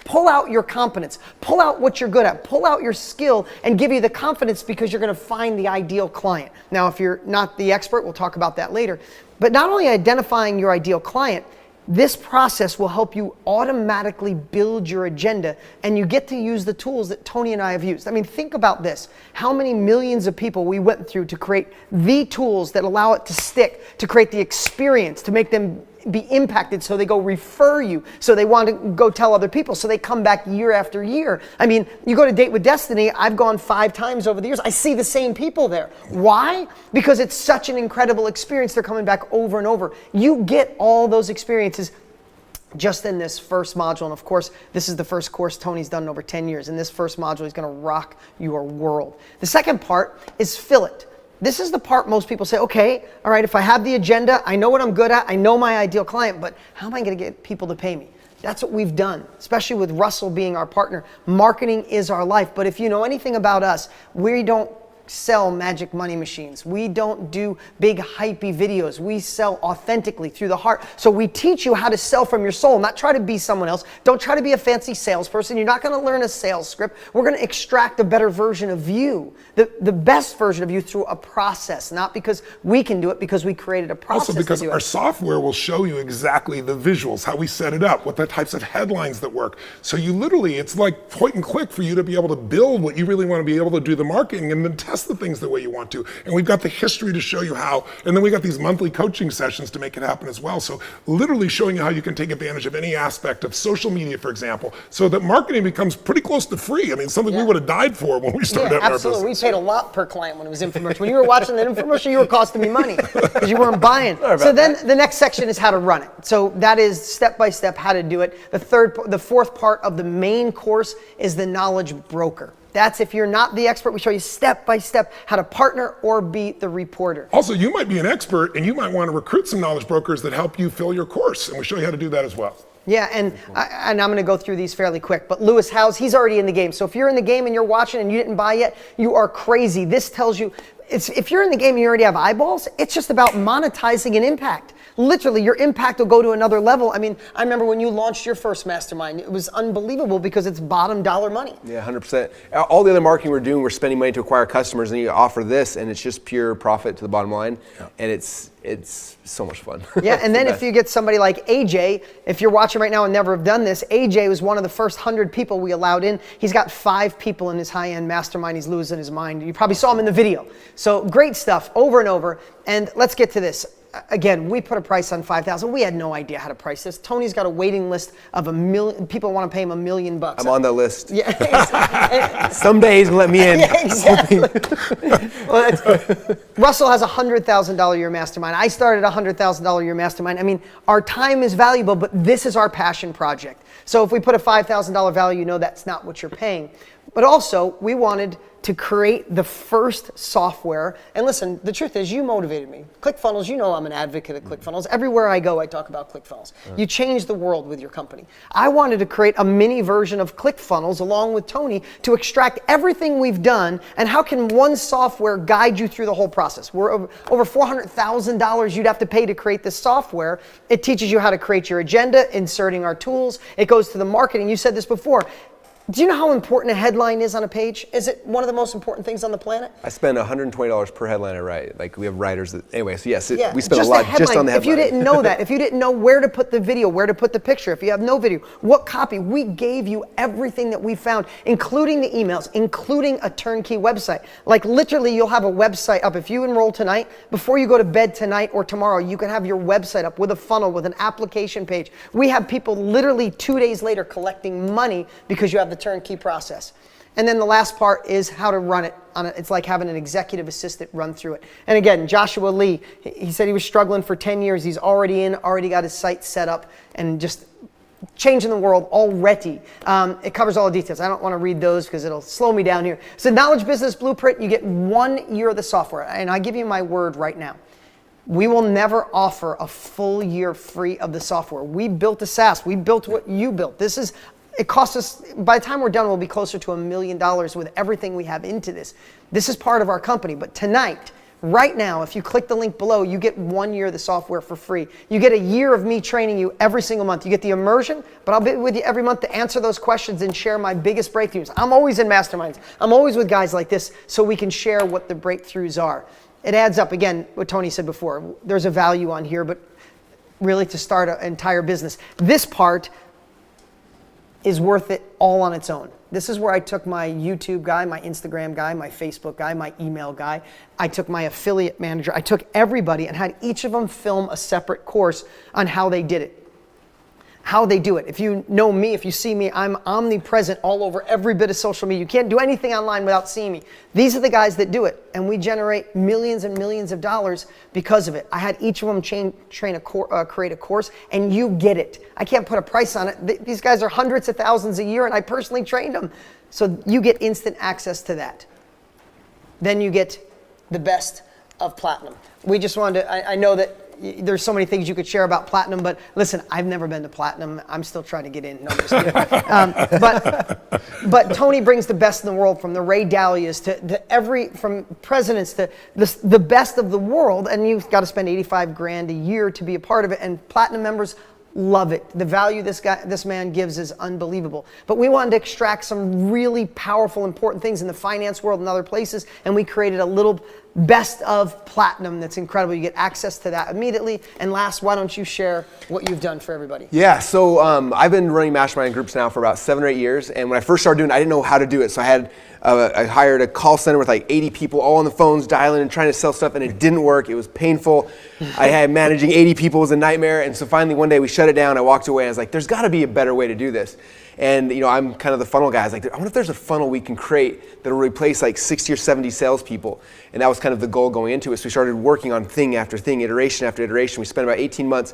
pull out your competence, pull out what you're good at, pull out your skill, and give you the confidence because you're gonna find the ideal client. Now, if you're not the expert, we'll talk about that later. But not only identifying your ideal client, this process will help you automatically build your agenda, and you get to use the tools that Tony and I have used. I mean, think about this. How many millions of people we went through to create the tools that allow it to stick, to create the experience, to make them be impacted so they go refer you, so they want to go tell other people, so they come back year after year. I mean, you go to Date with Destiny, I've gone 5 times over the years. I see the same people there. Why? Because it's such an incredible experience. They're coming back over and over. You get all those experiences just in this first module. And of course, this is the first course Tony's done in over 10 years. In this first module, he's gonna rock your world. The second part is fill it. This is the part most people say, okay, all right, if I have the agenda, I know what I'm good at, I know my ideal client, but how am I gonna get people to pay me? That's what we've done, especially with Russell being our partner. Marketing is our life, but if you know anything about us, we don't sell magic money machines. We don't do big hypey videos. We sell authentically through the heart. So we teach you how to sell from your soul, not try to be someone else. Don't try to be a fancy salesperson. You're not gonna learn a sales script. We're gonna extract a better version of you, the best version of you through a process, not because we can do it, because we created a process. Also because to do our it. software will show you exactly the visuals, how we set it up, what the types of headlines that work. So you literally, it's like point and click for you to be able to build what you really want to be able to do the marketing and then test test the things the way you want to. And we've got the history to show you how. And then we got these monthly coaching sessions to make it happen as well. So literally showing you how you can take advantage of any aspect of social media, for example, so that marketing becomes pretty close to free. I mean, something we would have died for when we started out in our business. Absolutely. We paid a lot per client when it was infomercial. When you were watching that infomercial, you were costing me money because you weren't buying. So then the next section is how to run it. So that is step by step how to do it. The fourth part of the main course is the knowledge broker. That's if you're not the expert, we show you step by step how to partner or be the reporter. Also, you might be an expert and you might want to recruit some knowledge brokers that help you fill your course. And we show you how to do that as well. Yeah, and I'm going to go through these fairly quick, but Lewis Howes, he's already in the game. So if you're in the game and you're watching and you didn't buy yet, you are crazy. This tells you, if you're in the game and you already have eyeballs, it's just about monetizing an impact. Literally, your impact will go to another level. I mean, I remember when you launched your first mastermind, it was unbelievable because it's bottom dollar money. Yeah, 100%. All the other marketing we're doing, we're spending money to acquire customers, and you offer this, and it's just pure profit to the bottom line, and it's so much fun. Yeah, and then if you get somebody like AJ, if you're watching right now and never have done this, AJ was one of the first 100 people we allowed in. He's got 5 people in his high-end mastermind. He's losing his mind. You probably saw him in the video. So great stuff over and over. And let's get to this. Again, we put a price on $5,000. We had no idea how to price this. Tony's got a waiting list of 1 million. People want to pay him $1 million. I'm on that list. Yeah. Someday he's gonna let me in. Yeah, exactly. Russell has a $100,000 a year mastermind. I started a $100,000 a year mastermind. I mean, our time is valuable, but this is our passion project. So if we put a $5,000 value, you know that's not what you're paying. But also, we wanted to create the first software. And listen, the truth is you motivated me. ClickFunnels, you know I'm an advocate of ClickFunnels. Everywhere I go, I talk about ClickFunnels. You change the world with your company. I wanted to create a mini version of ClickFunnels along with Tony to extract everything we've done and how can one software guide you through the whole process. We're over $400,000 you'd have to pay to create this software. It teaches you how to create your agenda, inserting our tools. It goes to the marketing. You said this before. Do you know how important a headline is on a page? Is it one of the most important things on the planet? I spend $120 per headline I write. Like we have writers that, anyway, so yes, we spend just a lot just on the headline. If you didn't know that, if you didn't know where to put the video, where to put the picture, if you have no video, what copy, we gave you everything that we found, including the emails, including a turnkey website. Like literally you'll have a website up. If you enroll tonight, before you go to bed tonight or tomorrow, you can have your website up with a funnel, with an application page. We have people literally 2 days later collecting money because you have the turnkey process. And then the last part is how to run it. It's like having an executive assistant run through it. And again, Joshua Lee, he said he was struggling for 10 years. He's already got his site set up and just changing the world already. It covers all the details. I don't want to read those because it'll slow me down here. So Knowledge Business Blueprint, you get 1 year of the software. And I give you my word right now. We will never offer a full year free of the software. We built a SaaS. We built what you built. It costs us, by the time we're done, we'll be closer to $1 million with everything we have into this. This is part of our company, but tonight, right now, if you click the link below, you get 1 year of the software for free. You get a year of me training you every single month. You get the immersion, but I'll be with you every month to answer those questions and share my biggest breakthroughs. I'm always in masterminds. I'm always with guys like this so we can share what the breakthroughs are. It adds up. Again, what Tony said before, there's a value on here, but really to start an entire business. This part is worth it all on its own. This is where I took my YouTube guy, my Instagram guy, my Facebook guy, my email guy. I took my affiliate manager. I took everybody and had each of them film a separate course on how they did it. How they do it. If you know me, if you see me, I'm omnipresent all over every bit of social media. You can't do anything online without seeing me. These are the guys that do it, and we generate millions and millions of dollars because of it. I had each of them create a course, and you get it. I can't put a price on it. These guys are hundreds of thousands a year, and I personally trained them. So you get instant access to that. Then you get the best of Platinum. We just wanted to, I know that there's so many things you could share about Platinum, but listen, I've never been to Platinum. I'm still trying to get in. No, I'm just kidding. But Tony brings the best in the world, from the Ray Dalias from presidents to the best of the world, and you've got to spend $85,000 a year to be a part of it. And Platinum members love it. The value this man gives is unbelievable. But we wanted to extract some really powerful, important things in the finance world and other places, and we created a little best of platinum that's incredible. You get access to that immediately. And last, why don't you share what you've done for everybody? Yeah, so I've been running mastermind groups now for about 7 or 8 years, and when I first started doing it, I didn't know how to do it. So I hired a call center with like 80 people all on the phones dialing and trying to sell stuff, and it didn't work. It was painful. I had managing 80 people was a nightmare, and so finally one day we shut it down. I walked away. I was like, there's got to be a better way to do this. And I'm kind of the funnel guy. I was like, I wonder if there's a funnel we can create that'll replace like 60 or 70 salespeople. And that was kind of the goal going into it. So we started working on thing after thing, iteration after iteration. We spent about 18 months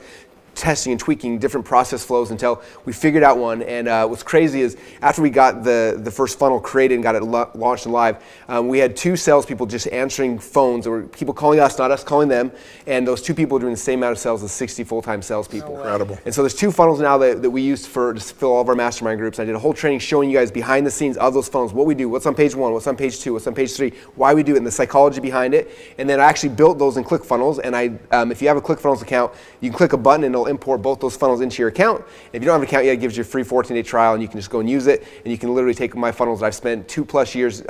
testing and tweaking different process flows until we figured out one. And what's crazy is after we got the first funnel created and got it launched and live, we had 2 salespeople just answering phones. There were people calling us, not us calling them. And those 2 people were doing the same amount of sales as 60 full-time salespeople. Incredible. And so there's 2 funnels now that we use to fill all of our mastermind groups. I did a whole training showing you guys behind the scenes of those funnels, what we do, what's on page 1, what's on page 2, what's on page 3, why we do it, and the psychology behind it. And then I actually built those in ClickFunnels. And if you have a ClickFunnels account, you can click a button and it'll import both those funnels into your account. If you don't have an account yet, it gives you a free 14-day trial, and you can just go and use it. And you can literally take my funnels that I've spent 2+ years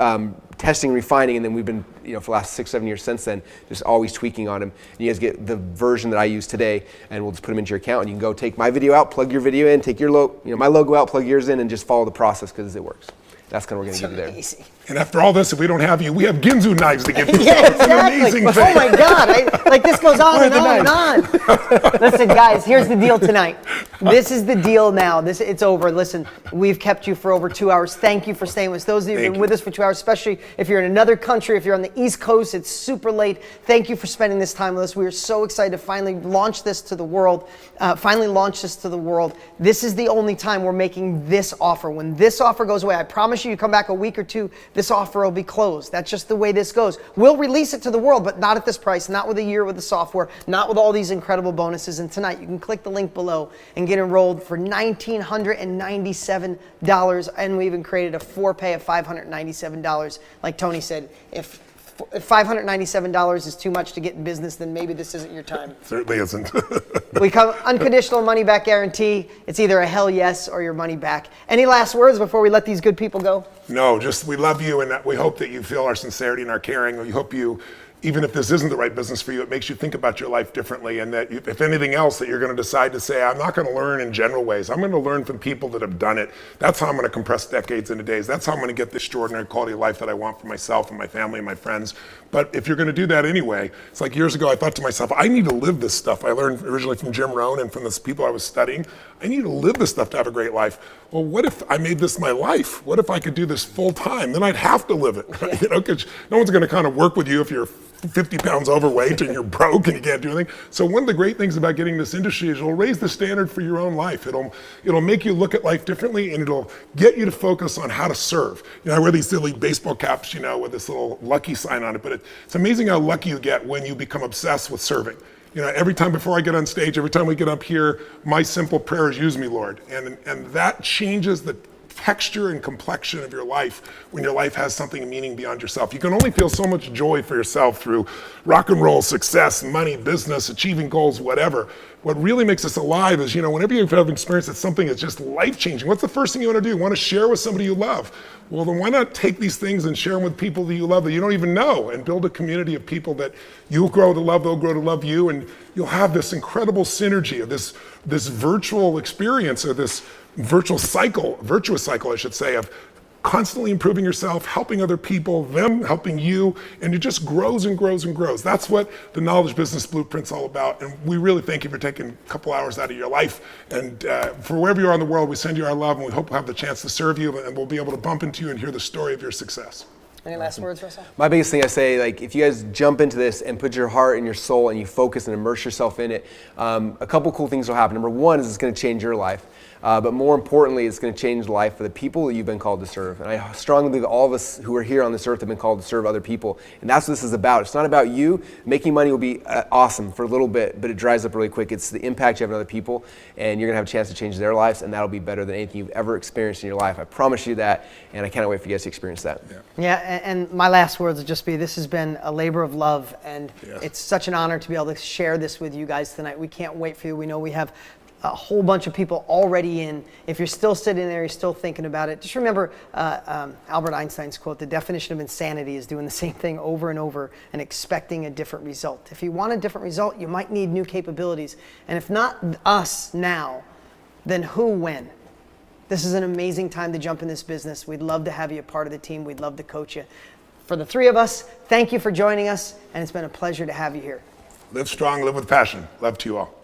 testing, refining, and then we've been, for the last 6-7 years since then, just always tweaking on them. And you guys get the version that I use today, and we'll just put them into your account. And you can go take my video out, plug your video in, take your my logo out, plug yours in, and just follow the process because it works. That's kind of what we're going to give you there. And after all this, if we don't have you, we have Ginzu knives to give you. Yeah, It's an amazing thing. Oh my God, like this goes on and on and on. Listen, guys, here's the deal tonight. This is the deal now. It's over. Listen, we've kept you for over 2 hours. Thank you for staying with us. Those of you who've been with us for 2 hours, especially if you're in another country, if you're on the East Coast, it's super late. Thank you for spending this time with us. We are so excited to finally launch this to the world. This is the only time we're making this offer. When this offer goes away, I promise you come back a week or 2, this offer will be closed. That's just the way this goes. We'll release it to the world, but not at this price, not with a year with the software, not with all these incredible bonuses. And tonight, you can click the link below and get enrolled for $1,997. And we even created a 4-pay of $597. Like Tony said, if $597 is too much to get in business, then maybe this isn't your time. Certainly isn't. We come unconditional money back guarantee. It's either a hell yes or your money back. Any last words before we let these good people go? No, just we love you, and we hope that you feel our sincerity and our caring. We hope you, even if this isn't the right business for you, it makes you think about your life differently, and that if anything else, that you're going to decide to say, I'm not going to learn in general ways. I'm going to learn from people that have done it. That's how I'm going to compress decades into days. That's how I'm going to get the extraordinary quality of life that I want for myself and my family and my friends. But if you're going to do that anyway, it's like years ago, I thought to myself, I need to live this stuff. I learned originally from Jim Rohn and from the people I was studying. I need to live this stuff to have a great life. Well, what if I made this my life? What if I could do this full time? Then I'd have to live it, right? Because no one's going to kind of work with you if you're 50 pounds overweight and you're broke and you can't do anything. So one of the great things about getting this industry is it'll raise the standard for your own life. It'll make you look at life differently, and it'll get you to focus on how to serve. I wear these silly baseball caps, with this little lucky sign on it, but it's amazing how lucky you get when you become obsessed with serving. Every time before I get on stage, every time we get up here, my simple prayer is, use me, Lord. And that changes the texture and complexion of your life when your life has something of meaning beyond yourself. You can only feel so much joy for yourself through rock and roll, success, money, business, achieving goals, whatever. What really makes us alive is, whenever you have an experience that's something that's just life-changing, what's the first thing you want to do? You want to share with somebody you love. Well, then why not take these things and share them with people that you love that you don't even know, and build a community of people that you'll grow to love, they'll grow to love you, and you'll have this incredible synergy of this virtual experience, or this virtuous cycle, I should say, of constantly improving yourself, helping other people, them helping you, and it just grows and grows and grows. That's what the Knowledge Business Blueprint's all about, and we really thank you for taking a couple hours out of your life, and for wherever you are in the world, we send you our love, and we hope we'll have the chance to serve you, and we'll be able to bump into you and hear the story of your success. Any last words, Russell? My biggest thing I say, if you guys jump into this and put your heart and your soul and you focus and immerse yourself in it, a couple cool things will happen. Number one is it's going to change your life. But more importantly, it's going to change the life of the people that you've been called to serve. And I strongly believe that all of us who are here on this earth have been called to serve other people. And that's what this is about. It's not about you. Making money will be awesome for a little bit, but it dries up really quick. It's the impact you have on other people, and you're going to have a chance to change their lives, and that'll be better than anything you've ever experienced in your life. I promise you that, and I can't wait for you guys to experience that. Yeah, and my last words would just be, this has been a labor of love, and it's such an honor to be able to share this with you guys tonight. We can't wait for you. We know we have a whole bunch of people already in. If you're still sitting there, you're still thinking about it, just remember Albert Einstein's quote, the definition of insanity is doing the same thing over and over and expecting a different result. If you want a different result, you might need new capabilities. And if not us now, then who when? This is an amazing time to jump in this business. We'd love to have you a part of the team. We'd love to coach you. For the three of us, thank you for joining us, and it's been a pleasure to have you here. Live strong, live with passion. Love to you all.